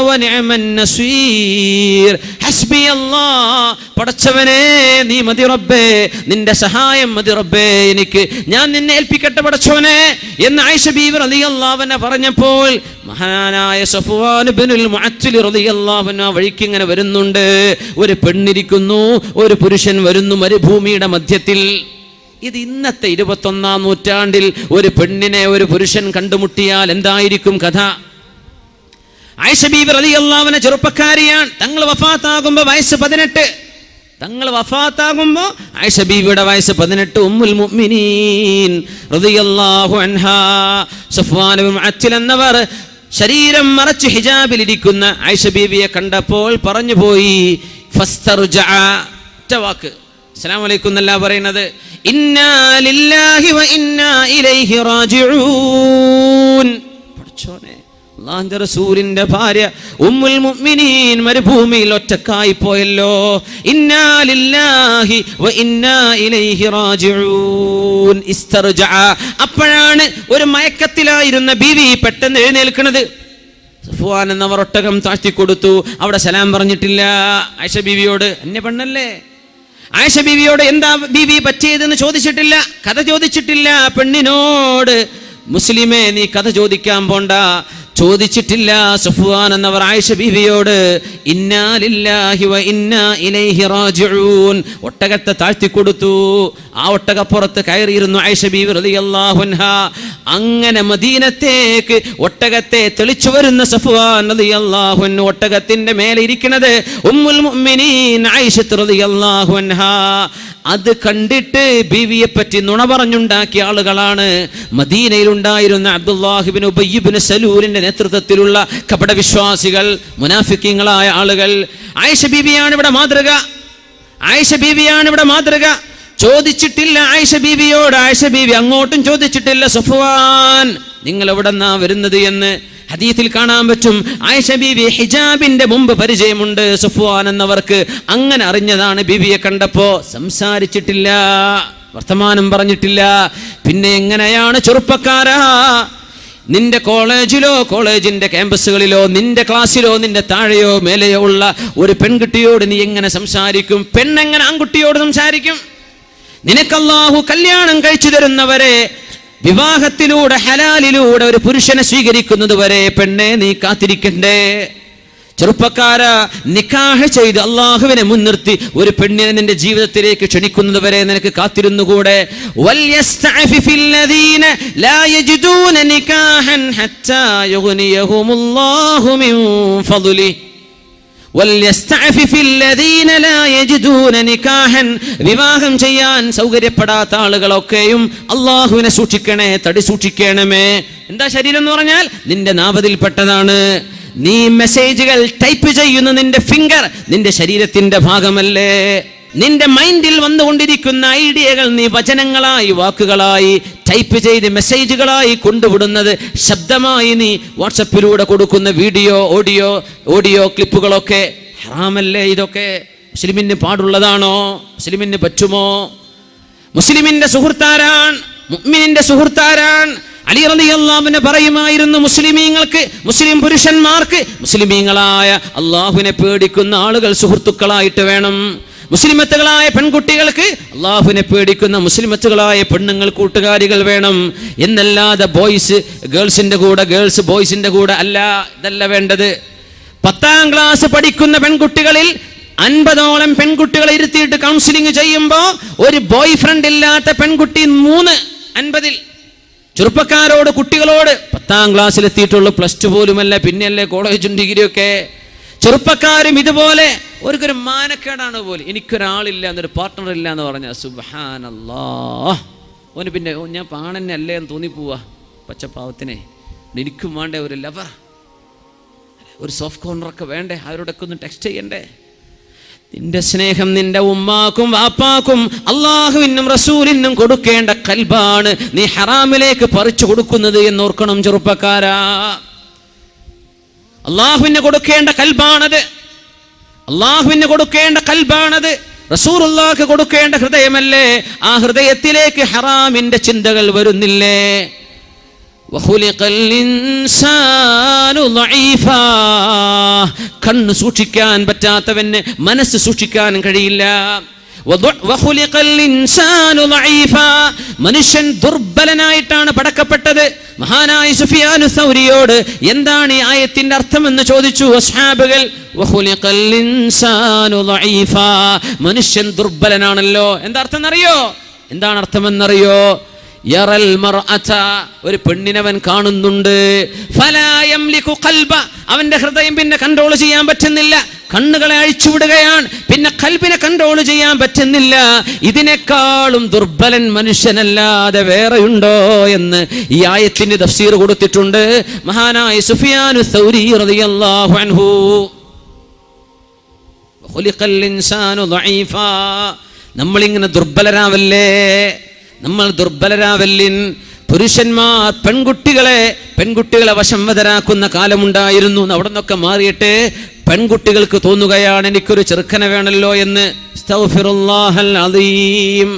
വ നിഅമൻ നസീർ. ഹസ്ബി അല്ലാഹ്, പടച്ചവനെ നീ മതി റബ്ബേ, നിന്റെ സഹായം മതി റബ്ബേ എനിക്ക്, ഞാൻ നിന്നെ ഏൽപ്പിക്കട്ടെ പടച്ചവനെ എന്ന് ആയിഷ ബീവി റളിയല്ലാഹു അൻഹ പറഞ്ഞപ്പോൾ മഹാനായ സഫ്വാൻ ഇബ്നുൽ മുഅത്തിൽ റളിയല്ലാഹു അൻഹു വഴിക്ക് ഇങ്ങനെ വരുന്നുണ്ട്. ഒരു പെണ്ണിരിക്കുന്നു, ഒരു പുരുഷൻ വരുന്നു മരുഭൂമിയുടെ മധ്യത്തിൽ. ഇത് ഇന്നത്തെ 21-ാം നൂറ്റാണ്ടിൽ ഒരു പെണ്ണിനെ ഒരു പുരുഷൻ കണ്ടുമുട്ടിയാൽ എന്തായിരിക്കും കഥ? ആയിഷ ബീവി റളിയല്ലാഹു അൻഹ ചെറുപ്പക്കാരിയാണ്. തങ്ങൾ വഫാത്താകുമ്പോൾ വയസ്സ് 18. തങ്ങൾ വഫാത്താകുമ്പോൾ ആയിഷ ബീവിയുടെ വയസ്സ് 18. ഉമ്മുൽ മുഅ്മിനീൻ റളിയല്ലാഹു അൻഹാ സഫ്വാൻ ഇബ്നു മുഅത്തിൽ എന്നവർ ശരീരം മറച്ച് ഹിജാബിലിരിക്കുന്ന ആയിഷ ബീവിയെ കണ്ടപ്പോൾ പറഞ്ഞു പോയി, ഫസ്തർജഅ, ഒറ്റ വാക്ക്, അസ്സലാമു അലൈക്കും എന്നല്ല പറയുന്നത്, ഇന്നാ ലില്ലാഹി വ ഇന്നാ ഇലൈഹി റാജിഊൻ. പഠിച്ചോനെ, അല്ലാഹുവിന്റെ റസൂലിന്റെ ഭാര്യ ഉമ്മുൽ മുഅ്മിനീൻ മരുഭൂമിയിൽ ഒറ്റക്കായി പോയല്ലോ. ഇന്നാ ലില്ലാഹി വ ഇന്നാ ഇലൈഹി റാജിഊൻ. ഇസ്തർജഅ. അപ്പോഴാണ് ഒരു മയക്കത്തിലായിരുന്ന ബീവി പെട്ടെന്ന് എഴുന്നേൽക്കുന്നത്. സഫ്വാൻ എന്നവർ ഒട്ടകം താഴ്ത്തി കൊടുത്തു. അവിടെ സലാം പറഞ്ഞിട്ടില്ല ആയിഷ ബീവിയോട്. അന്യ പെണ്ണല്ലേ. ആയിഷ ബീവിയോട് എന്താ ബീവി പറ്റിയതെന്ന് ചോദിച്ചിട്ടില്ല, കഥ ചോദിച്ചിട്ടില്ല. പെണ്ണിനോട് മുസ്ലിമേ നീ കഥ ചോദിക്കാൻ പോണ്ട, ചോദിച്ചിട്ടില്ല. സഫ്വാൻ എന്നവർ ആയിഷ ബീവിയോട് ഇന്നാ ലില്ലാഹി വ ഇന്നാ ഇലൈഹി റാജിഊൻ ഒട്ടകത്തെ താഴ്ത്തി കൊടുത്തു. ആ ഒട്ടകപ്പുറത്ത് കയറിയിരുന്നു ആയിഷ ബീവി റളിയല്ലാഹു അൻഹാ. അങ്ങനെ മദീനത്തേക്ക് ഒട്ടകത്തെ തെളിച്ചു വരുന്ന സഫ്വാൻ റളിയല്ലാഹു അൻഹു ഒട്ടകത്തിന്റെ മേലെ ഇരിക്കുന്നത് ഉമ്മുൽ മുഅ്മിനീൻ ആയിഷ റളിയല്ലാഹു അൻഹാ. അത് കണ്ടിട്ട് ബീവിയെ പറ്റി നുണ പറഞ്ഞുണ്ടാക്കിയ ആളുകളാണ് മദീനയിൽ ഉണ്ടായിരുന്ന അബ്ദുല്ലാഹ് ഇബ്നു ഉബയ്യ് ഇബ്നു സലൂലിന്റെ നേതൃത്വത്തിലുള്ള കപടവിശ്വാസികൾ, മുനാഫിക്കീങ്ങളായ ആളുകൾ. ആയിഷ ബീവിയാണ് ഇവിടെ മാതൃക. ആയിഷ ബീവിയാണ് ഇവിടെ മാതൃക. ചോദിച്ചിട്ടില്ല ആയിഷ ബീവിയോട്. ആയിഷ ബീവി അങ്ങോട്ടും ചോദിച്ചിട്ടില്ല സഫ്വാൻ നിങ്ങൾ എവിടെന്നാ വരുന്നത് എന്ന്. ഹദീസിൽ കാണാൻ പറ്റും ആയിഷ ബീവി ഹിജാബിന്റെ മുമ്പ് പരിചയമുണ്ട് സഫ്വാൻ എന്നവർക്ക്. അങ്ങനെ അറിഞ്ഞതാണ് ബീവിയെ കണ്ടപ്പോ. സംസാരിച്ചിട്ടില്ല, വർത്തമാനം പറഞ്ഞിട്ടില്ല. പിന്നെ എങ്ങനെയാണ് ചെറുപ്പക്കാരാ നിന്റെ കോളേജിലോ കോളേജിന്റെ ക്യാമ്പസുകളിലോ നിന്റെ ക്ലാസ്സിലോ നിന്റെ താഴെയോ മേലെയോ ഉള്ള ഒരു പെൺകുട്ടിയോട് നീ എങ്ങനെ സംസാരിക്കും? പെണ്ണെങ്ങനെ ആൺകുട്ടിയോട് സംസാരിക്കും? നിനക്ക് അല്ലാഹു കല്യാണം കഴിച്ചു തരുന്നവരെ, വിവാഹത്തിലൂടെ ഹലാലിലൂടെ ഒരു പുരുഷനെ സ്വീകരിക്കുന്നത് വരെ പെണ്ണെ നീ കാത്തിരിക്കണ്ടേ? ചെറുപ്പക്കാരാ, നിക്കാഹ് ചെയ്ത് അള്ളാഹുവിനെ മുൻനിർത്തി ഒരു പെണ്ണിനെ നിന്റെ ജീവിതത്തിലേക്ക് ക്ഷണിക്കുന്നത് വരെ നിനക്ക് കാത്തിരുന്നുകൂടെ? വൽയസ്തഅഫിഫില്ലദീന ലാ യജിദൂന നികാഹൻ ഹത്താ യുഗ്നിയഹുമുല്ലാഹു മിൻ ഫദ്ലിഹി. വൽയസ്തഅഫിഫില്ലദീന ലാ യജിദൂന നികാഹൻ. വിവാഹം ചെയ്യാൻ സൗകര്യപ്പെടാത്ത ആളുകളൊക്കെയും അള്ളാഹുവിനെ സൂക്ഷിക്കണേ, തടി സൂക്ഷിക്കണമേ. എന്താ ശരീരം എന്ന് പറഞ്ഞാൽ നിന്റെ നാഭത്തിൽപ്പെട്ടതാണ്. നീ മെസ്സേജുകൾ ടൈപ്പ് ചെയ്യുന്ന നിന്റെ ഫിംഗർ നിന്റെ ശരീരത്തിന്റെ ഭാഗമല്ലേ? നിന്റെ മൈൻഡിൽ വന്നുകൊണ്ടിരിക്കുന്ന ഐഡിയകൾ നീ വചനങ്ങളായി, വാക്കുകളായി ടൈപ്പ് ചെയ്ത് മെസ്സേജുകളായി കൊണ്ടുവിടുന്നത്, ശബ്ദമായി നീ വാട്സപ്പിലൂടെ കൊടുക്കുന്ന വീഡിയോ, ഓഡിയോ ക്ലിപ്പുകളൊക്കെ ഹറാമല്ലേ? ഇതൊക്കെ മുസ്ലിമിന് പാടുള്ളതാണോ? മുസ്ലിമിന് പറ്റുമോ? മുസ്ലിമിന്റെ സുഹൃത്താരാൻ, മുഅ്മിനിന്റെ സുഹൃത്താരാൻ. അലി റളിയല്ലാഹു അൻഹു പറയുമായിരുന്നു, മുസ്ലിമീങ്ങൾക്ക്, മുസ്ലിം പുരുഷന്മാർക്ക് മുസ്ലിമീങ്ങളായ അള്ളാഹുവിനെ പേടിക്കുന്ന ആളുകൾ സുഹൃത്തുക്കളായിട്ട് വേണം. മുസ്ലിമത്തുകളായ പെൺകുട്ടികൾക്ക് അള്ളാഹുവിനെ പേടിക്കുന്ന മുസ്ലിമത്തുകളായ പെണ്ണുങ്ങൾ കൂട്ടുകാരികൾ വേണം എന്നല്ലാതെ ബോയ്സ് ഗേൾസിന്റെ കൂടെ, ഗേൾസ് ബോയ്സിന്റെ കൂടെ അല്ല. ഇതല്ല വേണ്ടത്. 10ാം ക്ലാസ് പഠിക്കുന്ന പെൺകുട്ടികളിൽ 50ഓളം പെൺകുട്ടികളെ ഇരുത്തിയിട്ട് കൗൺസിലിംഗ് ചെയ്യുമ്പോൾ ഒരു ബോയ് ഫ്രണ്ട് ഇല്ലാത്ത പെൺകുട്ടി 350. ചെറുപ്പക്കാരോട്, കുട്ടികളോട് 10ാം ക്ലാസ്സിലെത്തിയിട്ടുള്ളൂ, പ്ലസ് ടു പോലുമല്ല, പിന്നെയല്ലേ കോളേജും ഡിഗ്രിയൊക്കെ. ചെറുപ്പക്കാരും ഇതുപോലെ ഒരു മാനക്കേടാണ് പോലും. എനിക്കൊരാളില്ല, എന്നൊരു പാർട്ട്ണർ ഇല്ല എന്ന് പറഞ്ഞാൽ സുബ്ഹാനല്ലാഹ്, ഓന് പിന്നെ ഞാൻ പാണന്നെ അല്ലേ എന്ന് തോന്നിപ്പോവാ. പച്ചപ്പാവത്തിനെ എനിക്കും വേണ്ടേ ഒരു ലവർ, ഒരു സോഫ്റ്റ് കോർണറൊക്കെ വേണ്ടേ, അവരോടൊക്കെ ഒന്ന് ടെക്സ്റ്റ് ചെയ്യണ്ടേ? നിന്റെ സ്നേഹം നിന്റെ ഉമ്മാക്കും വാപ്പാക്കും അള്ളാഹുവിനും റസൂലിനും കൊടുക്കേണ്ട കൽബാണ് നീ ഹറാമിലേക്ക് പറിച്ചു കൊടുക്കുന്നത് എന്നോർക്കണം ചെറുപ്പക്കാരാ. അള്ളാഹുവിന് കൊടുക്കേണ്ട കൽബാണത്, അള്ളാഹുവിന് കൊടുക്കേണ്ട കൽബാണത്. റസൂലുള്ളാഹിക്ക് കൊടുക്കേണ്ട ഹൃദയമല്ലേ? ആ ഹൃദയത്തിലേക്ക് ഹറാമിന്റെ ചിന്തകൾ വരുന്നില്ലേ? കണ്ണ് സൂക്ഷിക്കാൻ പറ്റാത്തവന് മനസ്സ് സൂക്ഷിക്കാൻ കഴിയില്ല. മനുഷ്യൻ ദുർബലനായിട്ടാണ് പടക്കപ്പെട്ടത്. മഹാനായ സുഫിയാനു സൗരിയോട് എന്താണ് ഈ ആയത്തിന്റെ അർത്ഥമെന്ന് ചോദിച്ചു അസ്ഹാബുകൾ. മനുഷ്യൻ ദുർബലനാണല്ലോ. എന്താ അർത്ഥം എന്നറിയോ? എന്താണ് അർത്ഥമെന്നറിയോ? യറൽ മർഅത, ഒരു പെണ്ണിനവൻ കാണുന്നുണ്ട്. ഫലാ യംലികു ഖൽബ, അവന്റെ ഹൃദയം പിന്നെ കൺട്രോൾ ചെയ്യാൻ പറ്റുന്നില്ല. കണ്ണുകളെ അഴിച്ചുവിടുകയാണ്, പിന്നെ ഖൽബിനെ കൺട്രോൾ ചെയ്യാൻ പറ്റുന്നില്ല. ഇതിനേക്കാളും ദുർബലൻ മനുഷ്യനല്ലാതെ വേറെയുണ്ടോ എന്ന് ഈ ആയത്തിന് തഫ്സീർ കൊടുത്തിട്ടുണ്ട് മഹാനായ സുഫിയാനു സൗരി റളിയല്ലാഹു അൻഹു. ഖുലിഖൽ ഇൻസാനു ദഈഫാ, നമ്മളിങ്ങനെ ദുർബലരാവല്ലേ, നമ്മൾ ദുർബലരാവല്ലിൻ. പുരുഷന്മാർ പെൺകുട്ടികളെ വശംവദരാക്കുന്ന കാലമുണ്ടായിരുന്നു. അവിടെ നിന്നൊക്കെ മാറിയിട്ട് പെൺകുട്ടികൾക്ക് തോന്നുകയാണ് എനിക്കൊരു ചെറുക്കനെ വേണമല്ലോ എന്ന്. അസ്തഗ്ഫിറുല്ലാഹൽ അദീം.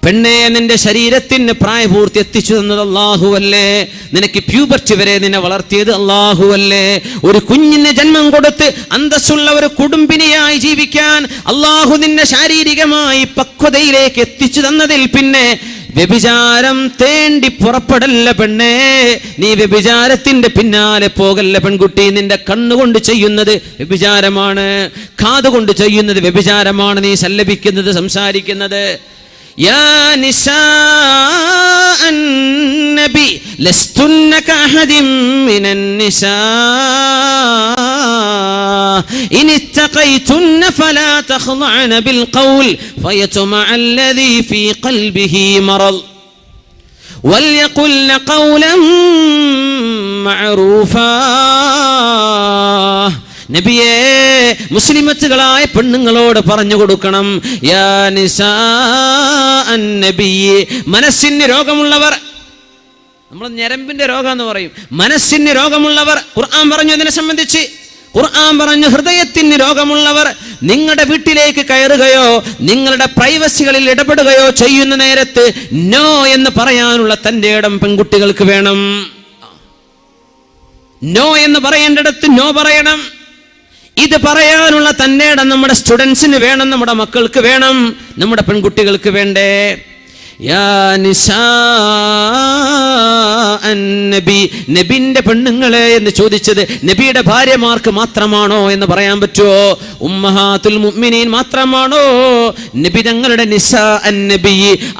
പെണ്ണെ, നിന്റെ ശരീരത്തിന് പ്രായപൂർത്തി എത്തിച്ചു തന്നത് അല്ലാഹുവല്ലേ? നിനക്ക് പ്യൂബർട്ടി വരെ നിന്നെ വളർത്തിയത് അല്ലാഹുവല്ലേ? ഒരു കുഞ്ഞിന് ജന്മം കൊടുത്ത് അന്തസ്സുള്ള ഒരു കുടുംബിനിയായി ജീവിക്കാൻ അല്ലാഹു നിന്നെ ശാരീരികമായി പക്വതയിലേക്ക് എത്തിച്ചു തന്നതിൽ പിന്നെ വ്യഭിചാരം തേണ്ടി പുറപ്പെടല്ല പെണ്ണേ. നീ വ്യഭിചാരത്തിന്റെ പിന്നാലെ പോകല്ല പെൺകുട്ടി. നിന്റെ കണ്ണുകൊണ്ട് ചെയ്യുന്നത് വ്യഭിചാരമാണ്, കാതുകൊണ്ട് ചെയ്യുന്നത് വ്യഭിചാരമാണ്. നീ സല്ലപിക്കുന്നത്, സംസാരിക്കുന്നത്. യാ നിസാഅൻ നബി ലസ്തുന്ന കഅഹദിൻ മിനൻ നിസാ ഇൻ ഇത്തഖൈതുന്ന ഫലാ തഖ്ളഅന ബിൽ ഖൗൽ ഫയത്മഅ അല്ലദീ ഫീ ഖൽബിഹി മറദ് വൽയഖുൽന ഖൗലൻ മഅറൂഫാ. നബിയേ, മുസ്ലിമത്തുകളായ പെണ്ണുങ്ങളോട് പറഞ്ഞു കൊടുക്കണം, യാ നിസാഅൻ നബി, മനസ്സിന് രോഗമുള്ളവർ, നമ്മൾ ഞരമ്പിന്റെ രോഗം എന്ന് പറയും, മനസ്സിന് രോഗമുള്ളവർ. ഖുർആൻ പറഞ്ഞു ഇതിനെ സംബന്ധിച്ച്. ഖുർആൻ പറഞ്ഞു ഹൃദയത്തിന് രോഗമുള്ളവർ നിങ്ങളുടെ വീട്ടിലേക്ക് കയറുകയോ നിങ്ങളുടെ പ്രൈവസികളിൽ ഇടപെടുകയോ ചെയ്യുന്ന നേരത്ത് നോ എന്ന് പറയാനുള്ള തന്റെ ഇടം പെൺകുട്ടികൾക്ക് വേണം. നോ എന്ന് പറയേണ്ടിടത്ത് നോ പറയണം. ഇത് പറയാനുള്ള തന്റെ ഇടം നമ്മുടെ സ്റ്റുഡൻസിന് വേണം, നമ്മുടെ മക്കൾക്ക് വേണം, നമ്മുടെ പെൺകുട്ടികൾക്ക് വേണ്ടേ? യാ നിസാഅൻ നബി, നബിന്റെ പെണ്ണുങ്ങളെ എന്ന് ചോദിച്ചത് നബിയുടെ ഭാര്യമാർക്ക് മാത്രമാണോ എന്ന് പറയാൻ പറ്റുമോ? ഉമ്മഹാത്തുൽ മുഅ്മിനീൻ മാത്രമാണോ? നബി തങ്ങളുടെ നിസാഅൻ നബി,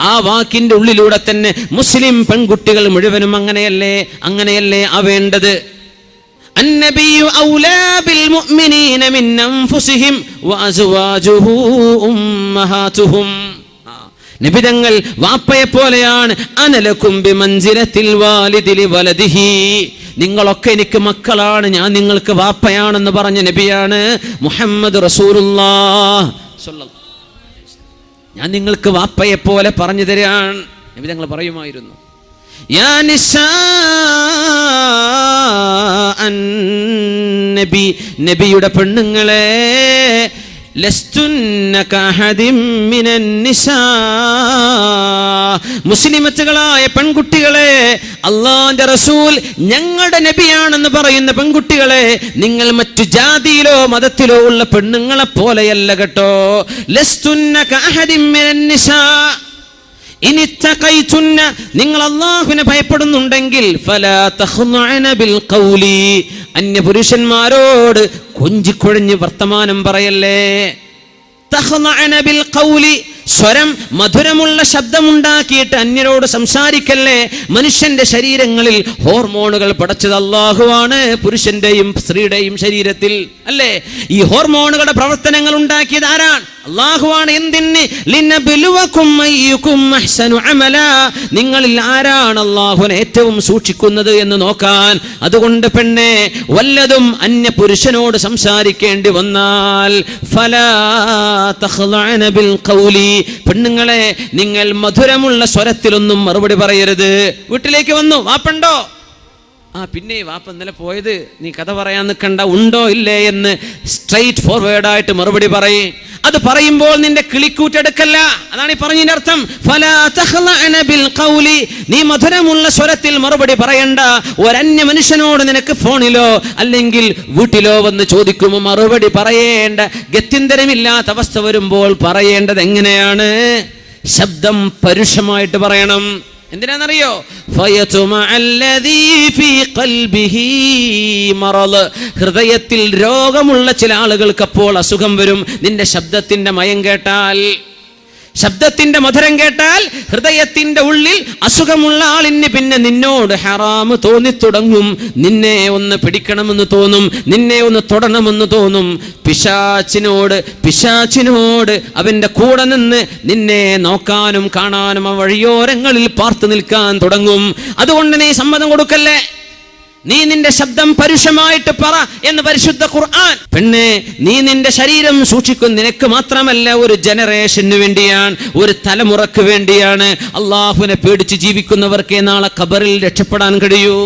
ആ വാക്കിന്റെ ഉള്ളിലൂടെ തന്നെ മുസ്ലിം പെൺകുട്ടികൾ മുഴുവനും അങ്ങനെയല്ലേ ആവേണ്ടത്. النبي أولى بالمؤمنين من أنفسهم وأزواجه أمهاتهم. നബി തങ്ങൾ വാപ്പയെ പോലെയാണ്. അനലക്കും ബിമൻസിലത്തിൽ വാലിദി ലിവലദിഹി, നിങ്ങളൊക്കെ എനിക്ക് മക്കളാണ്, ഞാൻ നിങ്ങൾക്ക് വാപ്പയാണെന്ന് പറഞ്ഞ നബിയാണ് മുഹമ്മദ് റസൂലുള്ളാഹ് സ്വല്ലല്ലാഹു അലൈഹി വസല്ലം. ഞാൻ നിങ്ങൾക്ക് വാപ്പയെ പോലെ പറഞ്ഞു തരാൻ നബി തങ്ങൾ പറയുമായിരുന്നു. യാ നിസാഅൻ നബി, നബിയുടെ പെണ്ണുങ്ങളെ, ലസ്തുന്ന കഅഹദിൻ മിനൻ നിസാ, മുസ്ലിമത്തുകളായ പെൺകുട്ടികളെ, അല്ലാഹുവിന്റെ റസൂൽ ഞങ്ങളുടെ നബിയാണെന്ന് പറയുന്ന പെൺകുട്ടികളെ, നിങ്ങൾ മറ്റു ജാതിയിലോ മതത്തിലോ ഉള്ള പെണ്ണുങ്ങളെ പോലെയല്ല കേട്ടോ. ലസ്തുന്ന കഅഹദിൻ മിനൻ നിസാ ഇൻ ഇത്തഖൈതുന്ന, നിങ്ങൾ അല്ലാഹുവിനെ ഭയപ്പെടുന്നുണ്ടെങ്കിൽ ഫലാ തഖ്ളഅന ബിൽ ഖൗലി, അന്യ പുരുഷന്മാരോട് കൊഞ്ചിക്കൊഴഞ്ഞ് വർത്തമാനം പറയല്ലേ. തഖ്ളഅന ബിൽ ഖൗലി, സ്വരം മധുരമുള്ള ശബ്ദമുണ്ടാക്കിയിട്ട് അന്യരോട് സംസാരിക്കല്ലേ. മനുഷ്യന്റെ ശരീരങ്ങളിൽ ഹോർമോണുകൾ പടച്ചത് അല്ലാഹുവാണ്, പുരുഷന്റെയും സ്ത്രീയുടെയും ശരീരത്തിൽ അല്ലേ? ഈ ഹോർമോണുകളുടെ പ്രവർത്തനങ്ങൾ ഉണ്ടാക്കിയത് ആരാണ്? അല്ലാഹുവാണ്. എന്തിന്? ലിനബ്ലുവകും അയ്യുകും അഹ്സനു അമല, നിങ്ങളിൽ ആരാണ് അല്ലാഹുവിനെ ഏറ്റവും സൂക്ഷിക്കുന്നത് എന്ന് നോക്കാൻ. അതുകൊണ്ട് പെണ്ണെ, വല്ലതും അന്യ പുരുഷനോട് സംസാരിക്കേണ്ടി വന്നാൽ ഫലാ തഖ്ളഅന ബിൽ ഖൗലി, പെണ്ണുങ്ങളെ നിങ്ങൾ മധുരമുള്ള സ്വരത്തിലൊന്നും മറുപടി പറയരുത്. വീട്ടിലേക്ക് വന്നു, വാപ്പുണ്ടോ? പിന്നെ വാപ്പ ഇന്നലെ പോയത്, നീ കഥ പറയാൻ നിൽക്കണ്ട, ഉണ്ടോ ഇല്ലേ എന്ന് സ്ട്രൈറ്റ് ഫോർവേഡായിട്ട് മറുപടി പറയും. അത് പറയുമ്പോൾ നിന്റെ കിളിക്കൂറ്റെടുക്കല്ല, അതാണ് ഈ പറഞ്ഞതിന്റെ അർത്ഥം. ഫലാ തഖ്ളഅന ബിൽ ഖൗലി, നീ മധുരമുള്ള സ്വരത്തിൽ മറുപടി പറയണ്ട. ഒരന്യ മനുഷ്യനോട് നിനക്ക് ഫോണിലോ അല്ലെങ്കിൽ വീട്ടിലോ വന്ന് ചോദിക്കുമ്പോൾ മറുപടി പറയേണ്ട ഗത്യന്തരമില്ലാത്ത അവസ്ഥ വരുമ്പോൾ പറയേണ്ടത് എങ്ങനെയാണ്? ശബ്ദം പരുഷമായിട്ട് പറയണം. എന്തിനാണെന്നറിയോ? ഹൃദയത്തിൽ രോഗമുള്ള ചില ആളുകൾക്ക് അപ്പോൾ അസുഖം വരും. നിന്റെ ശബ്ദത്തിന്റെ മയം കേട്ടാൽ, ശബ്ദത്തിന്റെ മധുരം കേട്ടാൽ ഹൃദയത്തിന്റെ ഉള്ളിൽ അസുഖമുള്ള ആളിന് പിന്നെ നിന്നോട് ഹറാമ് തോന്നിത്തുടങ്ങും. നിന്നെ ഒന്ന് പിടിക്കണമെന്ന് തോന്നും, നിന്നെ ഒന്ന് തൊടണമെന്ന് തോന്നും. പിശാചിനോട് അവന്റെ കൂടെ നിന്ന് നിന്നെ നോക്കാനും കാണാനും ആ വഴിയോരങ്ങളിൽ പാർത്തു നിൽക്കാൻ തുടങ്ങും. അതുകൊണ്ട് നീ സമ്മതം കൊടുക്കല്ലേ. നീ നിന്റെ ശബ്ദം പരുഷമായിട്ട് പറ എന്ന് പരിശുദ്ധ ഖുർആൻ. പെണ്ണെ, നീ നിന്റെ ശരീരം സൂക്ഷിക്കും. നിനക്ക് മാത്രമല്ല, ഒരു ജനറേഷന് വേണ്ടിയാണ്, ഒരു തലമുറക്ക് വേണ്ടിയാണ്. അള്ളാഹുവിനെ പേടിച്ച് ജീവിക്കുന്നവർക്കേ നാളെ ഖബറിൽ രക്ഷപ്പെടാൻ കഴിയൂ.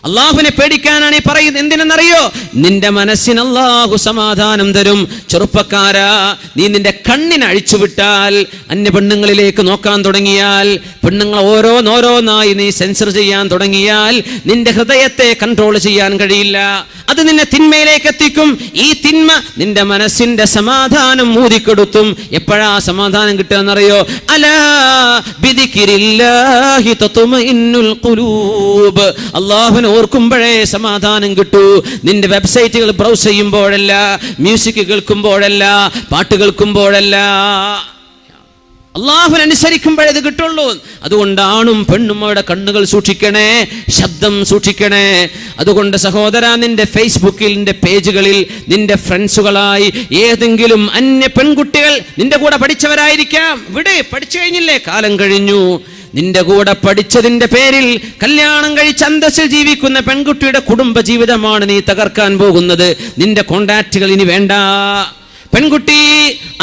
അള്ളാഹുവിനെ പേടിക്കാനാണ് ഈ പറയുന്നത്. എന്തിനെന്നറിയോ? നിന്റെ മനസ്സിന് അള്ളാഹു സമാധാനം തരും. ചെറുപ്പക്കാരാ, നീ നിന്റെ കണ്ണിനെ അഴിച്ചുവിട്ടാൽ, അന്യ പെണ്ണുങ്ങളിലേക്ക് നോക്കാൻ തുടങ്ങിയാൽ, പെണ്ണുങ്ങൾ ഓരോന്നോരോന്നായി നീ സെൻസർ ചെയ്യാൻ തുടങ്ങിയാൽ, നിന്റെ ഹൃദയത്തെ കൺട്രോൾ ചെയ്യാൻ കഴിയില്ല. അത് നിന്നെ തിന്മയിലേക്ക് എത്തിക്കും. ഈ തിന്മ നിന്റെ മനസ്സിന്റെ സമാധാനം ഊതിക്കെടുത്തും. എപ്പോഴാ സമാധാനം കിട്ടുകയെന്നറിയോ? അലാ ബിദിക്രില്ലാഹി തത്മഇന്നുൽ ഖുലൂബ്. അല്ലാഹുവിനെ ഓർക്കുമ്പോഴേ സമാധാനം കിട്ടൂ. നിന്റെ വെബ്സൈറ്റുകൾ ബ്രൗസ് ചെയ്യുമ്പോഴല്ല, മ്യൂസിക് കേൾക്കുമ്പോഴല്ല, പാട്ട് കേൾക്കുമ്പോഴല്ല, അള്ളാഹുവിനെ അനുസരിക്കുമ്പോഴേ ഇത് കിട്ടുള്ളൂ. അതുകൊണ്ട് ആണും പെണ്ണും അവരുടെ കണ്ണുകൾ സൂക്ഷിക്കണേ, ശബ്ദം സൂക്ഷിക്കണേ. അതുകൊണ്ട് സഹോദര, നിന്റെ ഫേസ്ബുക്കിന്റെ പേജുകളിൽ നിന്റെ ഫ്രണ്ട്സുകളായി ഏതെങ്കിലും അന്യ പെൺകുട്ടികൾ നിന്റെ കൂടെ പഠിച്ചവരായിരിക്കാം. ഇവിടെ പഠിച്ചു കഴിഞ്ഞില്ലേ, കാലം കഴിഞ്ഞു. നിന്റെ കൂടെ പഠിച്ചതിന്റെ പേരിൽ കല്യാണം കഴിച്ച് അന്തസ്സിൽ ജീവിക്കുന്ന പെൺകുട്ടിയുടെ കുടുംബ ജീവിതമാണ് നീ തകർക്കാൻ പോകുന്നത്. നിന്റെ കോണ്ടാക്റ്റുകൾ ഇനി വേണ്ട. പെൺകുട്ടി,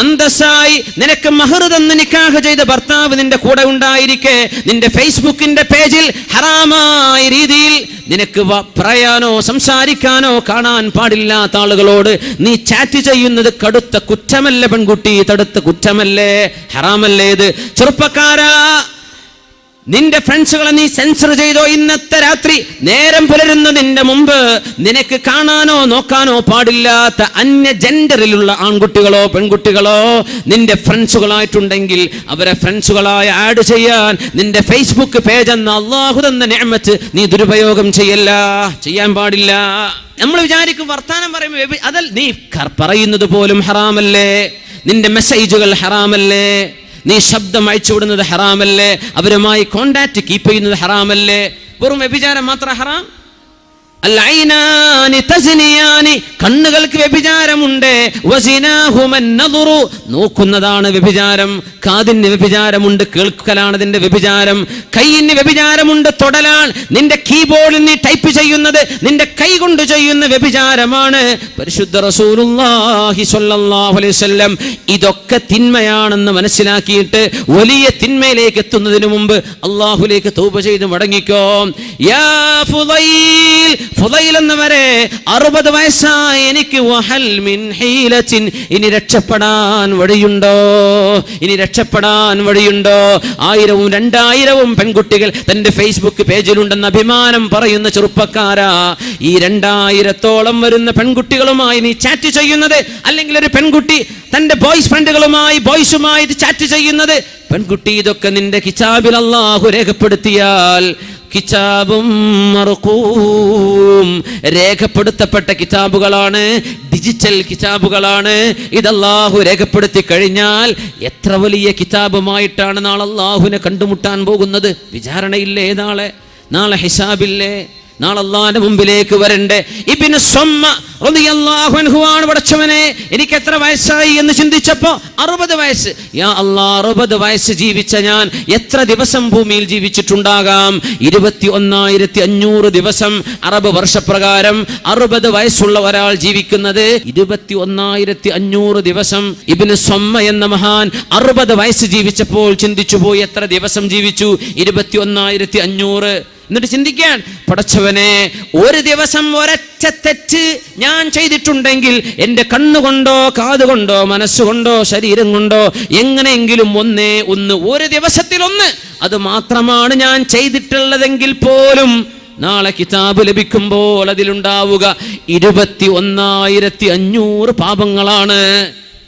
അന്തസ്സായി നിനക്ക് മഹർ തന്ന് നിക്കാഹ് ചെയ്ത ഭർത്താവ് നിന്റെ കൂടെ ഉണ്ടായിരിക്കെ നിന്റെ ഫേസ്ബുക്കിന്റെ പേജിൽ ഹറാമായ രീതിയിൽ നിനക്ക് പറയാനോ സംസാരിക്കാനോ കാണാൻ പാടില്ലാത്ത ആളുകളോട് നീ ചാറ്റ് ചെയ്യുന്നത് കടുത്ത കുറ്റമല്ലേ പെൺകുട്ടി? തടുത്ത കുറ്റമല്ലേ? ഹറാമല്ലേ ഇത്? ചെറുപ്പക്കാരാ, നിന്റെ ഫ്രണ്ട്സുകളെ നീ സെൻസർ ചെയ്തോ? ഇന്നത്തെ രാത്രി നേരം പുലരുന്നതിന്റെ മുമ്പ് നിനക്ക് കാണാനോ നോക്കാനോ പാടില്ലാത്ത അന്യ ജെൻഡറിലുള്ള ആൺകുട്ടികളോ പെൺകുട്ടികളോ നിന്റെ ഫ്രണ്ട്സുകളായിട്ടുണ്ടെങ്കിൽ അവരെ ഫ്രണ്ട്സുകളായി ആഡ് ചെയ്യാൻ നിന്റെ ഫേസ്ബുക്ക് പേജ് എന്ന അള്ളാഹു തന്ന നിഅമത്ത് നീ ദുരുപയോഗം ചെയ്യാൻ പാടില്ല. നമ്മൾ വിചാരിക്കും വർത്താനം പറയുമ്പോൾ അതൽ നീ പറയുന്നത് പോലും ഹറാമല്ലേ? നിന്റെ മെസ്സേജുകൾ ഹറാമല്ലേ? നീ ശബ്ദം അയച്ചുവിടുന്നത് ഹറാമല്ലേ? അവരുമായി കോണ്ടാക്ട് കീപ്പ് ചെയ്യുന്നത് ഹറാമല്ലേ? വെറും വ്യഭിചാരം മാത്രം ഹറാം? കണ്ണുകൾക്ക് വ്യഭിചാരമുണ്ട്. നോക്കുന്നതാണ് വ്യഭിചാരം. കാതിന് വ്യഭിചാരമുണ്ട്, കേൾക്കലാണ് അതിന്റെ വ്യഭിചാരം. കൈയിന് വ്യഭിചാരമുണ്ട്, തൊടലാണ്. നിന്റെ കീബോർഡിൽ നീ ടൈപ്പ് ചെയ്യുന്നത് നിന്റെ കൈ കൊണ്ട് ചെയ്യുന്ന വ്യഭിചാരമാണ്. പരിശുദ്ധ റസൂലുള്ളാഹി സ്വല്ലല്ലാഹു അലൈഹി വസല്ലം ഇതൊക്കെ തിന്മയാണെന്ന് മനസ്സിലാക്കിയിട്ട് വലിയ തിന്മയിലേക്ക് എത്തുന്നതിന് മുമ്പ് അള്ളാഹുലേക്ക് തൗബ ചെയ്ത് മടങ്ങിക്കോ. യാ ഫുളൈൽ, ഫുളൈൽ എന്നവരെ 60 വയസ്സായി എനിക്ക് വഹൽ മിൻ ഹീലത്തിൻ, ഇനി രക്ഷപ്പെടാൻ വഴിയുണ്ടോ? ഇനി രക്ഷപ്പെടാൻ വഴിയുണ്ടോ? 1000ഉം 2000ഉം പെൺകുട്ടികൾ തന്റെ ഫേസ്ബുക്ക് പേജിലുണ്ടെന്ന് അഭിമാനം പറയുന്ന ചെറുപ്പക്കാരാ, ഈ 2000ഓളം വരുന്ന പെൺകുട്ടികളുമായി നീ ചാറ്റ് ചെയ്യുന്നത്, അല്ലെങ്കിൽ ഒരു പെൺകുട്ടി തന്റെ ബോയ്സ് ഫ്രണ്ടുകളുമായി ബോയ്സുമായി ചാറ്റ് ചെയ്യുന്നത്, പെൺകുട്ടി ഇതൊക്കെ നിന്റെ കിതാബിൽ അല്ലാഹു രേഖപ്പെടുത്തിയാൽ, കിതാബും മർഖൂം, രേഖപ്പെടുത്തപ്പെട്ട കിതാബുകളാണ്, ഡിജിറ്റൽ കിതാബുകളാണ്. ഇത് അല്ലാഹു രേഖപ്പെടുത്തി കഴിഞ്ഞാൽ എത്ര വലിയ കിതാബുമായിട്ടാണ് നാളെ അല്ലാഹുവിനെ കണ്ടുമുട്ടാൻ പോകുന്നത്. വിചാരണയില്ലേ? നാളെ ഹിസാബില്ലേ? നാളെ അല്ലാഹുവിന്റെ മുമ്പിലേക്ക് വരണ്ടേ? ഇബ്നു സ്വമ്മ റളിയല്ലാഹു അൻഹു ആണ് പടച്ചവനെ എനിക്ക് എത്ര വയസ്സായി എന്ന് ചിന്തിച്ചപ്പോ 60 വയസ്സ്. യാ അല്ലാഹ്, 60 വയസ്സ് ജീവിച്ച ഞാൻ എത്ര ദിവസം ഭൂമിയിൽ ജീവിച്ചിട്ടുണ്ടാകാം? 21,500 ദിവസം. അറബ് വർഷപ്രകാരം 60 വയസ്സുള്ള ഒരാൾ ജീവിക്കുന്നത് 21,500 ദിവസം. ഇബ്നു സ്വമ്മ എന്ന മഹാൻ 60 വയസ്സ് ജീവിച്ചപ്പോൾ ചിന്തിച്ചു പോയി, എത്ര ദിവസം ജീവിച്ചു? 21,500. എന്നിട്ട് ചിന്തിക്കാൻ, പടച്ചവനെ ഒരു ദിവസം ഒരൊറ്റ തെറ്റ് ഞാൻ ചെയ്തിട്ടുണ്ടെങ്കിൽ എൻ്റെ കണ്ണുകൊണ്ടോ കാതുകൊണ്ടോ മനസ്സുകൊണ്ടോ ശരീരം കൊണ്ടോ എങ്ങനെയെങ്കിലും ഒരു ദിവസത്തിലൊന്ന് അത് മാത്രമാണ് ഞാൻ ചെയ്തിട്ടുള്ളതെങ്കിൽ പോലും നാളെ കിതാബ് ലഭിക്കുമ്പോൾ അതിലുണ്ടാവുക 21,500 പാപങ്ങളാണ്.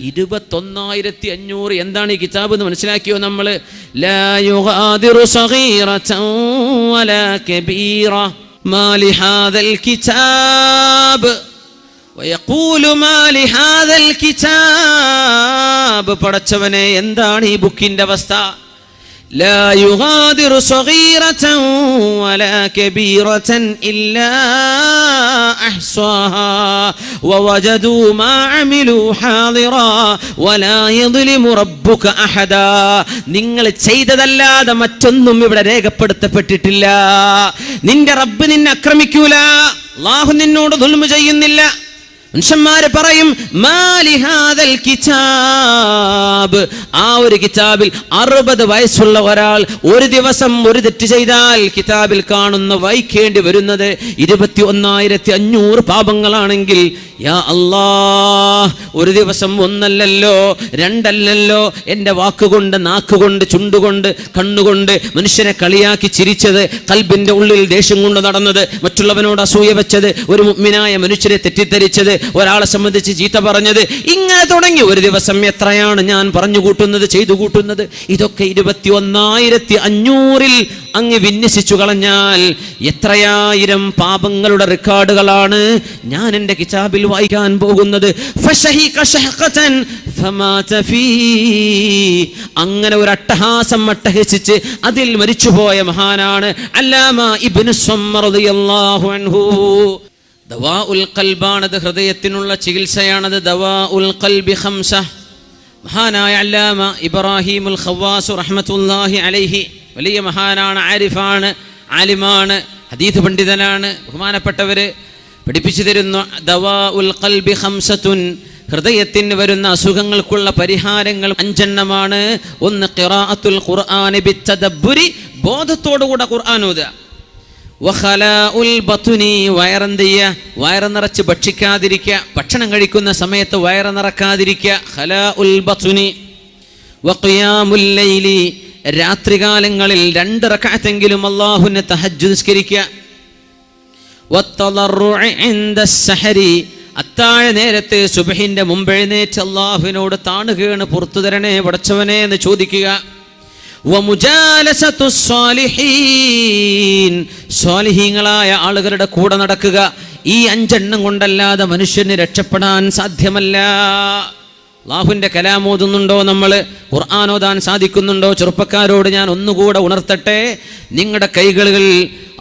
21,500. എന്താണ് ഈ കിതാബ് എന്ന് മനസ്സിലാക്കിയോ നമ്മൾ? ലാ യുഗാദിറു സഗീറതൻ വലാ കബീറ മാ ലിഹാദൽ കിതാബ് വയഖൂലു മാ ലിഹാദൽ കിതാബ്. പടച്ചവനെ, എന്താണ് ഈ ബുക്കിന്റെ അവസ്ഥ? لا يغادر صغيرة ولا كبيرة إلا أحصاها ووجدوا ما عملوا حاضرا ولا يظلم ربك أحدا. നിങ്ങൾ ചെയ്തതല്ലാതെ മറ്റൊന്നും ഇവിടെ രേഖപ്പെടുത്തപ്പെട്ടിട്ടില്ല. നിന്റെ റബ്ബ് നിന്നെ ആക്രമിക്കൂല. അല്ലാഹു നിന്നോട് ദുൽമ ചെയ്യുന്നില്ല. മനുഷ്യന്മാര് പറയും മാലി ഹാദൽ കിതാബ്, ആ ഒരു കിതാബിൽ 60 വയസ്സുള്ള ഒരാൾ ഒരു ദിവസം ഒരു തെറ്റ് ചെയ്താൽ കിതാബിൽ കാണുന്ന വായിക്കേണ്ടി വരുന്നത് 21,500 പാപങ്ങളാണെങ്കിൽ യാ അല്ലാഹ്, ഒരു ദിവസം ഒന്നല്ലല്ലോ രണ്ടല്ലല്ലോ എൻ്റെ വാക്കുകൊണ്ട് നാക്കുകൊണ്ട് ചുണ്ടുകൊണ്ട് കണ്ണുകൊണ്ട് മനുഷ്യനെ കളിയാക്കി ചിരിച്ചത്, കൽബിന്റെ ഉള്ളിൽ ദേഷ്യം കൊണ്ട് നടന്നത്, മറ്റുള്ളവനോട് അസൂയ വെച്ചത്, ഒരു മുഅ്മിനായ മനുഷ്യരെ തെറ്റിദ്ധരിച്ചത്, ഒരാളെ സംബന്ധിച്ച് ചീത്ത പറഞ്ഞത്, ഇങ്ങനെ തുടങ്ങി ഒരു ദിവസം എത്രയാണ് ഞാൻ പറഞ്ഞു കൂട്ടുന്നത് ചെയ്തു കൂട്ടുന്നത്. ഇതൊക്കെ 21,500 അങ്ങ് വിന്യസിച്ചു കളഞ്ഞാൽ എത്രയായിരം പാപങ്ങളുടെ റെക്കോർഡുകളാണ് ഞാൻ എൻ്റെ കിതാബിൽ വായിക്കാൻ പോകുന്നത്. അങ്ങനെ ഒരു അട്ടഹാസം അട്ടഹസിച്ച് അതിൽ മരിച്ചുപോയ മഹാനാണ് അല്ലാമ ഇബ്നു സ്വമ്മർ റളിയല്ലാഹു അൻഹു. ദവാഉൽ ഖൽബാണത്, ഹൃദയത്തിനുള്ള ചികിത്സയാണത്. ദവാഉൽ ഖൽബി ഖംസ. മഹാനായ അല്ലാമ ഇബ്രാഹിമുൽ ഖവാസ് റഹ്മത്തുള്ളാഹി അലൈഹി വലിയ മഹാനാണ്, ആരിഫാണ്, ആലിമാണ്, ഹദീസ് പണ്ഡിതനാണ്. ബഹുമാനപ്പെട്ടവര് പഠിപ്പിച്ചു തരുന്നു ദവാഉൽ ഖൽബി ഖംസത്തുൻ, ഹൃദയത്തിന് വരുന്ന അസുഖങ്ങൾക്കുള്ള പരിഹാരങ്ങൾ 5 എണ്ണമാണ്. ഒന്ന് ഖിറാഅത്തുൽ ഖുർആനി ബിത്തദബ്ബുരി, ബോധത്തോടുകൂടെ ഖുർആൻ ഓതുക. വഖലാഉൽ ബത്നി, വയറ് നിറച്ച് ഭക്ഷിക്കാതിരിക്കുക, ഭക്ഷണം കഴിക്കുന്ന സമയത്ത് വയറ് നിറക്കാതിരിക്കുക. ഖലാഉൽ ബത്നി. വഖിയാമുൽ ലൈലി, രാത്രികാലങ്ങളിൽ 2 റക്അത്തെങ്കിലും അല്ലാഹുവിനെ തഹജ്ജുദ് നിസ്കരിക്കുക. വത്തളർറുഅ ഇൻദസ്സഹരി, അത്താഴ നേരത്തെ സുബ്ഹിന്റെ മുമ്പ് എഴുന്നേറ്റ് അല്ലാഹുവിനോട് താണുകയാണ്, പുറത്തു തരണേ പടച്ചവനെ എന്ന് ചോദിക്കുക. വമുജാലസത്തുസ് സ്വാലിഹീൻ, സ്വാലിഹീങ്ങളായ ആളുകളുടെ കൂടെ നടക്കുക. ഈ 5 എണ്ണം കൊണ്ടല്ലാതെ മനുഷ്യന് രക്ഷപ്പെടാൻ സാധ്യമല്ല. അല്ലാഹുവിന്റെ കലാം ഓതുന്നുണ്ടോ നമ്മൾ? ഖുർആൻ ഓതാൻ സാധിക്കുന്നുണ്ടോ? ചെറുപ്പക്കാരോട് ഞാൻ ഒന്നുകൂടെ ഉണർത്തട്ടെ, നിങ്ങളുടെ കൈകളിൽ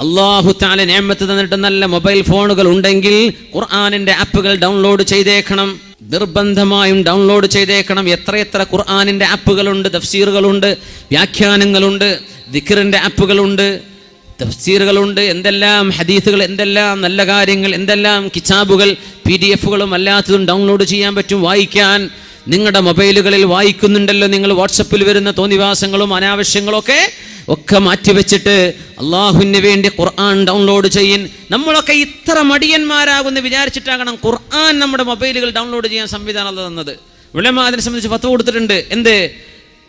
അല്ലാഹു തആല നിഅമത്ത് തന്നിട്ട് നല്ല മൊബൈൽ ഫോണുകൾ ഉണ്ടെങ്കിൽ ഖുർആനിന്റെ ആപ്പുകൾ ഡൗൺലോഡ് ചെയ്തേക്കണം. നിർബന്ധമായും ഡൗൺലോഡ് ചെയ്തേക്കണം. എത്രയെത്ര ഖുർആനിന്റെ ആപ്പുകളുണ്ട്, തഫ്സീറുകളുണ്ട്, വ്യാഖ്യാനങ്ങളുണ്ട്, ദിക്റിന്റെ ആപ്പുകളുണ്ട്, തഫ്സീറുകളുണ്ട്, എന്തെല്ലാം ഹദീസുകൾ, എന്തെല്ലാം നല്ല കാര്യങ്ങൾ, എന്തെല്ലാം കിതാബുകൾ, PDF-കളും അല്ലാത്തതും ഡൗൺലോഡ് ചെയ്യാൻ പറ്റും, വായിക്കാൻ. നിങ്ങളുടെ മൊബൈലുകളിൽ വായിക്കുന്നുണ്ടല്ലോ നിങ്ങൾ. വാട്സപ്പിൽ വരുന്ന തോന്നിവാസങ്ങളും അനാവശ്യങ്ങളും ഒക്കെ മാറ്റിവെച്ചിട്ട് അള്ളാഹുവിന് വേണ്ടി ഖുർആൻ ഡൗൺലോഡ് ചെയ്യും. നമ്മളൊക്കെ ഇത്ര മടിയന്മാരാകുമെന്ന് വിചാരിച്ചിട്ടാകണം ഖുർആൻ നമ്മുടെ മൊബൈലുകൾ ഡൗൺലോഡ് ചെയ്യാൻ സംവിധാനം തന്നത്. ഉലമാ അതിനെ സംബന്ധിച്ച് ഫത്വ കൊടുത്തിട്ടുണ്ട്. എന്ത്?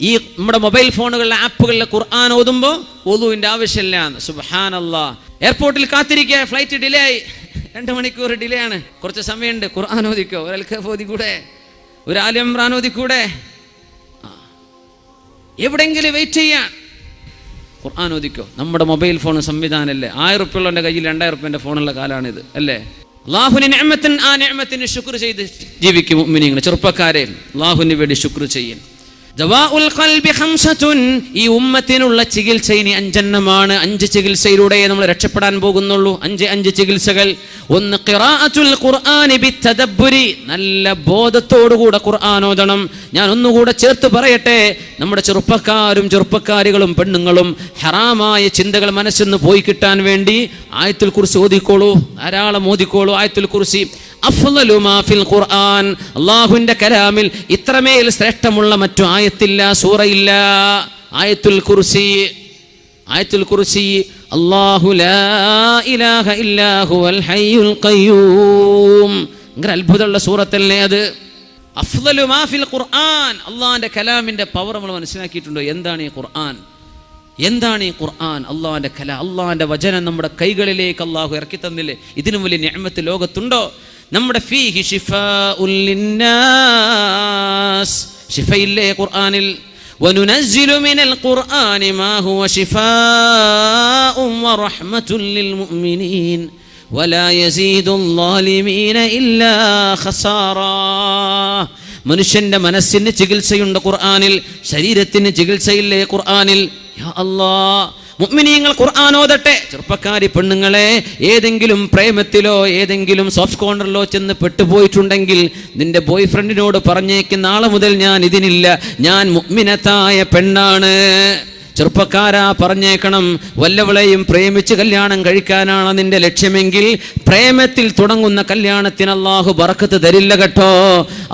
ഈ നമ്മുടെ മൊബൈൽ ഫോണുകളിലെ ആപ്പുകളിലെ ഖുർആൻ ഓതുമ്പോൾ വുളൂവിന്റെ ആവശ്യമില്ല. സുബ്ഹാനല്ലാഹ്. എയർപോർട്ടിൽ കാത്തിരിക്കുക, ഫ്ലൈറ്റ് ഡിലേ ആയി, 2 മണിക്കൂർ ഡിലേ ആണ്, കുറച്ച് സമയമുണ്ട്, ഖുർആൻ ഓതിക്കോ. ഒരു അൽഖഫ് ഓതിക്കൂടെ? ഒരു ആലി ഇംറാൻ ഓതിക്കൂടെ? എവിടെങ്കിലും വെയിറ്റ് ചെയ്യാൻ ഖുർആൻ ഓതിക്കോ. നമ്മുടെ മൊബൈൽ ഫോൺ സംവിധാനമല്ലേ? 1000 ഉറുപ്പികളുടെ കയ്യിൽ 2000 ഉറുപ്പിന്റെ ഫോണുള്ള കാലാണിത് അല്ലേ? അല്ലാഹുവിന്റെ നിഅമത്തിൻ, ആ നിഅമത്തിന് ശുക്ർ ചെയ്ത് ജീവിക്കും മുഅ്മിനീങ്ങൾ. ചെറുപ്പക്കാരെ, അല്ലാഹുവിന് വേണ്ടി ശുക്ർ ചെയ്യും. ദവാഉൽ ഖൽബി ഖംസത്തുൻ, ഈ ഉമ്മത്തിനുള്ള ചികിത്സ ഇനി 5 എണ്ണമാണ്. 5 ചികിത്സയിലൂടെ നമ്മൾ രക്ഷപ്പെടാൻ പോകുന്നുള്ളൂ. 5 ചികിത്സകൾ. ഒന്ന് ഖിറാഅത്തുൽ ഖുർആനി ബിത്തദബ്ബുരി, നല്ല ബോധത്തോടുകൂടെ ഖുർആൻ ഓതണം. ഞാൻ ഒന്നുകൂടെ ചേർത്ത് പറയട്ടെ, നമ്മുടെ ചെറുപ്പക്കാരും ചെറുപ്പക്കാരികളും പെണ്ണുങ്ങളും ഹറാമായ ചിന്തകൾ മനസ്സിൽ നിന്ന് പോയി കിട്ടാൻ വേണ്ടി ആയത്തുൽ കുർസി ഓതിക്കോളൂ, ധാരാളം ഓതിക്കോളൂ. ആയത്തുൽ കുർസി അഫ്ളലു മാ ഫിൽ ഖുർആൻ, അല്ലാഹുവിന്റെ കലാമിൽ ഇത്രമേൽ ശ്രേഷ്ഠമുള്ള മറ്റു ആയത്തില്ല, സൂറയില്ല. ആയത്തുൽ കുർസി, ആയത്തുൽ കുർസി, അല്ലാഹു ലാ ഇലാഹ ഇല്ലാ ഹുവൽ ഹയ്യുൽ ഖയ്യൂം. ഭയങ്കര അത്ഭുതമുള്ള സൂറത്തല്ലേ അത്. അഫ്ളലു മാ ഫിൽ ഖുർആൻ, അല്ലാഹുവിന്റെ കലാമിന്റെ പവർ നമ്മൾ മനസ്സിലാക്കിയിട്ടുണ്ടോ? എന്താണ് ഈ ഖുർആൻ? എന്താണ് ഈ ഖുർആൻ? അള്ളാഹിന്റെ കല, അള്ളാഹിന്റെ വചനം നമ്മുടെ കൈകളിലേക്ക് അള്ളാഹു ഇറക്കി തന്നില്ലേ? ഇതിനും വലിയ നിഅമത്ത് ലോകത്തുണ്ടോ? നമ്മുടെ ഫീഹി ശിഫാഉൻ ലിന്നാസ്, ശിഫയില്ലേ ഖുർആനിൽ. വനുനസ്സിലു മിനൽ ഖുർആനി മാ ഹുവ ശിഫാഉൻ വറഹ്മത്തുൻ ലിൽ മുഅ്മിനീൻ വലാ യസീദുൽ ളാലിമീന ഇല്ലാ ഖസാറാ. മനുഷ്യന്റെ മനസ്സിന് ചികിത്സയുണ്ട് ഖുർആനിൽ, ശരീരത്തിന് ചികിത്സയില്ലേ ഖുർആനിൽ. യാ അല്ലാഹ്, മുഅ്മിനീങ്ങൾ ഖുർആൻ ഓതട്ടെ. ചെറുപ്പക്കാരി പെണ്ണുങ്ങളെ, ഏതെങ്കിലും പ്രേമത്തിലോ ഏതെങ്കിലും സോഫ്റ്റ് കോർണറിലോ ചെന്ന് പെട്ടുപോയിട്ടുണ്ടെങ്കിൽ നിന്റെ ബോയ് ഫ്രണ്ടിനോട് പറഞ്ഞേക്ക്, നാളെ മുതൽ ഞാൻ ഇതിനില്ല, ഞാൻ മുഅ്മിനത്തായ പെണ്ണാണ്. ചെറുപ്പക്കാരാ, പറഞ്ഞേക്കണം, വല്ലവളെയും പ്രേമിച്ച് കല്യാണം കഴിക്കാനാണ് നിന്റെ ലക്ഷ്യമെങ്കിൽ പ്രേമത്തിൽ തുടങ്ങുന്ന കല്യാണത്തിന് അള്ളാഹു ബറക്കത്ത് തരില്ല കേട്ടോ.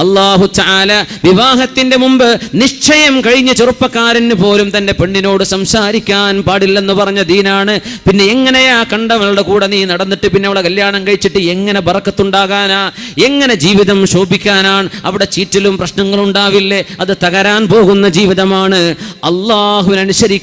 അള്ളാഹു തആല വിവാഹത്തിന്റെ മുമ്പ് നിശ്ചയം കഴിഞ്ഞ ചെറുപ്പക്കാരന് പോലും തന്റെ പെണ്ണിനോട് സംസാരിക്കാൻ പാടില്ലെന്ന് പറഞ്ഞ ദീനാണ്. പിന്നെ എങ്ങനെയാ കണ്ടവളുടെ കൂടെ നീ നടന്നിട്ട് പിന്നെ അവളെ കല്യാണം കഴിച്ചിട്ട് എങ്ങനെ ബറക്കത്തുണ്ടാകാനാ? എങ്ങനെ ജീവിതം ശോഭിക്കാനാണ്? അവിടെ ചീറ്റലും പ്രശ്നങ്ങളും ഉണ്ടാവില്ലേ? അത് തകരാൻ പോകുന്ന ജീവിതമാണ്. അള്ളാഹുവിനനുസരിക്കാത്ത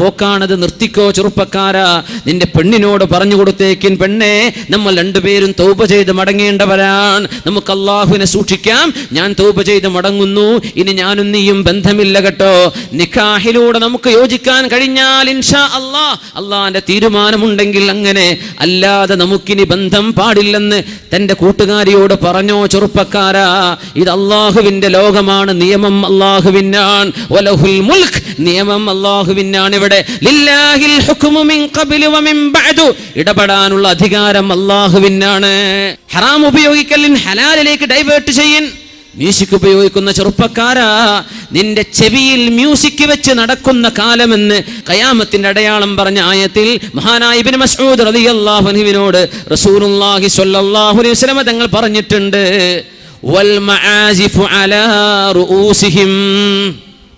പോക്കാണത്. നിർത്തിക്കോ ചെറുപ്പക്കാരാ. നിന്റെ പെണ്ണിനോട് പറഞ്ഞു കൊടുത്തേക്കിൻ, പെണ്ണെ, നമ്മൾ രണ്ടുപേരും തൗബ ചെയ്ത് മടങ്ങേണ്ടവരാണ്. നമുക്ക് അള്ളാഹുവിനെ സൂക്ഷിക്കാം. ഞാൻ തൗബ ചെയ്ത് മടങ്ങുന്നു, ഇനി ഞാനും നീയും ബന്ധമില്ല കേട്ടോ. നിക്കാഹിലൂടെ നമുക്ക് യോജിക്കാൻ കഴിഞ്ഞാൽ ഇൻഷാ അല്ലാഹ്, അള്ളാഹിന്റെ തീരുമാനമുണ്ടെങ്കിൽ അങ്ങനെ, അല്ലാതെ നമുക്കിനി ബന്ധം പാടില്ലെന്ന് തന്റെ കൂട്ടുകാരിയോട് പറഞ്ഞോ ചെറുപ്പക്കാരാ. ഇത് അള്ളാഹുവിന്റെ ലോകമാണ്, നിയമം അള്ളാഹുവിനാണ്. വലഹുൽ മുൽക്ക്, നിയമം അള്ളാഹുവിനാണ്. ഇവിടെ ലില്ലാഹിൽ ഹുക്മു മിൻ ഖബ്ലു വമിൻ ബഅദു, ഇടപെടാനുള്ള അധികാരം അള്ളാഹുവിനാണ്. ഹറാം ഉപയോഗിക്കലിൻ ഹലാലിലേക്ക് ഡൈവേർട്ട് ചെയ്യൻ. മ്യൂസിക് ഉപയോഗിക്കുന്ന ചെറുപ്പക്കാരാ, നിന്റെ ചെവിയിൽ മ്യൂസിക് വെച്ച് നടക്കുന്ന കാലമെന്ന് ഖിയാമത്തിന്റെ അടയാളം പറഞ്ഞ ആയത്തിൽ മഹാനായ ഇബ്നു മസ്ഊദ് റളിയല്ലാഹു അൻഹുവിനോട് റസൂലുള്ളാഹി സ്വല്ലല്ലാഹു അലൈഹി വസല്ലം തങ്ങൾ പറഞ്ഞിട്ടുണ്ട്, വൽ മആസിഫു അലാ റൂസിഹിം.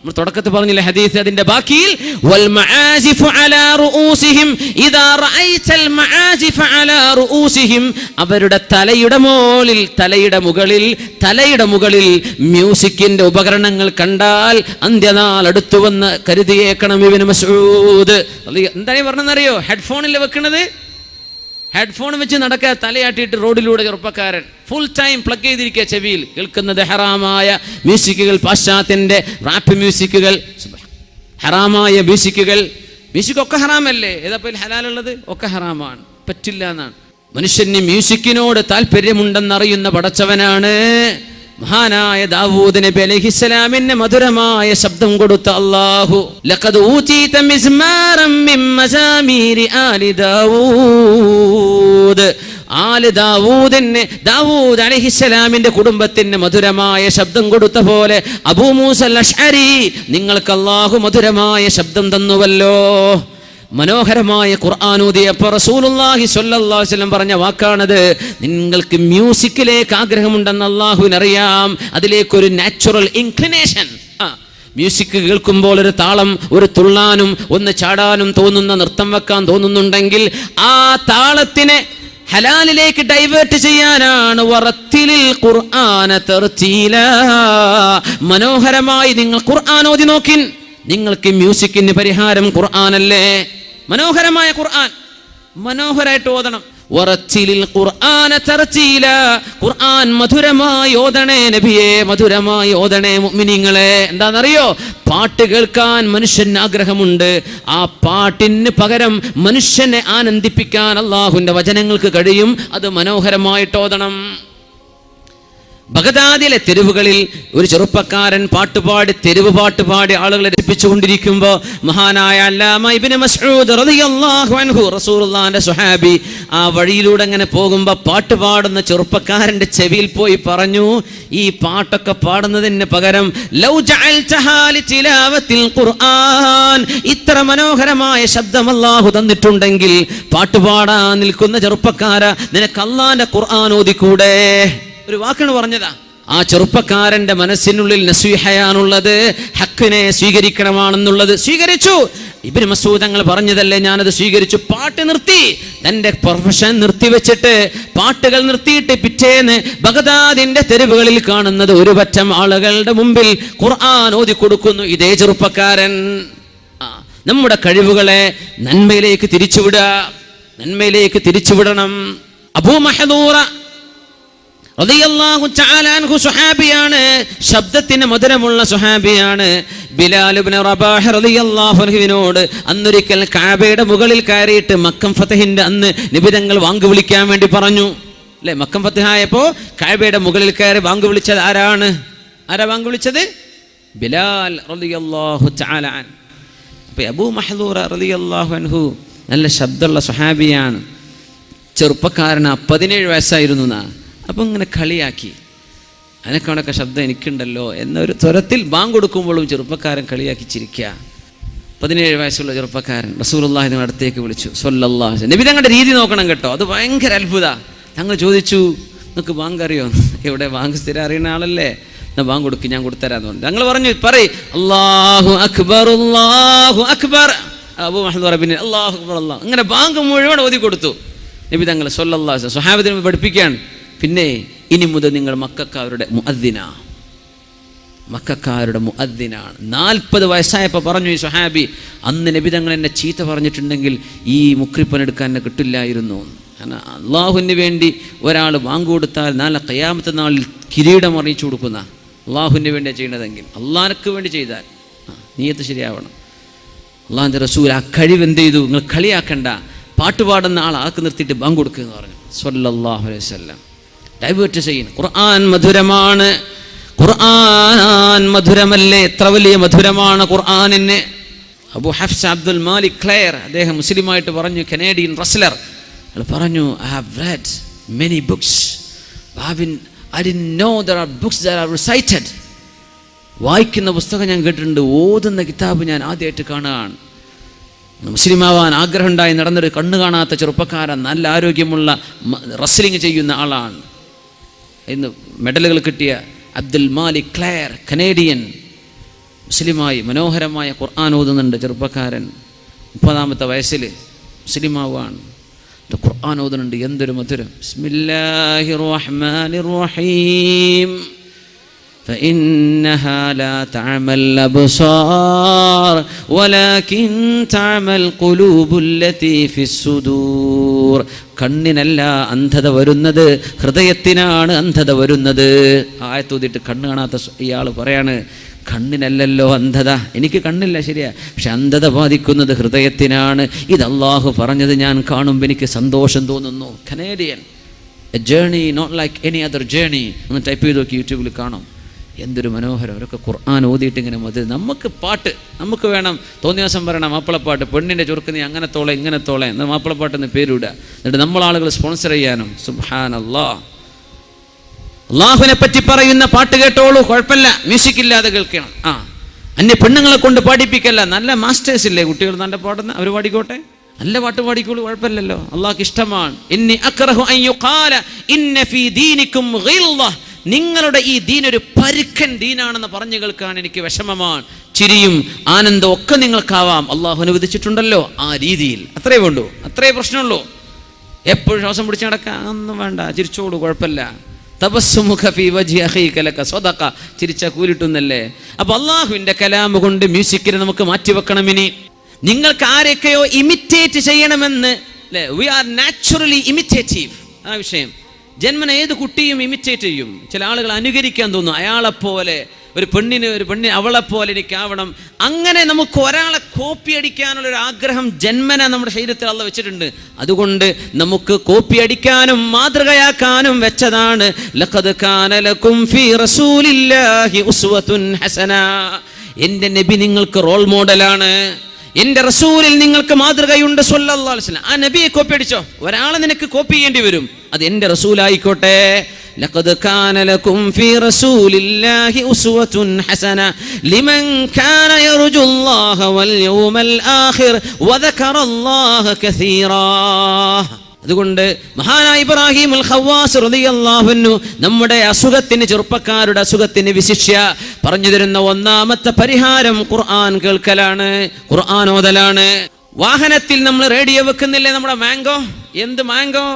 നമ്മൾ തുടക്കത്തിൽ പറഞ്ഞില്ലേ ഹദീസ്, അതിന്റെ ബാക്കിയിൽ വൽ മആസിഫു അലാ റൂസിഹിം ഇദാ റഅയ്തൽ മആസിഫ അലാ റൂസിഹിം, അവരുടെ തലയുടെ മുകളിൽ മ്യൂസിക്കിന്റെ ഉപകരണങ്ങൾ കണ്ടാൽ അന്ത്യനാൾ അടുത്തുവന്ന് കരുതിയേക്കണം. ഇബ്നു മസ്ഊദ് എന്താണ് പറഞ്ഞെന്നറിയോ? ഹെഡ്ഫോണിൽ വെക്കുന്നത്, ഹെഡ്ഫോൺ വെച്ച് നടക്കുക, തലയാട്ടിയിട്ട് റോഡിലൂടെ ചെറുപ്പക്കാരൻ ഫുൾ ടൈം പ്ലഗ് ചെയ്തിരിക്കുക, ചെവിയിൽ കേൾക്കുന്നത് ഹറാമായ മ്യൂസിക്കുകൾ, പാശ്ചാത്യന്റെ റാപ്പ് മ്യൂസിക്കുകൾ, ഹറാമായ മ്യൂസിക്കൊക്കെ ഹറാമല്ലേ? ഏതാ ഹലാലുള്ളത്? ഒക്കെ ഹറാമാണ്, പറ്റില്ല എന്നാണ്. മനുഷ്യന് മ്യൂസിക്കിനോട് താല്പര്യമുണ്ടെന്നറിയുന്ന പടച്ചവനാണ്. മഹാനായ ദാവൂദ് നബി അലൈഹിസ്സലാമിന് മധുരമായ ശബ്ദം കൊടുത്ത അല്ലാഹു, ലഖദ് ഊതീത മിസ്മാറൻ മിൻ മസാമീരി ആലി ദാവൂദ്, ദാവൂദ് അലൈഹിസ്സലാമിന്റെ കുടുംബത്തിന് മധുരമായ ശബ്ദം കൊടുത്ത പോലെ അബൂ മൂസ അൽ-അശ്അരി നിങ്ങൾക്ക് അല്ലാഹു മധുരമായ ശബ്ദം തന്നുവല്ലോ. മനോഹരമായ ഖുർആൻ ഓതിയപ്പോൾ റസൂലുള്ളാഹി സ്വല്ലല്ലാഹു അലൈഹി വസല്ലം പറഞ്ഞ വാക്കാണത്. നിങ്ങൾക്ക് മ്യൂസിക്കിലേക്ക് ആഗ്രഹമുണ്ടെന്ന് അല്ലാഹുവിനറിയാം. അതിലേക്കൊരു നാച്ചുറൽ ഇൻക്ലിനേഷൻ. മ്യൂസിക് കേൾക്കുമ്പോൾ ഒരു താളം, ഒരു തുള്ളാനും ഒന്ന് ചാടാനും തോന്നുന്ന, നൃത്തം വെക്കാൻ തോന്നുന്നുണ്ടെങ്കിൽ ആ താളത്തിനെ ഹലാലിലേക്ക് ഡൈവേർട്ട് ചെയ്യാനാണ് വറത്തിലിൽ ഖുർആന തർതീല. മനോഹരമായി നിങ്ങൾ ഖുർആൻ ഓതി നോക്കിൻ. നിങ്ങൾക്ക് മ്യൂസിക്കിന് പരിഹാരം ഖുർആനല്ലേ? മനോഹരമായ ഖുർആൻ മനോഹരമായിട്ട് ഓതണം. വറത്തിലിൽ ഖുർആന തർതീല, ഖുർആൻ മധുരമായി ഓതണേ നബിയെ, മധുരമായി ഓതണേ മുഅ്മിനീങ്ങളെ. എന്താണെന്നറിയോ? പാട്ട് കേൾക്കാൻ മനുഷ്യന് ആഗ്രഹമുണ്ട്. ആ പാട്ടിന് പകരം മനുഷ്യനെ ആനന്ദിപ്പിക്കാൻ അല്ലാഹുവിന്റെ വചനങ്ങൾക്ക് കഴിയും. അത് മനോഹരമായിട്ട് ഓതണം. ബഗ്ദാദിലെ തെരുവുകളിൽ ഒരു ചെറുപ്പക്കാരൻ പാട്ടുപാടി, തെരുവ് പാട്ടുപാടി ആളുകളെ രസിപ്പിച്ചുകൊണ്ടിരിക്കുമ്പോൾ മഹാനായ അല്ലാമ ഇബ്നു മസ്ഊദ് റളിയല്ലാഹു അൻഹു, റസൂലുള്ളാഹിന്റെ സ്വഹാബി, ആ വഴിയിലൂടെ അങ്ങനെ പോകുമ്പോൾ പാട്ട് പാടുന്ന ചെറുപ്പക്കാരന്റെ ചെവിയിൽ പോയി പറഞ്ഞു, ഈ പാട്ടൊക്കെ പാടുന്നതിന് പകരം ലൗ ജഅൽതഹാ ലിതിലാവത്തിൽ ഖുർആൻ, ഇത്ര മനോഹരമായ ശബ്ദം അല്ലാഹു തന്നിട്ടുണ്ടെങ്കിൽ പാട്ടുപാടാൻ നിൽക്കുന്ന ചെറുപ്പക്കാരാ, നിനക്ക് അല്ലാഹുവിന്റെ ഖുർആൻ ഓതിക്കൂടെ? ഒരു വാക്കാണ് പറഞ്ഞതാ. ആ ചെറുപ്പക്കാരന്റെ മനസ്സിനുള്ളിൽ നസീഹയാണുള്ളത്, ഹക്കിനെ സ്വീകരിക്കണമാണെന്നുള്ളത്. സ്വീകരിച്ചു. ഇബ്നു മസ്ഊദ് തങ്ങൾ പറഞ്ഞതല്ലേ, ഞാനത് സ്വീകരിച്ചു. പാട്ട് നിർത്തി, തന്റെ പ്രൊഫഷൻ നിർത്തിവെച്ചിട്ട്, പാട്ടുകൾ നിർത്തിയിട്ട് പിറ്റേന്ന് ബഗ്ദാദിന്റെ തെരുവുകളിൽ കാണുന്നത് ഒരു പറ്റം ആളുകളുടെ മുമ്പിൽ ഖുർആൻ ഓതി കൊടുക്കുന്നു ഇതേ ചെറുപ്പക്കാരൻ. നമ്മുടെ കഴിവുകളെ നന്മയിലേക്ക് തിരിച്ചുവിടണം. അബൂ മഹദൂറ റളിയല്ലാഹു തആല അൻഹു സ്വഹാബിയാണ്, ശബ്ദത്തിന് മധുരമുള്ള സ്വഹാബിയാണ്. ബിലാൽ ഇബ്നു റബാഹ് റളിയല്ലാഹു അൻഹുവിനോട് അന്നൊരിക്കൽ കഅബയുടെ മുകളിൽ കയറിയിട്ട് മക്കം ഫതഹിന്റെ അന്ന് നബി തങ്ങൾ വാങ്ക് വിളിക്കാൻ വേണ്ടി പറഞ്ഞു അല്ലേ? മക്കം ഫതഹായപ്പോൾ കഅബയുടെ മുകളിൽ കയറി വാങ്ക് വിളിച്ചത് ആരാ വാങ്ക് വിളിച്ചത്? ബിലാൽ റളിയല്ലാഹു തആല അൻഹു. അപ്പോൾ അബൂ മഹ്ദൂറ റളിയല്ലാഹു അൻഹു നല്ല ശബ്ദമുള്ള സ്വഹാബിയാണ്, ചെറുപ്പക്കാരനാ, 17 വയസ്സായിരുന്നു എന്നാ. അപ്പം ഇങ്ങനെ കളിയാക്കി, അതിനൊക്കെ ശബ്ദം എനിക്കുണ്ടല്ലോ എന്നൊരു സ്വരത്തിൽ ബാങ്ക് കൊടുക്കുമ്പോഴും ചെറുപ്പക്കാരൻ കളിയാക്കി ചിരിക്കുക. 17 വയസ്സുള്ള ചെറുപ്പക്കാരൻ റസൂലുള്ളാഹി തങ്ങളുടെ അടുത്തേക്ക് വിളിച്ചു സ്വല്ലല്ലാഹു അലൈഹി വസല്ലം. നബി തങ്ങളുടെ രീതി നോക്കണം കേട്ടോ, അത് ഭയങ്കര അത്ഭുത. തങ്ങൾ ചോദിച്ചു, നിങ്ങൾക്ക് ബാങ്ക് അറിയോ? എവിടെ ബാങ്ക് സ്ഥിരം അറിയുന്ന ആളല്ലേ, എന്നാ ബാങ്ക് കൊടുക്കും, ഞാൻ കൊടുത്തരാന്ന് പറഞ്ഞു. ഞങ്ങൾ പറഞ്ഞു, പറയ് അല്ലാഹു അക്ബർ അല്ലാഹു അക്ബർ. അബൂ മഹ്ദൂറ ബിൻ അല്ലാഹു അക്ബർ അല്ലാഹു, അങ്ങനെ ബാങ്ക് മുഴുവൻ ഓതി കൊടുത്തു. നബി തങ്ങൾ സ്വല്ലല്ലാഹു അലൈഹി വസല്ലം സ്വഹാബത്തിനെ പഠിപ്പിക്കുകയാണ്, പിന്നെ ഇനി മുതൽ നിങ്ങൾ മക്കക്കാരുടെ മുഅദ്ദിനാണ്. 40 വയസ്സായപ്പോൾ പറഞ്ഞു ഈ സ്വഹാബി, അന്ന് നബി തങ്ങൾ എന്നെ ചീത്ത പറഞ്ഞിട്ടുണ്ടെങ്കിൽ ഈ മുക്രിപ്പനെടുക്കാൻ എന്നെ കിട്ടില്ലായിരുന്നു. കാരണം അള്ളാഹുവിന് വേണ്ടി ഒരാൾ ബാങ്ക് കൊടുത്താൽ നാളെ ഖിയാമത്ത് നാളിൽ കിരീടം അറിയിച്ചു കൊടുക്കുന്ന, അള്ളാഹുവിന് വേണ്ടിയാണ് ചെയ്യണതെങ്കിൽ, അള്ളാഹ്ക്ക് വേണ്ടി ചെയ്താൽ നീയത്ത് ശരിയാവണം. അള്ളാഹുവിൻ്റെ റസൂൽ ആ കഴിവ് എന്ത് ചെയ്തു? നിങ്ങൾ കളിയാക്കണ്ട, പാട്ടുപാടുന്ന ആൾക്ക് നിർത്തിയിട്ട് ബാങ്ക് കൊടുക്കുക എന്ന് പറഞ്ഞു സ്വല്ലല്ലാഹു അലൈഹി വസല്ലം. ഡൈവേർട്ട് ചെയ്യുന്നു. ഖുർആൻ മധുരമാണ്. ഖുർആൻ മധുരമല്ലേ? എത്ര വലിയ മധുരമാണ് ഖുർആനിന്. അബു ഹഫ്സ് അബ്ദുൽ മാലിക് ക്ലെയർ, അദ്ദേഹം മുസ്ലിമായിട്ട് പറഞ്ഞു, കനേഡിയൻ റെസ്ലർ, അയാൾ പറഞ്ഞു, I have read many books. I didn't know there are books that are recited. വായിക്കുന്ന പുസ്തകം ഞാൻ കേട്ടിട്ടുണ്ട്, ഓതുന്ന കിതാബ് ഞാൻ ആദ്യമായിട്ട് കാണുകയാണ്. മുസ്ലിമാവാൻ ആഗ്രഹമുണ്ടായി നടന്നൊരു കണ്ണു കാണാത്ത ചെറുപ്പക്കാരൻ, നല്ല ആരോഗ്യമുള്ള റെസ്ലിംഗ് ചെയ്യുന്ന ആളാണ്. ഇന്ന് മെഡലുകൾ കിട്ടിയ അബ്ദുൽ മാലിക് ക്ലെയർ, കനേഡിയൻ, മുസ്ലിമായി മനോഹരമായ ഖുർആൻ ഓതുന്നുണ്ട് ചെറുപ്പക്കാരൻ. 30-ാമത്തെ വയസ്സിൽ മുസ്ലിമാവാണ്, ഖുർആൻ ഓതുന്നുണ്ട്. എന്തൊരു മധുരം. ബിസ്മില്ലാഹിർ റഹ്മാനിർ റഹീം. فإنها لا تعمى الأبصار ولكن تعمى القلوب التي في الصدور. കണ്ണിനല്ല അന്ധത വരുന്നത്, ഹൃദയത്തിനാണ് അന്ധത വരുന്നത്. ആയത്തോതിട്ട് കണ്ണ് കാണാത്ത ഇയാൾ പറയാണ്, കണ്ണിനല്ലല്ലോ അന്ധത, എനിക്ക് കണ്ണില്ല ശരിയാ, പക്ഷെ അന്ധത ബാധിക്കുന്നത് ഹൃദയത്തിനാണ്. ഇത് അള്ളാഹു പറഞ്ഞത് ഞാൻ കാണുമ്പോൾ എനിക്ക് സന്തോഷം തോന്നുന്നു. Canadian, a journey not like any other journey. ഒന്ന് ടൈപ്പ് ചെയ്ത് നോക്കി, യൂട്യൂബിൽ കാണാം. എന്തൊരു മനോഹരം. അവരൊക്കെ ഖുർആൻ ഓതിയിട്ട് ഇങ്ങനെ മതി. നമുക്ക് പാട്ട് നമുക്ക് വേണം, തോന്നിയ ദിവസം പറയണം മാപ്പിളപ്പാട്ട്, പെണ്ണിൻ്റെ ചുരുക്ക് നീ അങ്ങനെ തോളെ ഇങ്ങനെ തോളെ എന്നാൽ മാപ്പിളപ്പാട്ടെന്ന് പേരിടുക. എന്നിട്ട് നമ്മളാളുകൾ സ്പോൺസർ ചെയ്യാനും. സുബ്ഹാനല്ലാഹ്. അള്ളാഹുവിനെ പറ്റി പറയുന്ന പാട്ട് കേട്ടോളൂ, കുഴപ്പമില്ല, മ്യൂസിക് ഇല്ലാതെ കേൾക്കണം. അന്യ പെണ്ണുങ്ങളെ കൊണ്ട് പാടിപ്പിക്കല്ല. നല്ല മാസ്റ്റേഴ്സ് ഇല്ലേ കുട്ടികൾ നല്ല പാടുന്ന, അവർ പാടിക്കോട്ടെ, നല്ല പാട്ട് പാടിക്കോളൂ, കുഴപ്പമില്ലല്ലോ. അള്ളാഹ്ക്ക് ഇഷ്ടമാണ്. ഇന്നി അക്റഹു അൻ യുഖാല ഇന്ന ഫീ ദീനികും ഗിൽദ. നിങ്ങളുടെ ഈ ദീൻ ഒരു പരുക്കൻ ദീനാണെന്ന് പറഞ്ഞു കേൾക്കാൻ എനിക്ക് വിഷമമാണ്. ചിരിയും ആനന്ദവും ഒക്കെ നിങ്ങൾക്കാവാം, അള്ളാഹു അനുവദിച്ചിട്ടുണ്ടല്ലോ ആ രീതിയിൽ. അത്രേ വേണ്ടൂ, അത്രേ പ്രശ്നമുള്ളൂ. എപ്പോഴും ശ്വാസം പിടിച്ച് നടക്കാൻ ഒന്നും വേണ്ട, ചിരിച്ചോളൂ, കുഴപ്പമില്ല. തബസ്സുമുഖ ഫീ വജ്ഹി അഖീക ലക സദഖ. ചിരിച്ച കൂലിട്ടുന്നല്ലേ. അപ്പോൾ അള്ളാഹുവിൻ്റെ കലാമ് കൊണ്ട് മ്യൂസിക്കിനെ നമുക്ക് മാറ്റിവെക്കണം. ഇനി നിങ്ങൾക്ക് ആരെയൊക്കെയോ ഇമിറ്റേറ്റ് ചെയ്യണമെന്ന് അല്ലേ, വി ആർ നാച്ചുറലി ഇമിറ്റേറ്റീവ്. ആ വിഷയം ജന്മന ഏത് കുട്ടിയും ഇമിറ്റേറ്റ് ചെയ്യും. ചില ആളുകൾ അനുകരിക്കാൻ തോന്നും, അയാളെപ്പോലെ ഒരു പെണ്ണിന് അവളെപ്പോലെ എനിക്കാവണം. അങ്ങനെ നമുക്ക് ഒരാളെ കോപ്പി അടിക്കാനുള്ളൊരു ആഗ്രഹം ജന്മന നമ്മുടെ ശരീരത്തിൽ അള്ളാഹു വെച്ചിട്ടുണ്ട്. അതുകൊണ്ട് നമുക്ക് കോപ്പി അടിക്കാനും മാതൃകയാക്കാനും വെച്ചതാണ്. ലഖദ് കാന ലക്കും ഫീ റസൂലില്ലാഹി ഉസ്വത്തുൻ ഹസന. എൻ്റെ നബി നിങ്ങൾക്ക് റോൾ മോഡലാണ്, എൻ്റെ റസൂലിൽ നിങ്ങൾക്ക് മാതൃകയുണ്ട് സ്വല്ലല്ലാഹു അലൈഹി വസല്ലം. ആ നബിയെ കോപ്പി അടിച്ചോ, ഒരാളെ നിനക്ക് കോപ്പി ചെയ്യേണ്ടി വരും, അത് എൻ്റെ റസൂലായിക്കോട്ടെ. ലഖദ് കാന ലക്കും ഫീ റസൂലില്ലാഹി ഉസ്വത്തുൻ ഹസന ലിമൻ കാന യർജുല്ലാഹ വൽ യൗമൽ ആഖിർ വദകറല്ലാഹ കസീറാ. അതുകൊണ്ട് മഹാനായ ഇബ്രാഹിം അൽ ഖവാസ് റളിയല്ലാഹു അൻഹു നമ്മുടെ അസുഖത്തിന്, ചെറുപ്പക്കാരുടെ അസുഖത്തിന് വിശിഷ്യ പറഞ്ഞു തരുന്ന ഒന്നാമത്തെ പരിഹാരം ഖുർആൻ കേൾക്കലാണ്, ഖുർആൻ ഓതലാണ്. വാഹനത്തിൽ നമ്മൾ റേഡിയോ വെക്കുന്നില്ലേ, നമ്മുടെ മാംഗോ, എന്ത് മാംഗോ,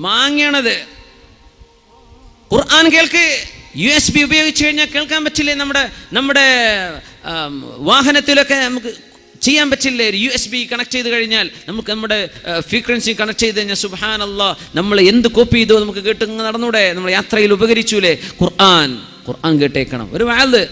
മാങ്ങയാണത്. ഖുർആൻ കേൾക്ക്. USB ഉപയോഗിച്ച് കഴിഞ്ഞാൽ കേൾക്കാൻ പറ്റില്ലേ? നമ്മുടെ വാഹനത്തിലൊക്കെ നമുക്ക് ചെയ്യാൻ പറ്റില്ലേ? USB കണക്ട് ചെയ്ത് കഴിഞ്ഞാൽ നമുക്ക് നമ്മുടെ ഫ്രീക്വൻസി കണക്ട് ചെയ്ത് കഴിഞ്ഞാൽ സുബ്ഹാനല്ലാഹ്, നമ്മൾ എന്ത് കോപ്പി ചെയ്തോ നമുക്ക് കേട്ട് നടന്നൂടെ? നമ്മൾ യാത്രയിൽ ഉപകരിച്ചൂലേ? ഖുർആൻ കേട്ടേക്കണം. ഒരു വഅദ്,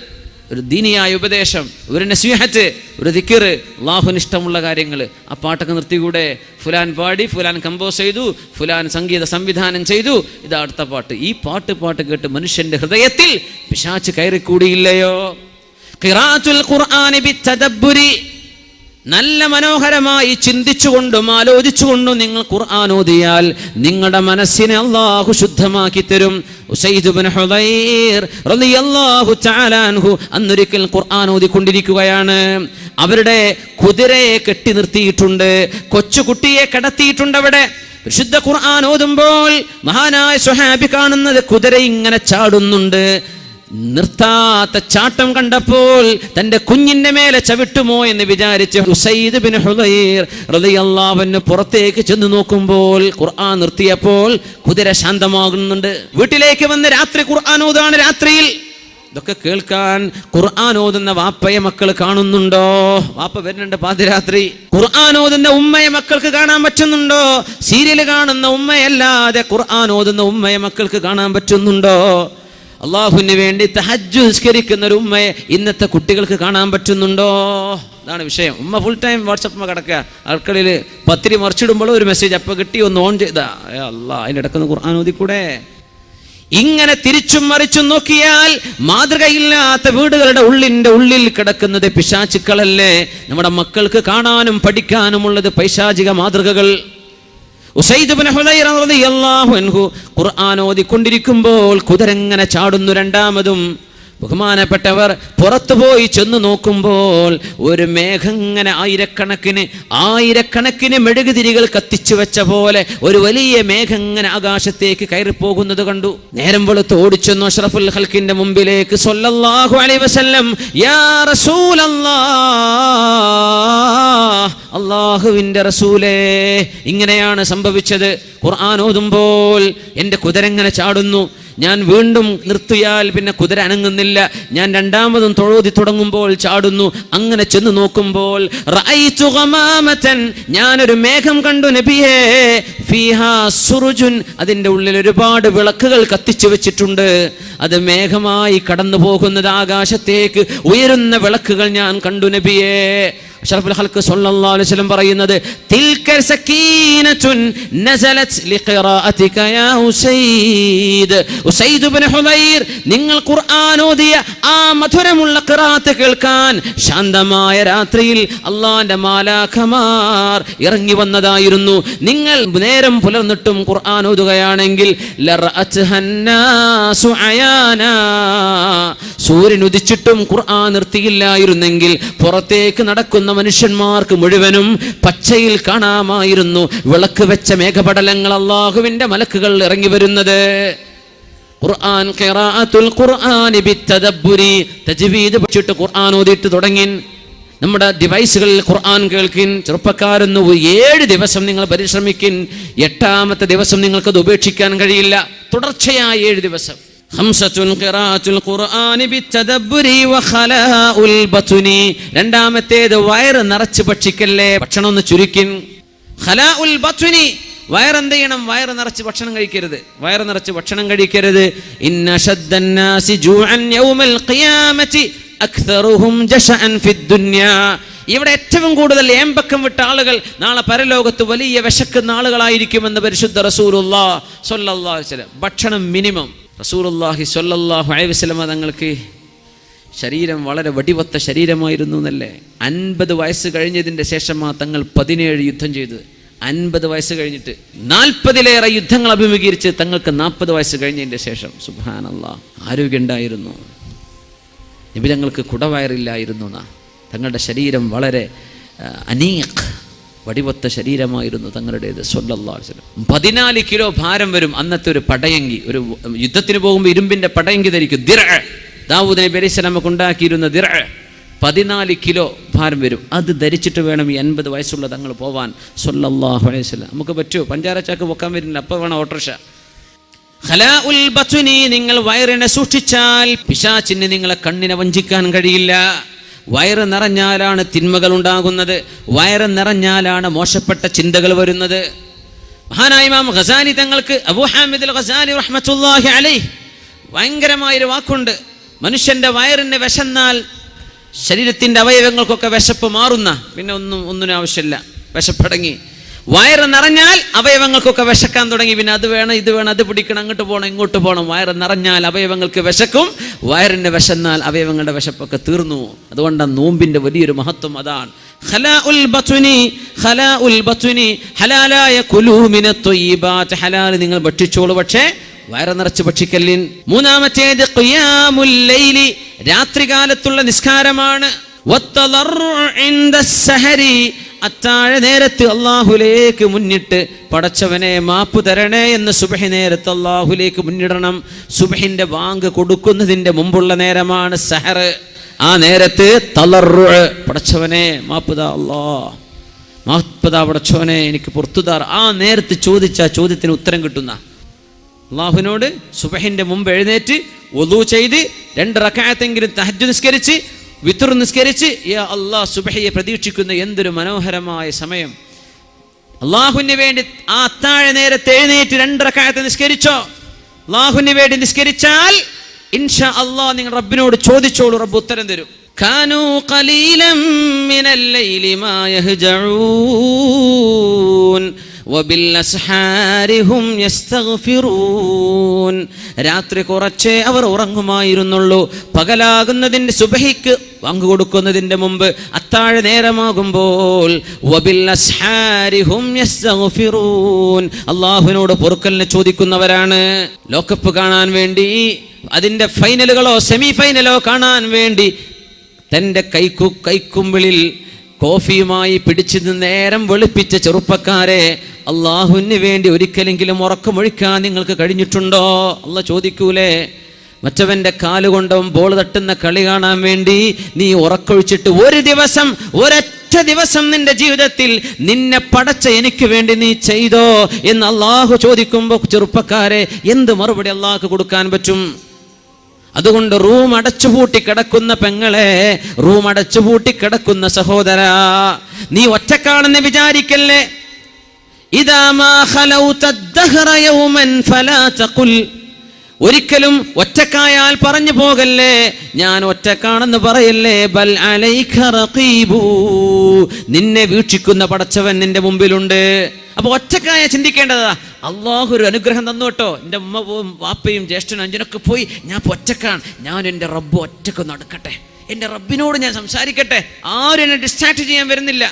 ഒരു ദീനിയായ ഉപദേശം, ഒരു നസീഹത്ത്, ഒരു ദിക്ർ, അല്ലാഹുവിന് ഇഷ്ടമുള്ള കാര്യങ്ങൾ. ആ പാട്ടൊക്കെ നിർത്തിക്കൂടെ? ഫുലാൻ പാടി, ഫുലാൻ കമ്പോസ് ചെയ്തു, ഫുലാൻ സംഗീത സംവിധാനം ചെയ്തു, ഇതാ അടുത്ത പാട്ട്. ഈ പാട്ട് കേട്ട് മനുഷ്യന്റെ ഹൃദയത്തിൽ പിശാച് കയറിക്കൂടിയില്ലയോ? ഖിറാഅത്തുൽ ഖുർആനി ബിത്തദബ്ബുരി. നല്ല മനോഹരമായി ചിന്തിച്ചുകൊണ്ടും ആലോചിച്ചുകൊണ്ടും നിങ്ങൾ ഖുർആൻ ഓതിയാൽ നിങ്ങളുടെ മനസ്സിനെ അല്ലാഹു ശുദ്ധമാക്കി തരും. ഉസൈദ് ഇബ്നു ഹുദൈർ റളിയല്ലാഹു തആല അൻഹു അന്നൊരിക്കൽ ഖുർആൻ ഓതിക്കൊണ്ടിരിക്കുകയാണ്. അവരുടെ കുതിരയെ കെട്ടി നിർത്തിയിട്ടുണ്ട്, കൊച്ചുകുട്ടിയെ കിടത്തിയിട്ടുണ്ട് അവിടെ. വിശുദ്ധ ഖുർആൻ ഓതുമ്പോൾ മഹാനായ സ്വഹാബി കാണുന്നത് കുതിര ഇങ്ങനെ ചാടുന്നുണ്ട്. നിർത്താത്ത ചാട്ടം കണ്ടപ്പോൾ തന്റെ കുഞ്ഞിന്റെ മേലെ ചവിട്ടുമോ എന്ന് വിചാരിച്ച് ഉസൈദ് ഇബ്നു ഹുദൈർ റളിയല്ലാഹു അൻഹു പുറത്തേക്ക് ചെന്ന് നോക്കുമ്പോൾ ഖുർആൻ നിർത്തിയപ്പോൾ കുതിര ശാന്തമാകുന്നുണ്ട്. വീട്ടിലേക്ക് വന്ന് രാത്രി ഖുർആൻ ഓതാണ്. രാത്രിയിൽ ഇതൊക്കെ കേൾക്കാൻ ഖുർആൻ ഓതുന്ന വാപ്പയെ മക്കൾ കാണുന്നുണ്ടോ? വാപ്പ വരുന്നുണ്ട് പാതിരാത്രി. ഖുർആൻ ഓതുന്ന ഉമ്മയെ മക്കൾക്ക് കാണാൻ പറ്റുന്നുണ്ടോ? സീരിയൽ കാണുന്ന ഉമ്മയല്ലാതെ ഖുർആൻ ഓതുന്ന ഉമ്മയെ മക്കൾക്ക് കാണാൻ പറ്റുന്നുണ്ടോ? അള്ളാഹുവിന് വേണ്ടി തഹജ്ജുദ് നിസ്കരിക്കുന്ന ഒരു ഉമ്മയെ ഇന്നത്തെ കുട്ടികൾക്ക് കാണാൻ പറ്റുന്നുണ്ടോ? അതാണ് വിഷയം. ഉമ്മ ഫുൾ ടൈം വാട്സപ്പ് കിടക്കുക, അടുക്കളയിൽ പത്തിരി മറിച്ചിടുമ്പോഴും ഒരു മെസ്സേജ് അപ്പോൾ കിട്ടി, ഒന്ന് ഓൺ ചെയ്താ അല്ലാ അതിൻ്റെ ഇടയ്ക്കൊന്ന് ഖുർആൻ ഓതിക്കൂടെ? ഇങ്ങനെ തിരിച്ചും മറിച്ചും നോക്കിയാൽ മാതൃകയില്ലാത്ത വീടുകളുടെ ഉള്ളിൽ കിടക്കുന്നത് പിശാചുക്കളല്ലേ? നമ്മുടെ മക്കൾക്ക് കാണാനും പഠിക്കാനുമുള്ളത് പൈശാചിക മാതൃകകൾ. ഉസൈദ് ഇബ്നു ഹുദൈർ റളിയല്ലാഹു അൻഹു ഖുർആൻ ഓതിക്കൊണ്ടിരിക്കുമ്പോൾ കുതിരങ്ങനെ ചാടുന്നു. രണ്ടാമതും ബഹുമാനപ്പെട്ടവർ പുറത്തു പോയി ചെന്ന് നോക്കുമ്പോൾ ഒരു മേഘം ഇങ്ങനെ ആയിരക്കണക്കിന് മെഴുകുതിരികൾ കത്തിച്ചു വെച്ച പോലെ ഒരു വലിയ മേഘം ഇങ്ങനെ ആകാശത്തേക്ക് കയറിപ്പോകുന്നത് കണ്ടു. നേരം വെളുത്ത് ഓടിച്ചെന്നു അഷ്റഫുൽ ഖൽഖിന്റെ മുമ്പിലേക്ക് സ്വല്ലല്ലാഹു അലൈഹി വസല്ലം, യാ റസൂലല്ലാഹ്, അല്ലാഹുവിന്റെ റസൂലേ, ഇങ്ങനെയാണ് സംഭവിച്ചത്. ഖുർആൻ ഓതുമ്പോൾ എൻ്റെ കുതിരങ്ങനെ ചാടുന്നു. ഞാൻ വീണ്ടും നിർത്തിയാൽ പിന്നെ കുതിര അനങ്ങുന്നില്ല. ഞാൻ രണ്ടാമതും തൊഴോതി തുടങ്ങുമ്പോൾ ചാടുന്നു. അങ്ങനെ ചെന്ന് നോക്കുമ്പോൾ റഅയ്തു ഗമാമതൻ, ഞാനൊരു മേഘം കണ്ടു നബിയേ, ഫീഹാ സുറുജുൻ, അതിൻ്റെ ഉള്ളിൽ ഒരുപാട് വിളക്കുകൾ കത്തിച്ചു വെച്ചിട്ടുണ്ട്. അത് മേഘമായി കടന്നു പോകുന്നത്, ആകാശത്തേക്ക് ഉയരുന്ന വിളക്കുകൾ ഞാൻ കണ്ടു നബിയേ. അഷ്റഫുൽ ഖൽഖ് സ്വല്ലല്ലാഹു അലൈഹി വസല്ലം പറയുന്നത്, തിൽക സകീനത്തുൻ നസലത് ലിഖിറാഅതിക യാ ഉസൈദ്. ഉസൈദ് ഇബ്നു ഹുദൈർ, നിങ്ങൾ ഖുർആൻ ഓതിയ ആ മധുരമുള്ള ഖിറാഅത്ത് കേൾക്കാൻ ശാന്തമായ രാത്രിയിൽ അല്ലാഹുവിന്റെ മാലാഖമാർ ഇറങ്ങി വന്നതായിരുന്നു. നിങ്ങൾ നേരം പുലർന്നിട്ടും ഖുർആൻ ഓതുകയാണെങ്കിൽ ലറഅത്ഹന്നാസു അയാനാ, സൂര്യൻ ഉദിച്ചിട്ടും ഖുർആൻ നിർത്തിയില്ലായിരുന്നെങ്കിൽ പുറത്തേക്ക് നടക്കുന്ന മനുഷ്യന്മാർക്ക് മുഴുവനും പച്ചയിൽ കാണാമായിരുന്നു വിളക്ക് വെച്ച മേഘപടലങ്ങൾ, അല്ലാഹുവിന്റെ മലക്കുകൾ ഇറങ്ങി വരുന്നത്. ഖുർആൻ ഖിറാഅത്തുൽ ഖുർആനി ബിത്തദബ്ബുരി, തജ്വീദ് പഠിച്ചിട്ട് ഖുർആൻ ഓതിയിട്ട് തുടങ്ങി. നമ്മുടെ ഡിവൈസുകളിൽ ഖുർആൻ കേൾക്കിൻ. ചെറുപ്പക്കാരൊന്ന് 7 ദിവസം നിങ്ങൾ പരിശ്രമിക്കിൻ. 8ാമത്തെ ദിവസം നിങ്ങൾക്കത് ഉപേക്ഷിക്കാൻ കഴിയില്ല. തുടർച്ചയായ 7 ദിവസം. ഖംസത്തുൻ ഖിറാഅത്തുൽ ഖുർആനി ബിത്തദബ്ബുരി വഖലാഉൽ ബത്നി, രണ്ടാമത്തേത് വയറ് നിറച്ച് ഭക്ഷിക്കല്ലേ, ഭക്ഷണം ഒന്ന് ചുരുക്കിൻ. ഖലാഉൽ ബത്നി, വയറെന്ത് ചെയ്യണം? വയറ് നിറച്ച് ഭക്ഷണം കഴിക്കരുത്. വയറ് നിറച്ച് ഭക്ഷണം കഴിക്കരുത്. ഇന്ന ശദ്ദന്നാസി ജൂഅൻ യൗമൽ ഖിയാമത്തി അക്തറുഹും ജശഅൻ ഫിദ്ദുനിയ, ഇവിടെ ഏറ്റവും കൂടുതൽ ഏമ്പക്കം വിട്ട ആളുകൾ നാളെ പരലോകത്ത് വലിയ വിശക്കുന്ന ആളുകളായിരിക്കുമെന്ന് പരിശുദ്ധ റസൂലുള്ളാഹി സ്വല്ലല്ലാഹു അലൈഹി വസല്ലം. ഭക്ഷണം മിനിമം. റസൂലുള്ളാഹി സ്വല്ലല്ലാഹു അലൈഹി വസല്ലം തങ്ങൾക്ക് ശരീരം വളരെ വടിവത്ത ശരീരമായിരുന്നു എന്നല്ലേ. 50 വയസ്സ് കഴിഞ്ഞതിൻ്റെ ശേഷമാ തങ്ങൾ 17 യുദ്ധം ചെയ്തത്. 50 വയസ്സ് കഴിഞ്ഞിട്ട് 40-ലേറെ യുദ്ധങ്ങൾ അഭിമുഖീകരിച്ച് തങ്ങൾക്ക് 40 വയസ്സ് കഴിഞ്ഞതിൻ്റെ ശേഷം. സുബ്ഹാനല്ലാഹ്, ആരോഗ്യം ഉണ്ടായിരുന്നു. നബി തങ്ങൾക്ക് കുടവയറില്ലായിരുന്നു. തങ്ങളുടെ ശരീരം വളരെ അനീഖ്, വടിവത്ത ശരീരമായിരുന്നു തങ്ങളുടേത് സ്വല്ലല്ലാഹു അലൈഹി വസല്ലം. 14 കിലോ ഭാരം വരും അന്നത്തെ ഒരു പടയങ്കി. ഒരു യുദ്ധത്തിന് പോകുമ്പോൾ ഇരുമ്പിൻ്റെ പടയങ്കി ധരിക്കും. ദിർഅ, ദാവൂദ് നബി അലൈഹി സ്വലാമൊക്കെ ഉണ്ടാക്കിയിരുന്ന ദിർഅ 14 കിലോ ഭാരം വരും. അത് ധരിച്ചിട്ട് വേണം ഈ 50 വയസ്സുള്ള തങ്ങൾ പോവാൻ സ്വല്ലല്ലാഹു അലൈഹി വസല്ലം. നമുക്ക് പറ്റുമോ? പഞ്ചാര ചാക്ക് പൊക്കാൻ വരുന്നില്ല, അപ്പോൾ വേണം ഓട്ടോറിക്ഷ. ഖലാഉൽ ബത്നി, നിങ്ങൾ വയറിനെ സൂക്ഷിച്ചാൽ പിശാചിന് നിങ്ങളെ കണ്ണിനെ വഞ്ചിക്കാൻ കഴിയില്ല. വയറ് നിറഞ്ഞാലാണ് തിന്മകൾ ഉണ്ടാകുന്നത്. വയറ് നിറഞ്ഞാലാണ് മോശപ്പെട്ട ചിന്തകൾ വരുന്നത്. മഹാനായ ഇമാം ഗസാലി തങ്ങൾക്ക്, അബൂ ഹാമിദ് അൽ ഗസാലി റഹ്മത്തുള്ളാഹി അലൈഹി, ഭയങ്കരമായൊരു വാക്കുണ്ട്. മനുഷ്യന്റെ വയറിന് വിശന്നാൽ ശരീരത്തിൻ്റെ അവയവങ്ങൾക്കൊക്കെ വിശപ്പ് മാറുന്ന, പിന്നെ ഒന്നിനും ആവശ്യമില്ല, വിശപ്പടങ്ങി. വയറ് നിറഞ്ഞാൽ അവയവങ്ങൾക്കൊക്കെ വിശക്കാൻ തുടങ്ങി. പിന്നെ അത് വേണം, ഇത് വേണം, അത് പിടിക്കണം, അങ്ങോട്ട് പോകണം, ഇങ്ങോട്ട് പോകണം. വയറ് നിറഞ്ഞാൽ അവയവങ്ങൾക്ക് വിശക്കും. വയറിന് വിശന്നാൽ അവയവങ്ങളുടെ വിശപ്പൊക്കെ തീർന്നു. അതുകൊണ്ടാണ് നോമ്പിൻ്റെ വലിയൊരു മഹത്വം അതാണ്. ഖലാഉൽ ബത്നി ഹലാലായ കുലൂ മിനത് ത്വയ്യിബാത്ത്, ഹലാൽ നിങ്ങൾ ഭക്ഷിച്ചോളൂ, പക്ഷേ വയറ് നിറച്ച് ഭക്ഷിക്കല്ലിൻ. മൂന്നാമത്തേത് ഖിയാമുൽ ലൈലി, രാത്രികാലത്തുള്ള നിസ്കാരമാണ്. അത്താഴ നേരത്ത് അല്ലാഹുലേക്ക് മുന്നിട്ട് പടച്ചവനെ മാപ്പ് തരണേ എന്ന് സുബ്ഹി നേരത്ത് അല്ലാഹുലേക്ക് മുന്നിടണം. സുബ്ഹിന്റെ ബാങ്ക് കൊടുക്കുന്നതിന്റെ മുമ്പുള്ള നേരമാണ് സഹർ. ആ നേരത്ത് തളർറു, പടച്ചവനെ മാപ്പുതാ, മാപ്പുതാ പടച്ചവനെ എനിക്ക് പുറത്തുതാർ. ആ നേരത്ത് ചോദിച്ച ചോദ്യത്തിന് ഉത്തരം കിട്ടുന്ന അല്ലാഹുവിനോട് സുബ്ഹിന്റെ മുമ്പ് എഴുന്നേറ്റ് വുളൂ ചെയ്ത് 2 റക്അത്തെങ്കിലും തഹജ്ജുദ് നിസ്കരിച്ച് വിത്ർ നിസ്കരിച്ച് യാ അല്ലാഹ് സുബ്ഹിയെ പ്രതീക്ഷിക്കുന്ന എന്തൊരു മനോഹരമായ സമയം. അല്ലാഹുവിന് വേണ്ടി ആ അത്താഴ നേരത്തെ എഴുന്നേറ്റ് 2 റക്അത്ത് നിസ്കരിച്ചോ, അല്ലാഹുവിന് വേണ്ടി നിസ്കരിച്ചാൽ ഇൻഷാ അല്ലാഹ് നിങ്ങൾ റബ്ബിനോട് ചോദിച്ചോളൂ, റബ്ബ് ഉത്തരം തരും. കാനൂ ഖലീലൻ മിനൽ ലൈലി മാ യഹ്ജഊൻ വബിൽഅസ്ഹാരി ഹും യസ്തഗ്ഫിറൂൻ. രാത്രി കുറച്ചേ അവർ ഉറങ്ങുമായിരുന്നുള്ളൂ. പകലാകുന്നതിന്റെ സുബ്ഹിക്ക് പങ്കു കൊടുക്കുന്നതിന്റെ മുമ്പ് അത്താഴ നേരമാകുമ്പോൾ വബിൽഅസ്ഹാരി ഹും യസ്തഗ്ഫിറൂൻ, അല്ലാഹുവിനോട് പൊറുക്കലിനെ ചോദിക്കുന്നവരാണ്. ലോകകപ്പ് കാണാൻ വേണ്ടി, അതിന്റെ ഫൈനലുകളോ സെമി ഫൈനലോ കാണാൻ വേണ്ടി തൻ്റെ കൈക്കുമ്പിളിൽ കോഫിയുമായി പിടിച്ചു നേരം വെളുപ്പിച്ച ചെറുപ്പക്കാരെ, അള്ളാഹുവിന് വേണ്ടി ഒരിക്കലെങ്കിലും ഉറക്കമൊഴിക്കാൻ നിങ്ങൾക്ക് കഴിഞ്ഞിട്ടുണ്ടോ? അള്ളാഹ് ചോദിക്കൂലേ? മറ്റവൻ്റെ കാലുകൊണ്ടും ബോൾ തട്ടുന്ന കളി കാണാൻ വേണ്ടി നീ ഉറക്കൊഴിച്ചിട്ട് ഒരൊറ്റ ദിവസം നിന്റെ ജീവിതത്തിൽ നിന്നെ പടച്ച എനിക്ക് വേണ്ടി നീ ചെയ്തോ എന്ന് അള്ളാഹു ചോദിക്കുമ്പോൾ ചെറുപ്പക്കാരെ എന്ത് മറുപടി അള്ളാഹ്ക്ക് കൊടുക്കാൻ പറ്റും? അതുകൊണ്ട് റൂം അടച്ചുപൂട്ടി കിടക്കുന്ന പെങ്ങളെ, റൂം അടച്ചുപൂട്ടി കിടക്കുന്ന സഹോദരാ, നീ ഒറ്റക്കാണെന്ന് വിചാരിക്കല്ലേ. ഇദാ മാ ഖലൗത ദഹറ യൗമൻ ഫലാ തഖുൽ, ഒരിക്കലും ഒറ്റക്കായാൽ പറഞ്ഞു പോകല്ലേ, ഞാൻ ഒറ്റക്കാണെന്ന് പറയല്ലേ. ബൽ അലൈക റഖീബു, നിന്നെ വീക്ഷിക്കുന്ന പടച്ചവൻ നിന്റെ മുമ്പിലുണ്ട്. അപ്പൊ ഒറ്റക്കായ ചിന്തിക്കേണ്ടതാ, അള്ളാഹു ഒരു അനുഗ്രഹം തന്നു കേട്ടോ, എൻ്റെ ഉമ്മവും വാപ്പയും ജ്യേഷ്ഠനും അഞ്ചനൊക്കെ പോയി, ഞാൻ ഒറ്റക്കാണ്, ഞാൻ എൻ്റെ റബ്ബ് ഒറ്റക്കൊന്ന് അടുക്കട്ടെ, എൻ്റെ റബ്ബിനോട് ഞാൻ സംസാരിക്കട്ടെ, ആരും എന്നെ ഡിസ്ട്രാക്ട് ചെയ്യാൻ വരുന്നില്ല,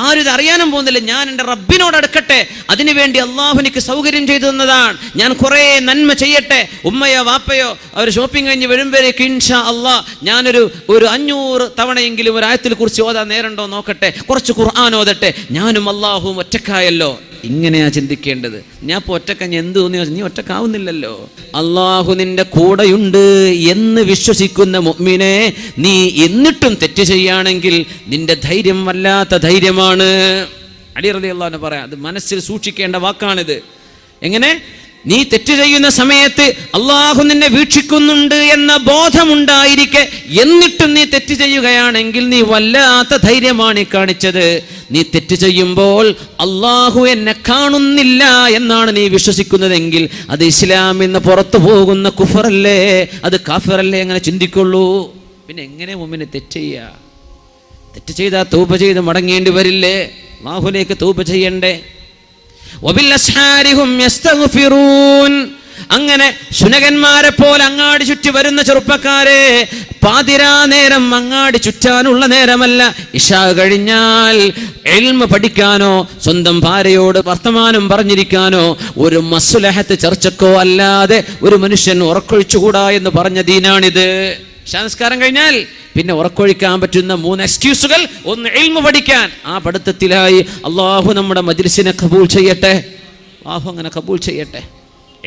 ആരും ഇത് അറിയാനും പോകുന്നില്ല, ഞാൻ എൻ്റെ റബ്ബിനോട് അടുക്കട്ടെ. അതിനുവേണ്ടി അള്ളാഹു എനിക്ക് സൗകര്യം ചെയ്തു തന്നതാണ്, ഞാൻ കുറേ നന്മ ചെയ്യട്ടെ. ഉമ്മയോ വാപ്പയോ അവർ ഷോപ്പിംഗ് കഴിഞ്ഞ് വരുമ്പോഴേക്ക് ഇൻഷാ അള്ളാഹ് ഞാനൊരു 500 തവണയെങ്കിലും ഒരു ആയത്തിൽ കുറിച്ച് ഓതാൻ നേരണ്ടോ നോക്കട്ടെ, കുറച്ച് ഖുർആൻ ഓതട്ടെ, ഞാനും അള്ളാഹുവും ഒറ്റക്കായല്ലോ. ഇങ്ങനെയാ ചിന്തിക്കേണ്ടത്. ഞാൻ ഇപ്പോൾ ഒറ്റക്കഞ്ഞ് എന്ത് തോന്നിയോ, നീ ഒറ്റക്കാവുന്നില്ലല്ലോ. അള്ളാഹു നിന്റെ കൂടെയുണ്ട് എന്ന് വിശ്വസിക്കുന്ന മുഅ്മിനെ, നീ എന്നിട്ടും തെറ്റ് ചെയ്യുകയാണെങ്കിൽ നിന്റെ ധൈര്യം വല്ലാത്ത ധൈര്യമാണ്. അലി റളിയല്ലാഹു അൻഹു പറയാം, അത് മനസ്സിൽ സൂക്ഷിക്കേണ്ട വാക്കാണിത്. എങ്ങനെ? നീ തെറ്റ് ചെയ്യുന്ന സമയത്ത് അള്ളാഹു നിന്നെ വീക്ഷിക്കുന്നുണ്ട് എന്ന ബോധമുണ്ടായിരിക്കെ എന്നിട്ടും നീ തെറ്റ് ചെയ്യുകയാണെങ്കിൽ നീ വല്ലാത്ത ധൈര്യമാണ് കാണിച്ചത്. നീ തെറ്റ് ചെയ്യുമ്പോൾ അള്ളാഹു എന്നെ കാണുന്നില്ല എന്നാണ് നീ വിശ്വസിക്കുന്നതെങ്കിൽ അത് ഇസ്ലാമിൽ നിന്ന് പുറത്തു പോകുന്ന കുഫറല്ലേ, അത് കാഫിറല്ലേ? അങ്ങനെ ചിന്തിക്കുള്ളൂ. പിന്നെ എങ്ങനെ മുഅ്മിന് തെറ്റ് ചെയ്യുക? തെറ്റ് ചെയ്താൽ തൗബ ചെയ്ത് മടങ്ങേണ്ടി വരില്ലേ? അല്ലാഹുവിലേക്ക് തൗബ ചെയ്യണ്ടേ? വബിൽഅസ്ഹാരിഹും യസ്തഗ്ഫിറൂൻ. അങ്ങനെ ശുനകന്മാരെ പോലെ അങ്ങാടി ചുറ്റി വരുന്ന ചെറുപ്പക്കാരെ, പാതിരാ നേരം അങ്ങാടി ചുറ്റാനുള്ള നേരമല്ല. ഇശാ കഴിഞ്ഞാൽ ഇൽമ് പഠിക്കാനോ സ്വന്തം ഭാര്യയോട് വർത്തമാനം പറഞ്ഞിരിക്കാനോ ഒരു മസ്ലഹത്ത് ചർച്ചക്കോ അല്ലാതെ ഒരു മനുഷ്യൻ ഉറക്കൊഴിച്ചുകൂടാ എന്ന് പറഞ്ഞ ദീനാണിത്. സംസ്കാരം കഴിഞ്ഞാൽ പിന്നെ ഉറക്കൊഴിക്കാൻ പറ്റുന്ന 3 എക്സ്ക്യൂസുകൾ. ഒന്ന്, ഇൽമു പഠിക്കാൻ. ആ പഠിത്തത്തിലായി അള്ളാഹു നമ്മുടെ മജ്ലിസിനെ കബൂൽ ചെയ്യട്ടെ, അള്ളാഹു അങ്ങനെ കബൂൽ ചെയ്യട്ടെ.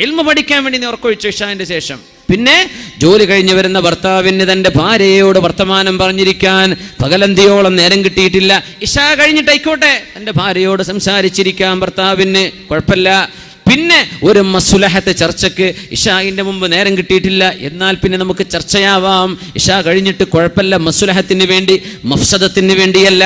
ഇൽമു പഠിക്കാൻ വേണ്ടി നീ ഉറക്കൊഴിച്ചു ഇശാന്റെ ശേഷം. പിന്നെ ജോലി കഴിഞ്ഞ് വരുന്ന ഭർത്താവിന് തൻ്റെ ഭാര്യയോട് വർത്തമാനം പറഞ്ഞിരിക്കാൻ പകലന്തിയോളം നേരം കിട്ടിയിട്ടില്ല. ഇശാ കഴിഞ്ഞിട്ടായിക്കോട്ടെ തൻ്റെ ഭാര്യയോട് സംസാരിച്ചിരിക്കാൻ ഭർത്താവിന് കുഴപ്പമില്ല. പിന്നെ ഒരു മസ്ലഹത്ത് ചർച്ചയ്ക്ക് ഇശാഇന്റെ മുമ്പ് നേരം കിട്ടിയിട്ടില്ല, എന്നാൽ പിന്നെ നമുക്ക് ചർച്ചയാവാം. ഇശാ കഴിഞ്ഞിട്ട് കുഴപ്പമില്ല, മസ്ലഹത്തിന് വേണ്ടി, മഫ്സദത്തിന് വേണ്ടിയല്ല.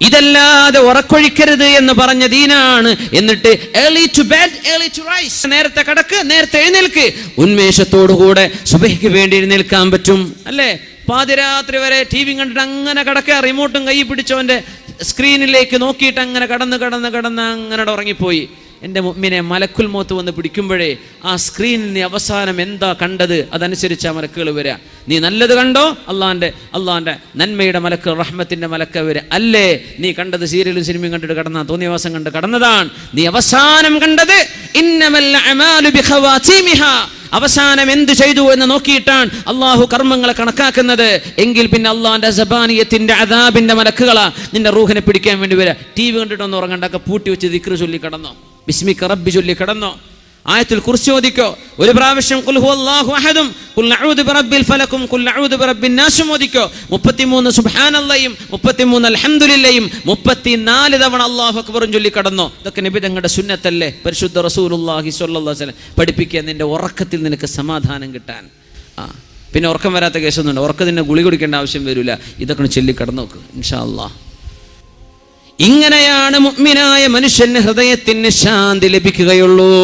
ഇതല്ലാതെ ഉറക്കൊഴിക്കരുത് എന്ന് പറഞ്ഞ ദീനാണ്. എന്നിട്ട് early to bed, early to rise, നേരത്തെ കിടക്ക്, നേരത്തെ എഴുന്നേൽക്ക്. ഉന്മേഷത്തോടുകൂടെ സുബഹിക്ക് വേണ്ടി എഴുന്നേൽക്കാൻ പറ്റും അല്ലേ? പാതിരാത്രി വരെ TV കണ്ടിട്ട് അങ്ങനെ കിടക്കുക, റിമോട്ടും കൈ പിടിച്ചവൻ്റെ സ്ക്രീനിലേക്ക് നോക്കിയിട്ട് അങ്ങനെ കടന്ന് അങ്ങനെ ഉറങ്ങിപ്പോയി. എൻ്റെ മുഅ്മിനെ മലക്കുൽ മൗത്ത് വന്ന് പിടിക്കുമ്പോഴേ ആ സ്ക്രീനിന് അവസാനം എന്താ കണ്ടത് അതനുസരിച്ച് ആ മലക്കുകൾ വരിക. നീ നല്ലത് കണ്ടോ, അള്ളാൻ്റെ നന്മയുടെ മലക്ക്, റഹ്മത്തിൻ്റെ മലക്ക് വരിക. അല്ലേ നീ കണ്ടത് സീരിയലും സിനിമയും കണ്ടിട്ട് കടന്ന തോന്നിയവാസം കണ്ട് കടന്നതാണ്, നീ അവസാനം കണ്ടത് ഇന്നമൽ അഅമാലു ബിഖവാതീമിഹാ, അവസാനം എന്ത് ചെയ്തു എന്ന് നോക്കിയിട്ടാണ് അള്ളാഹു കർമ്മങ്ങളെ കണക്കാക്കുന്നത്. എങ്കിൽ പിന്നെ അള്ളാഹിന്റെ സബാനിയത്തിന്റെ അദാബിന്റെ മലക്കുകളാ നിന്റെ റൂഹിനെ പിടിക്കാൻ വേണ്ടി വരിക. ടി വി കണ്ടിട്ടൊന്നും ഉറങ്ങണ്ടൊക്കെ പൂട്ടി വെച്ച് ദിക്ർ ചൊല്ലി കിടന്നോ, ബിസ്മിക റബ്ബി ചൊല്ലി കിടന്നോ, ആയത്തുൽ കുർസി ഓദിക്കോ, ഒരു പ്രാവശ്യം ഖുൽ ഹുവല്ലാഹു അഹദും ഖുൽ അഊദു ബിറബ്ബിൽ ഫലക്കും ഖുൽ അഊദു ബിറബ്ബിൻ നാസും ഓദിക്കോ. 33 സുബ്ഹാനല്ലാഹയും 33 അൽഹംദുലില്ലയും 34 തവണ അല്ലാഹു അക്ബറും ചൊല്ലി കടന്നോ. ഇതൊക്കെ നബി തങ്ങളുടെ സുന്നത്തല്ലേ, പരിശുദ്ധ റസൂലുള്ളാഹി സ്വല്ലല്ലാഹു അലൈഹി വസല്ലം പഠിപ്പിക്കുക, നിന്റെ ഉറക്കത്തിൽ നിനക്ക് സമാധാനം കിട്ടാൻ. പിന്നെ ഉറക്കം വരാത്ത കേസൊന്നുണ്ട്, ഉറക്കത്തിന് ഗുളി കുടിക്കേണ്ട ആവശ്യം വരില്ല. ഇതൊക്കെ ചൊല്ലി കടന്നു നോക്ക് ഇൻഷാ അല്ലാഹ്. ഇങ്ങനെയാണ് മുഅ്മിനായ മനുഷ്യന് ഹൃദയത്തിന് ശാന്തി ലഭിക്കുകയുള്ളൂ.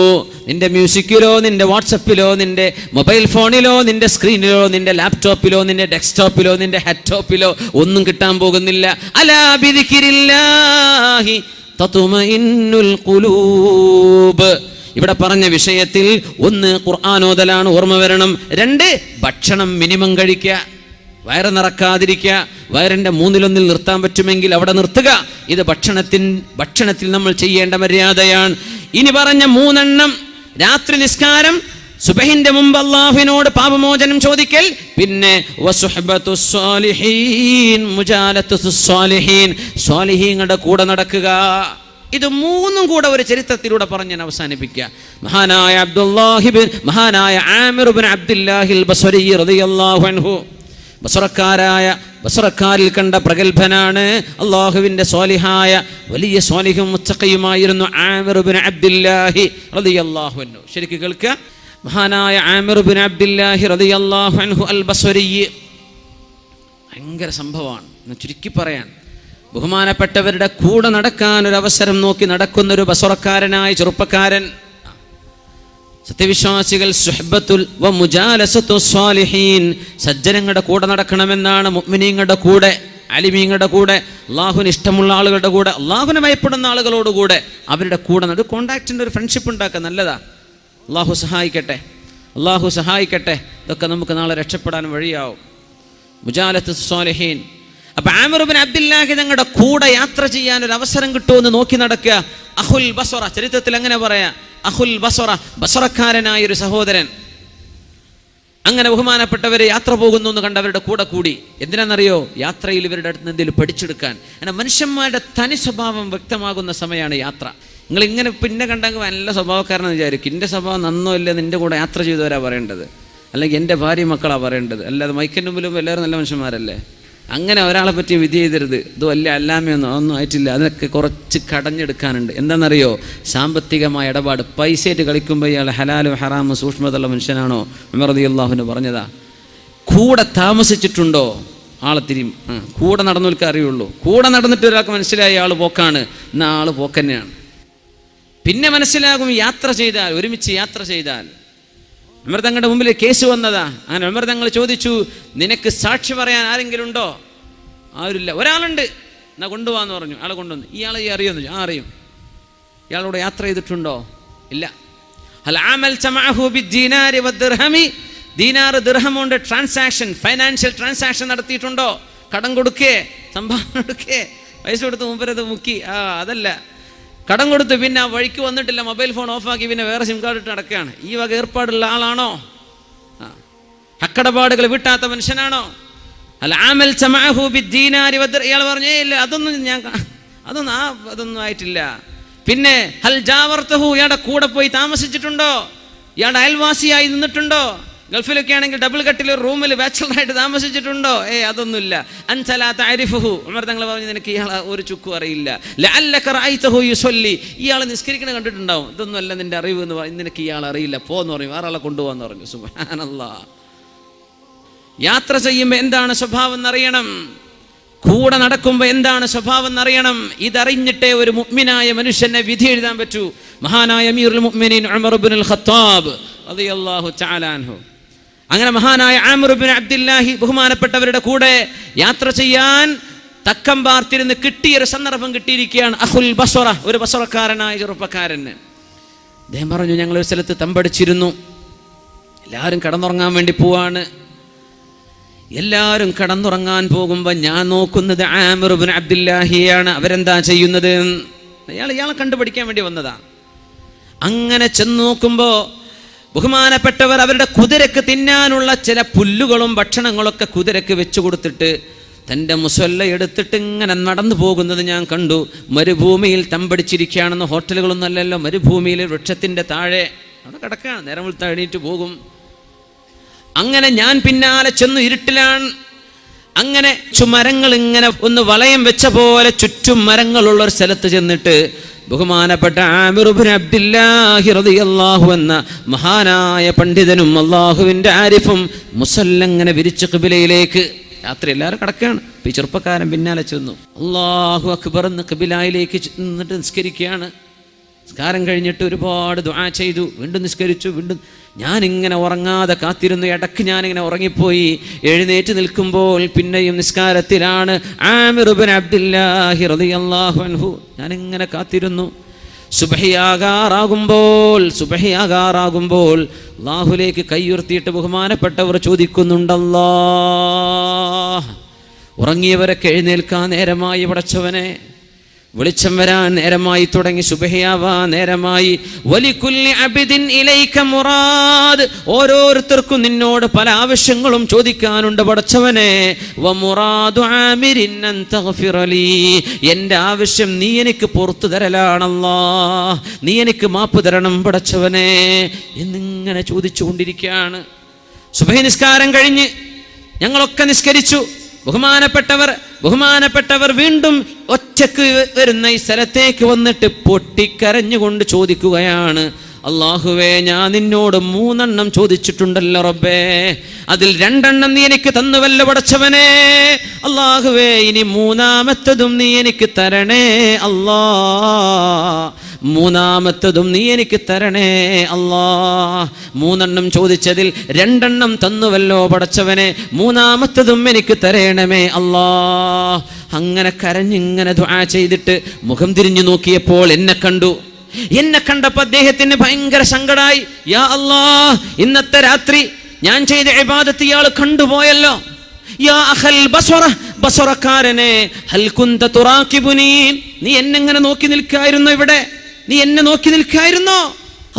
നിന്റെ മ്യൂസിക്കിലോ, നിന്റെ വാട്സപ്പിലോ, നിന്റെ മൊബൈൽ ഫോണിലോ, നിന്റെ സ്ക്രീനിലോ, നിന്റെ ലാപ്ടോപ്പിലോ, നിന്റെ ഡെസ്ക്ടോപ്പിലോ, നിന്റെ ഹെഡ്ടോപ്പിലോ ഒന്നും കിട്ടാൻ പോകുന്നില്ല. അലാ ബിദിക്രില്ലാഹി തത്മഇന്നുൽ ഖുലൂബ്. ഇവിടെ പറഞ്ഞ വിഷയത്തിൽ 1 ഖുർആൻ ഓതലാണ് ഓർമ്മ വരണം, 2 ഭക്ഷണം മിനിമം കഴിക്കുക, വയറ് നിറക്കാതിരിക്കുക, വയറിൻ്റെ 1/3 നിർത്താൻ പറ്റുമെങ്കിൽ അവിടെ നിർത്തുക. ഇത് ഭക്ഷണത്തിൽ നമ്മൾ ചെയ്യേണ്ട മര്യാദയാണ്. ഇനി പറഞ്ഞ 3 രാത്രി നിസ്കാരം, സുബഹിന്റെ മുമ്പ് അല്ലാഹുവിനോട് പാപമോചനം ചോദിക്കൽ, പിന്നെ വസുഹ്ബത്തുസ് സ്വാലിഹീൻ, മുജാലത്തുസ് സ്വാലിഹീൻ, സ്വാലിഹീങ്ങളുടെ കൂടെ നടക്കുക. ഇത് 3 കൂടെ ഒരു ചരിത്രത്തിലൂടെ പറഞ്ഞ് ഞാൻ അവസാനിപ്പിക്കുക. മഹാനായ ആമിർ ഇബ്നു അബ്ദുല്ലാഹിൽ ബസ്രി റളിയല്ലാഹു അൻഹു, ബസ്രക്കാരിൽ കണ്ട പ്രഗൽഭനാണ്. അള്ളാഹുവിൻ്റെ സ്വാലിഹായ വലിയ സ്വാലിഹും മുത്തഖിയുമായിരുന്നു ആമിർ ഇബ്നു അബ്ദുല്ലാഹി റളിയല്ലാഹു അൻഹു. ശരിക്കും കേൾക്കുക, മഹാനായ ആമിർ ഇബ്നു അബ്ദുല്ലാഹി റളിയല്ലാഹു അൻഹു അൽ ബസ്രി ഭയങ്കര സംഭവമാണ്. ചുരുക്കി പറയാൻ, ബഹുമാനപ്പെട്ടവരുടെ കൂടെ നടക്കാൻ ഒരു അവസരം നോക്കി നടക്കുന്നൊരു ബസ്രക്കാരനായ ചെറുപ്പക്കാരൻ. സത്യവിശ്വാസികൾ സുഹ്ബത്തുൽ വ മുജാലസത്തു സ്വാലിഹീൻ, സജ്ജനങ്ങളുടെ കൂടെ നടക്കണമെന്നാണ്. മുഅ്മിനീങ്ങളുടെ കൂടെ, അലിമീങ്ങളുടെ കൂടെ, അള്ളാഹുവിന് ഇഷ്ടമുള്ള ആളുകളുടെ കൂടെ, അള്ളാഹുവിനെ ഭയപ്പെടുന്ന ആളുകളോടുകൂടെ അവരുടെ കൂടെ ഒരു കോണ്ടാക്റ്റിൻ്റെ ഒരു ഫ്രണ്ട്ഷിപ്പ് ഉണ്ടാക്കുക, നല്ലതാ. അള്ളാഹു സഹായിക്കട്ടെ. ഇതൊക്കെ നമുക്ക് നാളെ രക്ഷപ്പെടാൻ വഴിയാവും. മുജാലത്തു സ്വാലിഹീൻ. അപ്പൊ ആമിർ ഇബ്നു അബ്ദുല്ലാഹി തങ്ങളുടെ കൂടെ യാത്ര ചെയ്യാൻ ഒരു അവസരം കിട്ടുമെന്ന് നോക്കി നടക്കുക. അഹുൽ ബസ്ര, ചരിത്രത്തിൽ അങ്ങനെ പറയാ, അഹുൽ ബസ്ര, ബസ്രക്കാരനായൊരു സഹോദരൻ. അങ്ങനെ ബഹുമാനപ്പെട്ടവരെ യാത്ര പോകുന്നു എന്ന് കണ്ടവരുടെ കൂടെ കൂടി. എന്തിനാണെന്നറിയോ? യാത്രയിൽ ഇവരുടെ അടുത്ത് നിന്ന് എന്തെങ്കിലും പഠിച്ചെടുക്കാൻ. അങ്ങനെ മനുഷ്യന്മാരുടെ തനി സ്വഭാവം വ്യക്തമാകുന്ന സമയമാണ് യാത്ര. നിങ്ങൾ ഇങ്ങനെ പിന്നെ കണ്ടെങ്കിൽ നല്ല സ്വഭാവക്കാരനെന്ന് വിചാരിക്കും. എൻ്റെ സ്വഭാവം നന്നോ ഇല്ല, നിൻ്റെ കൂടെ യാത്ര ചെയ്തവരാ പറയേണ്ടത്, അല്ലെങ്കിൽ എൻ്റെ ഭാര്യ മക്കളാണ് പറയേണ്ടത്. അല്ലാതെ മൈക്കിൻ്റെ മുമ്പിലും എല്ലാവരും നല്ല മനുഷ്യന്മാരല്ലേ. അങ്ങനെ ഒരാളെ പറ്റി വിധി ചെയ്തരുത്. ഇത് വലിയ അല്ലാമയൊന്നും ഒന്നും ആയിട്ടില്ല, അതിനൊക്കെ കുറച്ച് കടഞ്ഞെടുക്കാനുണ്ട്. എന്താണെന്നറിയോ? സാമ്പത്തികമായ ഇടപാട്, പൈസയായിട്ട് കളിക്കുമ്പോൾ ഇയാൾ ഹലാലും ഹറാമും സൂക്ഷ്മതയുള്ള മനുഷ്യനാണോ? ഉമർ റളിയല്ലാഹു പറഞ്ഞതാ. കൂടെ താമസിച്ചിട്ടുണ്ടോ ആളെ തിരിയും. കൂടെ നടന്നവർക്ക് അറിയുള്ളൂ. കൂടെ നടന്നിട്ട് ഒരാൾക്ക് മനസ്സിലായി ആൾ പോക്കാണ്, എന്നാൽ ആൾ പോക്കന്നെയാണ്. പിന്നെ മനസ്സിലാകും യാത്ര ചെയ്താൽ, ഒരുമിച്ച് യാത്ര ചെയ്താൽ. ഉമർ തങ്ങളുടെ മുമ്പിൽ കേസ് വന്നതാ. അങ്ങനെ ഉമർ തങ്ങൾ ചോദിച്ചു, നിനക്ക് സാക്ഷി പറയാൻ ആരെങ്കിലും ഉണ്ടോ? ആരില്ല. ഒരാളുണ്ട്, എന്നാ കൊണ്ടുപോകാന്ന് പറഞ്ഞു. ആളെ കൊണ്ടുവന്നു. ഇയാളെ അറിയുന്നു? അറിയും. ഇയാളോട് യാത്ര ചെയ്തിട്ടുണ്ടോ? ഇല്ല. ദീനാർ ദിർഹം കൊണ്ട് ട്രാൻസാക്ഷൻ, ഫൈനാൻഷ്യൽ ട്രാൻസാക്ഷൻ നടത്തിയിട്ടുണ്ടോ? കടം കൊടുക്കേ, സംഭാവന കൊടുക്കേ, പൈസ കൊടുത്ത് മുമ്പരത് മുക്കി, അതല്ല. കടം കൊടുത്ത് പിന്നെ ആ വഴിക്ക് വന്നിട്ടില്ല, മൊബൈൽ ഫോൺ ഓഫാക്കി പിന്നെ വേറെ സിം കാർഡ് ഇട്ട് നടക്കുകയാണ്. ഈ വക ഏർപ്പാടുള്ള ആളാണോ? ഹക്കടപാടുകൾ വിട്ടാത്ത മനുഷ്യനാണോ? ഇയാൾ പറഞ്ഞേ ഇല്ല, അതൊന്നും ആയിട്ടില്ല. പിന്നെ ഹൽ ജാവർതഹു, ഇയാളുടെ കൂടെ പോയി താമസിച്ചിട്ടുണ്ടോ? ഇയാളുടെ അയൽവാസിയായി നിന്നിട്ടുണ്ടോ? ഗൾഫിലൊക്കെ ആണെങ്കിൽ ഡബിൾ കട്ടിൽ റൂമിൽ ബാച്ചലറായിട്ട് താമസിച്ചിട്ടുണ്ടോ? അതൊന്നുമില്ല. അൻതലാ തഅരിഫുഹു, ഉമർ തങ്ങൾ പറഞ്ഞു, നിനക്ക് ഇയാൾ ഒരു ചുക്കും അറിയില്ല. ലഅല്ലക റഅയ്തഹു യുസല്ലി, ഇയാൾ നിസ്കരിക്കണ കണ്ടിട്ടുണ്ടാവും. ഇതൊന്നും അല്ല നിന്റെ അറിവ് എന്ന് പറഞ്ഞു. നിനക്ക് ഇയാൾ അറിയില്ല, പോന്ന് പറഞ്ഞു, വേറെ ആളെ കൊണ്ടുപോകാന്ന് പറഞ്ഞു. സുബ്ഹാനല്ലാഹ്. യാത്ര ചെയ്യുമ്പോൾ എന്താണ് സ്വഭാവം എന്നറിയണം. കൂടെ നടക്കുമ്പോൾ എന്താണ് സ്വഭാവം എന്നറിയണം. ഇതറിഞ്ഞിട്ടേ ഒരു മുഅ്മിനായ മനുഷ്യനെ വിധി എഴുതാൻ പറ്റൂ. മഹാനായ അമീറുൽ മുഅ്മിനീൻ ഉമർ ഇബ്നുൽ ഖത്താബ് റളിയല്ലാഹു തആല അൻഹു, അങ്ങനെ മഹാനായ ആമിർ ഇബ്നു അബ്ദുല്ലാഹി ബഹുമാനപ്പെട്ടവരുടെ കൂടെ യാത്ര ചെയ്യാൻ തക്കം പാർത്തിരുന്ന് കിട്ടിയൊരു സന്ദർഭം കിട്ടിയിരിക്കുകയാണ്. അഹുൽ ബസ്ര, ഒരു ബസ്രക്കാരനായ ചെറുപ്പക്കാരന്. അദ്ദേഹം പറഞ്ഞു, ഞങ്ങളൊരു സ്ഥലത്ത് തമ്പടിച്ചിരുന്നു, എല്ലാവരും കിടന്നുറങ്ങാൻ വേണ്ടി പോവാണ്. എല്ലാവരും കിടന്നുറങ്ങാൻ പോകുമ്പോൾ ഞാൻ നോക്കുന്നത് ആമിർ ഇബ്നു അബ്ദുല്ലാഹിയാണ്. അവരെന്താ ചെയ്യുന്നത്? ഇയാളെ കണ്ടുപിടിക്കാൻ വേണ്ടി വന്നതാ. അങ്ങനെ ചെന്ന് നോക്കുമ്പോൾ ബഹുമാനപ്പെട്ടവർ അവരുടെ കുതിരക്ക് തിന്നാനുള്ള ചില പുല്ലുകളും ഭക്ഷണങ്ങളൊക്കെ കുതിരക്ക് വെച്ചു കൊടുത്തിട്ട് തൻ്റെ മുസല്ല എടുത്തിട്ട് ഇങ്ങനെ നടന്നു പോകുന്നത് ഞാൻ കണ്ടു. മരുഭൂമിയിൽ തമ്പടിച്ചിരിക്കുകയാണെന്ന്. ഹോട്ടലുകളൊന്നും അല്ലല്ലോ, മരുഭൂമിയിൽ വൃക്ഷത്തിൻ്റെ താഴെ അവിടെ കിടക്കുകയാണ്. നേരം വെളുത്ത് എണീറ്റ് പോകും. അങ്ങനെ ഞാൻ പിന്നാലെ ചെന്നു. ഇരുട്ടിലാണ്. അങ്ങനെ മരങ്ങൾ ഇങ്ങനെ ഒന്ന് വളയം വെച്ച പോലെ ചുറ്റും മരങ്ങളുള്ള ഒരു സ്ഥലത്ത് ചെന്നിട്ട് ബഹുമാനപ്പെട്ട ആമിർ ഇബ്നു അബ്ദുല്ലാഹി റളിയല്ലാഹു എന്ന മഹാനായ പണ്ഡിതനും അള്ളാഹുവിൻ്റെ ആരിഫും മുസല്ലങ്ങനെ വിരിച്ച് ഖിബിലയിലേക്ക് രാത്രി എല്ലാവരും കിടക്കുകയാണ്. ഈ ചെറുപ്പക്കാരൻ പിന്നാലെ ചെന്നു. അല്ലാഹു അക്ബർ എന്ന് ഖിബിലയിലേക്ക് നിന്നിട്ട് നിസ്കരിക്കുകയാണ്. നിസ്കാരം കഴിഞ്ഞിട്ട് ഒരുപാട് ദുആ ചെയ്തു. വീണ്ടും നിസ്കരിച്ചു. വീണ്ടും ഞാനിങ്ങനെ ഉറങ്ങാതെ കാത്തിരുന്നു. ഇടയ്ക്ക് ഞാനിങ്ങനെ ഉറങ്ങിപ്പോയി. എഴുന്നേറ്റ് നിൽക്കുമ്പോൾ പിന്നെയും നിസ്കാരത്തിലാണ്. ആമിർ ഇബ്നു അബ്ദുല്ലാഹി റളിയല്ലാഹു അൻഹു. ഞാനിങ്ങനെ കാത്തിരുന്നു. സുബ്ഹിയാകാറാകുമ്പോൾ അല്ലാഹുവിലേക്ക് കൈയുയർത്തിയിട്ട് ബഹുമാനപ്പെട്ടവർ ചോദിക്കുന്നുണ്ട്, അല്ലാഹ്, ഉറങ്ങിയവരൊക്കെ എഴുന്നേൽക്കാൻ നേരമായി പടച്ചവനെ, വെളിച്ചം വരാൻ നേരമായി തുടങ്ങി, സുബ്ഹിയാവാൻ നേരമായി. വലികുല്ലി അബ്ദിൻ ഇലൈക മുറാദ്, ഓരോരുത്തർക്കും നിന്നോട് പല ആവശ്യങ്ങളും ചോദിക്കാനുണ്ട് പടച്ചവനെ. വമുറാദു ആമിരിൻ അൻ തഗ്ഫിറ ലീ, എൻ്റെ ആവശ്യം നീ എനിക്ക് പുറത്തു തരലാണല്ലാഹ്, നീ എനിക്ക് മാപ്പ് തരണം പടച്ചവനെ എന്നിങ്ങനെ ചോദിച്ചുകൊണ്ടിരിക്കുകയാണ്. സുബ്ഹി നിസ്കാരം കഴിഞ്ഞ് ഞങ്ങളൊക്കെ നിസ്കരിച്ചു. ബഹുമാനപ്പെട്ടവർ വീണ്ടും ഒറ്റക്ക് വരുന്ന ഈ സ്ഥലത്തേക്ക് വന്നിട്ട് പൊട്ടിക്കരഞ്ഞുകൊണ്ട് ചോദിക്കുകയാണ്, അല്ലാഹുവേ, ഞാൻ നിന്നോട് 3 ചോദിച്ചിട്ടുണ്ടല്ലോ റബ്ബേ, അതിൽ 2 നീ എനിക്ക് തന്നുവല്ലോ പടച്ചവനെ. അല്ലാഹുവേ, ഇനി 3ാമത്തതും നീ എനിക്ക് തരണേ അല്ലാ, 3ാമത്തതും നീ എനിക്ക് തരണേ അല്ലാ. 3 ചോദിച്ചതിൽ 2 തന്നുവല്ലോ പടച്ചവനെ, 3ാമത്തതും എനിക്ക് തരണമേ അല്ലാ. അങ്ങനെ കരഞ്ഞിങ്ങനെ ദുആ ചെയ്തിട്ട് മുഖം തിരിഞ്ഞു നോക്കിയപ്പോൾ എന്നെ കണ്ടപ്പോൾ അദ്ദേഹത്തിന് ഭയങ്കര സങ്കടായി. യാ അല്ലാഹ്, ഇന്നത്തെ രാത്രി ഞാൻ ചെയ്ത ഇബാദത്ത് ഇയാൾ കണ്ടുപോയല്ലോ. യാ അഖൽ ബസറക്കാരനെ, ഹൽ കുന്ത തുറാഖിബുനി, നീ എന്നെങ്ങനെ നോക്കി നിൽക്കായിരുന്നു? ഇവിടെ നീ എന്നെ നോക്കി നിൽക്കായിരുന്നോ?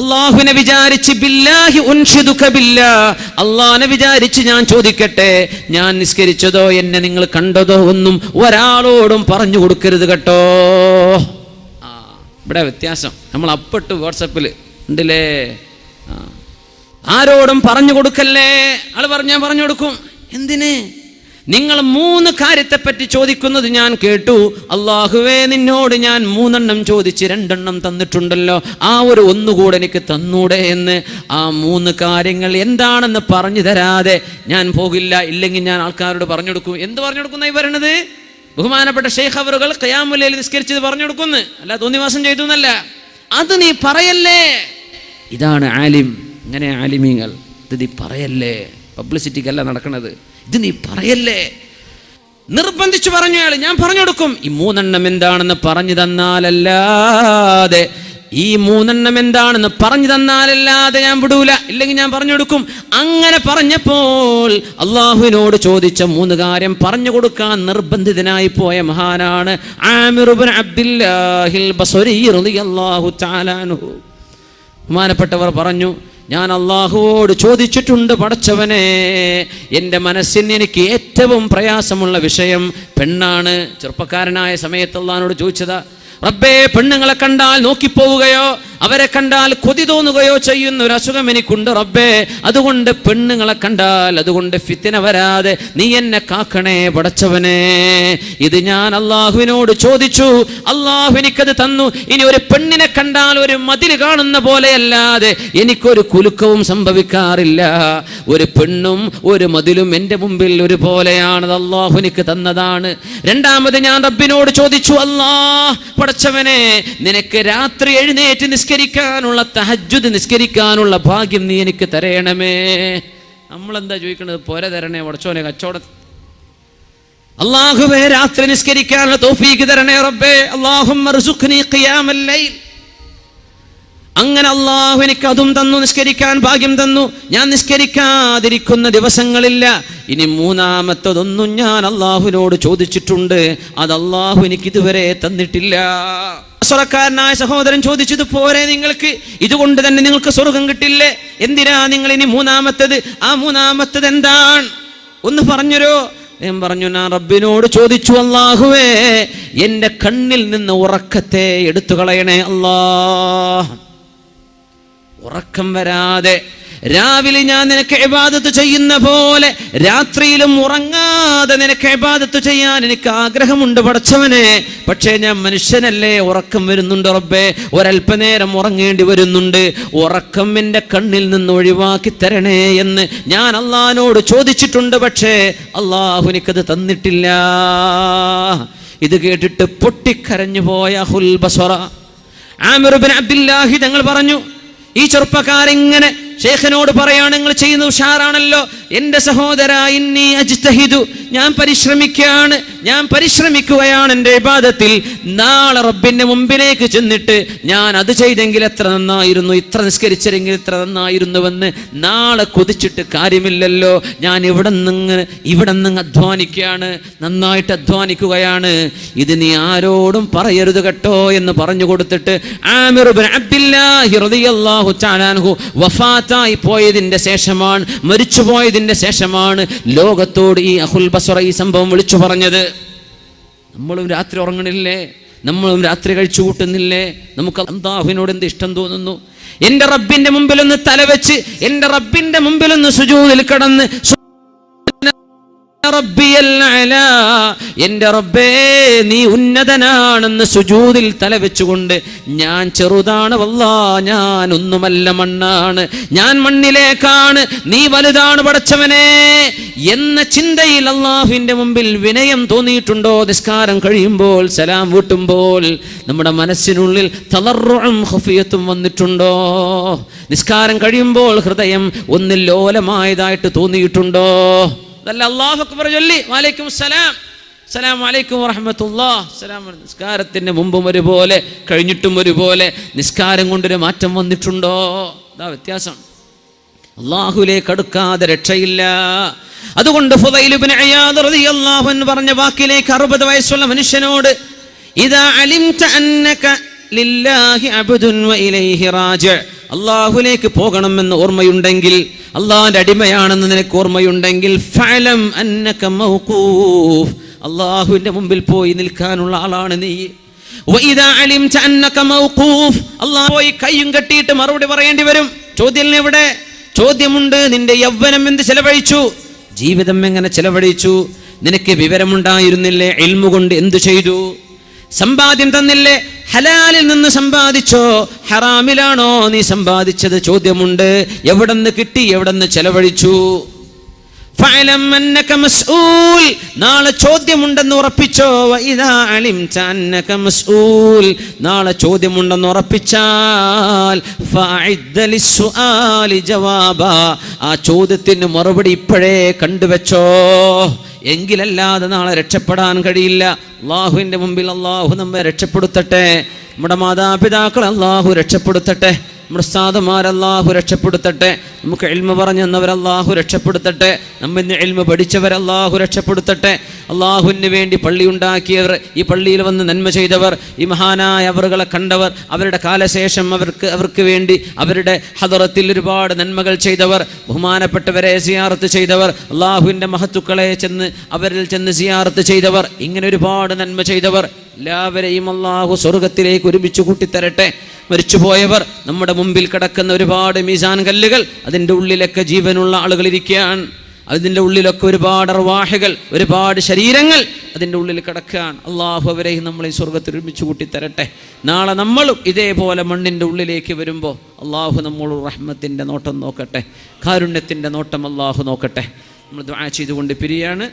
അല്ലാഹുവിനെ വിചാരിച്ച്, ബില്ലാഹി ഉൻഷിദുക ബില്ലാഹ്, അല്ലാഹുവിനെ വിചാരിച്ച് ഞാൻ ചോദിക്കട്ടെ, ഞാൻ നിസ്കരിച്ചതോ എന്നെ നിങ്ങൾ കണ്ടതോ ഒന്നും ഒരാളോടും പറഞ്ഞു കൊടുക്കരുത് കേട്ടോ. ഇവിടെ വ്യത്യാസം. നമ്മൾ അപ്പിട്ട് വാട്സപ്പിൽ ഉണ്ടല്ലേ, ആരോടും പറഞ്ഞു കൊടുക്കല്ലേ. ആള് ഞാൻ പറഞ്ഞു കൊടുക്കും. എന്തിന്? നിങ്ങൾ 3 കാര്യത്തെപ്പറ്റി ചോദിക്കുന്നത് ഞാൻ കേട്ടു. അല്ലാഹുവേ, നിന്നോട് ഞാൻ 3 ചോദിച്ച് 2 തന്നിട്ടുണ്ടല്ലോ, ആ ഒരു 1 കൂടെ എനിക്ക് തന്നൂടെ എന്ന്. ആ 3 കാര്യങ്ങൾ എന്താണെന്ന് പറഞ്ഞു തരാതെ ഞാൻ പോകില്ല. ഇല്ലെങ്കിൽ ഞാൻ ആൾക്കാരോട് പറഞ്ഞു കൊടുക്കും. എന്ത് പറഞ്ഞു കൊടുക്കുന്നതായി പറയണത്? ബഹുമാനപ്പെട്ട ഷെയ്ഖ് അവറുകൾ ഖിയാമുൽ ലൈൽ നിസ്കരിച്ചത് പറഞ്ഞു കൊടുക്കുന്നു, അല്ല തോന്നിവാസം ചെയ്തു എന്നല്ല. അത് നീ പറയല്ലേ. ഇതാണ് ആലിം. ഇങ്ങനെ ആലിമീങ്ങൾ. ഇത് നീ പറയല്ലേ, പബ്ലിസിറ്റിക്കല്ല നടക്കണത്. ഇത് നീ പറയല്ലേ. നിർബന്ധിച്ചു പറഞ്ഞു അയാൾ. ഞാൻ പറഞ്ഞു കൊടുക്കും. ഈ 3 എന്താണെന്ന് പറഞ്ഞു തന്നാലല്ലാതെ, ഈ 3 എന്താണെന്ന് പറഞ്ഞു തന്നാലല്ലാതെ ഞാൻ വിടൂല, ഇല്ലെങ്കിൽ ഞാൻ പറഞ്ഞു കൊടുക്കും. അങ്ങനെ പറഞ്ഞപ്പോൾ അള്ളാഹുവിനോട് ചോദിച്ച 3 കാര്യം പറഞ്ഞു കൊടുക്കാൻ നിർബന്ധിതനായി പോയ മഹാനാണ് ആമിർ ഇബ്നു അബ്ദുല്ലാഹിൽ ബസ്രി റളിയല്ലാഹു തആല അൻഹു. ബഹുമാനപ്പെട്ടവർ പറഞ്ഞു, ഞാൻ അള്ളാഹുവോട് ചോദിച്ചിട്ടുണ്ട്, പടച്ചവനെ, എൻ്റെ മനസ്സിന് എനിക്ക് ഏറ്റവും പ്രയാസമുള്ള വിഷയം പെണ്ണാണ്. ചെറുപ്പക്കാരനായ സമയത്ത് അള്ളാഹിനോട് ചോദിച്ചതാ, റബ്ബേ, പെണ്ണുങ്ങളെ കണ്ടാൽ നോക്കിപ്പോവുകയോ അവരെ കണ്ടാൽ കൊതി തോന്നുകയോ ചെയ്യുന്ന ഒരു അസുഖം എനിക്കുണ്ട് റബ്ബേ. അതുകൊണ്ട് പെണ്ണുങ്ങളെ കണ്ടാൽ അതുകൊണ്ട് ഫിത്ന വരാതെ നീ എന്നെ കാക്കണേ പടച്ചവനെ. ഇത് ഞാൻ അള്ളാഹുവിനോട് ചോദിച്ചു. അള്ളാഹു എനിക്കത് തന്നു. ഇനി ഒരു പെണ്ണിനെ കണ്ടാൽ ഒരു മതിൽ കാണുന്ന പോലെയല്ലാതെ എനിക്കൊരു കുലുക്കവും സംഭവിക്കാറില്ല. ഒരു പെണ്ണും ഒരു മതിലും എൻ്റെ മുമ്പിൽ ഒരുപോലെയാണ്. അള്ളാഹു എനിക്ക് തന്നതാണ്. 2ാമത് ഞാൻ റബ്ബിനോട് ചോദിച്ചു, അല്ലാഹ് പടച്ചവനെ, നിനക്ക് രാത്രി എഴുന്നേറ്റ് നിസ്കരിക്കാനുള്ള, തഹജ്ജുദ് നിസ്കരിക്കാനുള്ള ഭാഗ്യം നീ എനിക്ക് തരണമേ. നമ്മളെന്താ ചോദിക്കണത്? പോരെ തരണേ പടച്ചോനെ, കച്ചവട. അല്ലാഹുവേ, രാത്രി നിസ്കരിക്കാനുള്ള തൗഫീഖ് തരണേ റബ്ബേ. അല്ലാഹുമ്മ ർസുഖ്നി ഖിയാമൽ ലൈൽ. അങ്ങനെ അള്ളാഹു എനിക്ക് അതും തന്നു, നിസ്കരിക്കാൻ ഭാഗ്യം തന്നു. ഞാൻ നിസ്കരിക്കാതിരിക്കുന്ന ദിവസങ്ങളില്ല. ഇനി മൂന്നാമത്തതൊന്നും ഞാൻ അള്ളാഹുവിനോട് ചോദിച്ചിട്ടുണ്ട്, അത് അള്ളാഹു എനിക്ക് ഇതുവരെ തന്നിട്ടില്ല. സ്വർഗ്ഗക്കാരനായ സഹോദരൻ ചോദിച്ചത് പോരെ നിങ്ങൾക്ക്? ഇതുകൊണ്ട് തന്നെ നിങ്ങൾക്ക് സ്വർഗം കിട്ടില്ലേ? എന്തിനാ നിങ്ങൾ ഇനി മൂന്നാമത്തത്? ആ മൂന്നാമത്തത് എന്താണ് ഒന്ന് പറഞ്ഞുരോ? ഞാൻ പറഞ്ഞു, ഞാൻ റബ്ബിനോട് ചോദിച്ചു, അള്ളാഹുവേ എൻ്റെ കണ്ണിൽ നിന്ന് ഉറക്കത്തെ എടുത്തു കളയണേ അല്ലാഹ്. ഉറക്കം വരാതെ രാവിലെ ഞാൻ നിനക്ക് ഇബാദത്ത് ചെയ്യുന്ന പോലെ രാത്രിയിലും ഉറങ്ങാതെ നിനക്ക് ഇബാദത്ത് ചെയ്യാൻ എനിക്ക് ആഗ്രഹമുണ്ട് പടച്ചവനെ. പക്ഷേ ഞാൻ മനുഷ്യനല്ലേ, ഉറക്കം വരുന്നുണ്ട് റബ്ബേ, ഒരല്പനേരം ഉറങ്ങേണ്ടി വരുന്നുണ്ട്. ഉറക്കം എൻ്റെ കണ്ണിൽ നിന്ന് ഒഴിവാക്കി തരണേ എന്ന് ഞാൻ അള്ളാഹിനോട് ചോദിച്ചിട്ടുണ്ട്. പക്ഷേ അള്ളാഹു എനിക്കത് തന്നിട്ടില്ല. ഇത് കേട്ടിട്ട് പൊട്ടിക്കരഞ്ഞു പോയ അഹുൽ ബസറ ആമിർ ഇബ്നു അബ്ദുല്ലാഹി തങ്ങൾ പറഞ്ഞു, ഈ ചെറുപ്പക്കാരിങ്ങനെ ഷേഖിനോട് പറയാണ്, നിങ്ങൾ ചെയ്യുന്ന ഉഷാറാണല്ലോ എൻ്റെ സഹോദര, ഇന്നി അജ്തഹിദു, ഞാൻ പരിശ്രമിക്കുകയാണ് എൻ്റെ ഇബാദത്തിൽ. നാളെ റബ്ബിന്റെ മുമ്പിലേക്ക് ചെന്നിട്ട് ഞാൻ അത് ചെയ്തെങ്കിൽ എത്ര നന്നായിരുന്നു, ഇത്ര നിസ്കരിച്ചെങ്കിൽ ഇത്ര നന്നായിരുന്നുവെന്ന് നാളെ കൊതിച്ചിട്ട് കാര്യമില്ലല്ലോ. ഞാൻ ഇവിടെ നിന്ന് അധ്വാനിക്കുകയാണ്, നന്നായിട്ട് അധ്വാനിക്കുകയാണ്. ഇത് നീ ആരോടും പറയരുത് കേട്ടോ എന്ന് പറഞ്ഞു കൊടുത്തിട്ട് ആമിർ ഇബ്നു അബ്ദുല്ലാഹി റളിയല്ലാഹു തആല അൻഹു വഫാത്തായി പോയതിന്റെ ശേഷമാണ്, മരിച്ചു പോയതിന്റെ ശേഷമാണ് ലോകത്തോട് ഈ അഹുൽ ബസറ ഈ സംഭവം വിളിച്ചു പറഞ്ഞത്. നമ്മളും രാത്രി ഉറങ്ങണില്ലേ? നമ്മളും രാത്രി കഴിച്ചു കൂട്ടുന്നില്ലേ? നമുക്ക് അല്ലാഹുവിനോട് എന്ത് ഇഷ്ടം തോന്നുന്നു? എൻ്റെ റബ്ബിന്റെ മുമ്പിലൊന്ന് തലവെച്ച്, എൻ്റെ റബ്ബിന്റെ മുമ്പിലൊന്ന് സുജൂദിൽ കിടന്ന്, എൻ്റെ റബ്ബേ നീ ഉന്നതനാണെന്ന് സുജൂദിൽ തലവെച്ചുകൊണ്ട്, ഞാൻ ചെറുതാണ് വല്ലാ, ഞാൻ ഒന്നുമല്ല, മണ്ണാണ്, ഞാൻ മണ്ണിലേക്കാണ്, നീ വലുതാണ് പടച്ചവനെ എന്ന ചിന്തയിൽ അല്ലാഹുവിന്റെ മുമ്പിൽ വിനയം തോന്നിയിട്ടുണ്ടോ? നിസ്കാരം കഴിയുമ്പോൾ, സലാം വീട്ടുമ്പോൾ നമ്മുടെ മനസ്സിനുള്ളിൽ തളർറുഉം ഖഫിയത്തും വന്നിട്ടുണ്ടോ? നിസ്കാരം കഴിയുമ്പോൾ ഹൃദയം ഒന്ന് ലോലമായതായിട്ട് തോന്നിയിട്ടുണ്ടോ? അതല്ല അല്ലാഹു അക്ബർ ചൊല്ലി വഅലൈക്കും സലാം, അസ്സലാമു അലൈക്കും വറഹ്മത്തുള്ളാഹി, സലാം. നിസ്കാരത്തിന്റെ മുമ്പും ഒരുപോലെ കഴിഞ്ഞിട്ടും ഒരുപോലെ നിസ്കാരം കൊണ്ടൊരു മാറ്റം വന്നിട്ടുണ്ടോ? അതാ വ്യത്യാസം. അല്ലാഹുവിലേക്ക് അടുക്കാതെ രക്ഷയില്ല. അതുകൊണ്ട് ഫുദൈൽ ഇബ്നു ഇയാദ് റളിയല്ലാഹു അൻഹു പറഞ്ഞ വാക്കിലേക്ക് 60 വയസ്സുള്ള മനുഷ്യനോട്, ഇദാ അലിംത അന്നക ലില്ലാഹി അബ്ദുൻ വ ഇലൈഹി റാജി, അല്ലാഹുവിലേക്ക് പോകണമെന്ന് ഓർമ്മയുണ്ടെങ്കിൽ, അള്ളാഹിന്റെ അടിമയാണെന്ന് നിനക്ക് ഓർമ്മയുണ്ടെങ്കിൽ, ഫഅലം അന്നക മൗഖൂഫ്, അള്ളാഹുവിന്റെ മുമ്പിൽ പോയി നിൽക്കാനുള്ള ആളാണ് നീ. വഇദാ അലിംത അന്നക മൗഖൂഫ്, അള്ളാഹു പോയി കയ്യും കെട്ടിയിട്ട് മറുപടി പറയേണ്ടി വരും. ചോദ്യം എവിടെ? ചോദ്യമുണ്ട്. നിന്റെ യൗവനം എന്ത് ചെലവഴിച്ചു? ജീവിതം എങ്ങനെ ചെലവഴിച്ചു? നിനക്ക് വിവരമുണ്ടായിരുന്നില്ലേ? ഇൽമു കൊണ്ട് എന്തു ചെയ്തു? സമ്പാദ്യം തന്നില്ലേ? ഹലാലിൽ നിന്ന് സമ്പാദിച്ചോ? ഹറാമിലാണോ നീ സമ്പാദിച്ചത്? ചോദ്യമുണ്ട്. എവിടെന്ന് കിട്ടി? എവിടെന്ന് ചെലവഴിച്ചു? ഫഅലം അന്നക മസ്ഊൽ, നാളെ ചോദ്യമുണ്ടെന്ന് ഉറപ്പിച്ചോ? വഇദാ അലിംത അന്നക മസ്ഊൽ, നാളെ ചോദ്യമുണ്ടെന്ന് ഉറപ്പിച്ചാൽ ഫഅഇദ്ദ ലിസ്സുആലി ജവാബാ, ആ ചോദ്യത്തിന് മറുപടി ഇപ്പോഴേ കണ്ടുവെച്ചോ. എങ്കിലല്ലാതെ നാളെ രക്ഷപ്പെടാൻ കഴിയില്ല. അള്ളാഹുവിൻ്റെ മുമ്പിൽ അള്ളാഹു നമ്മെ രക്ഷപ്പെടുത്തട്ടെ. നമ്മുടെ മാതാപിതാക്കൾ അള്ളാഹു രക്ഷപ്പെടുത്തട്ടെ. നമ്മുടെ ഉസ്താദുമാർ അള്ളാഹു രക്ഷപ്പെടുത്തട്ടെ. നമുക്ക് ഇൽമ പറഞ്ഞു തന്നവർ അള്ളാഹു രക്ഷപ്പെടുത്തട്ടെ. നമ്മിന്ന് ഇൽമ പഠിച്ചവർ അള്ളാഹു രക്ഷപ്പെടുത്തട്ടെ. അള്ളാഹുവിന് വേണ്ടി പള്ളി ഉണ്ടാക്കിയവർ, ഈ പള്ളിയിൽ വന്ന് നന്മ ചെയ്തവർ, ഈ മഹാനായ അവറുകളെ കണ്ടവർ, അവരുടെ കാലശേഷം അവർക്ക് വേണ്ടി അവരുടെ ഹദറത്തിൽ ഒരുപാട് നന്മകൾ ചെയ്തവർ, ബഹുമാനപ്പെട്ടവരെ സിയാറത്ത് ചെയ്തവർ, അള്ളാഹുവിൻ്റെ മഹത്തുക്കളെ അവരിൽ ചെന്ന് സിയാറത്ത് ചെയ്തവർ, ഇങ്ങനെ ഒരുപാട് നന്മ ചെയ്തവർ എല്ലാവരെയും അള്ളാഹു സ്വർഗത്തിലേക്ക് ഒരുമിച്ച് കൂട്ടിത്തരട്ടെ. മരിച്ചുപോയവർ, നമ്മുടെ മുമ്പിൽ കിടക്കുന്ന ഒരുപാട് മീസാൻ കല്ലുകൾ, അതിൻ്റെ ഉള്ളിലൊക്കെ ജീവനുള്ള ആളുകൾ ഇരിക്കുകയാണ്. അതിൻ്റെ ഉള്ളിലൊക്കെ ഒരുപാട് അർവാഹകൾ, ഒരുപാട് ശരീരങ്ങൾ അതിൻ്റെ ഉള്ളിൽ കിടക്കുകയാണ്. അള്ളാഹു അവരെയും നമ്മളെ സ്വർഗത്തിൽ ഒരുമിച്ച് കൂട്ടിത്തരട്ടെ. നാളെ നമ്മളും ഇതേപോലെ മണ്ണിൻ്റെ ഉള്ളിലേക്ക് വരുമ്പോൾ അള്ളാഹു നമ്മളോട് റഹ്മത്തിൻ്റെ നോട്ടം നോക്കട്ടെ, കാരുണ്യത്തിൻ്റെ നോട്ടം അള്ളാഹു നോക്കട്ടെ. നമ്മൾ ദുആ ചെയ്തുകൊണ്ട് പിരിയാണ്.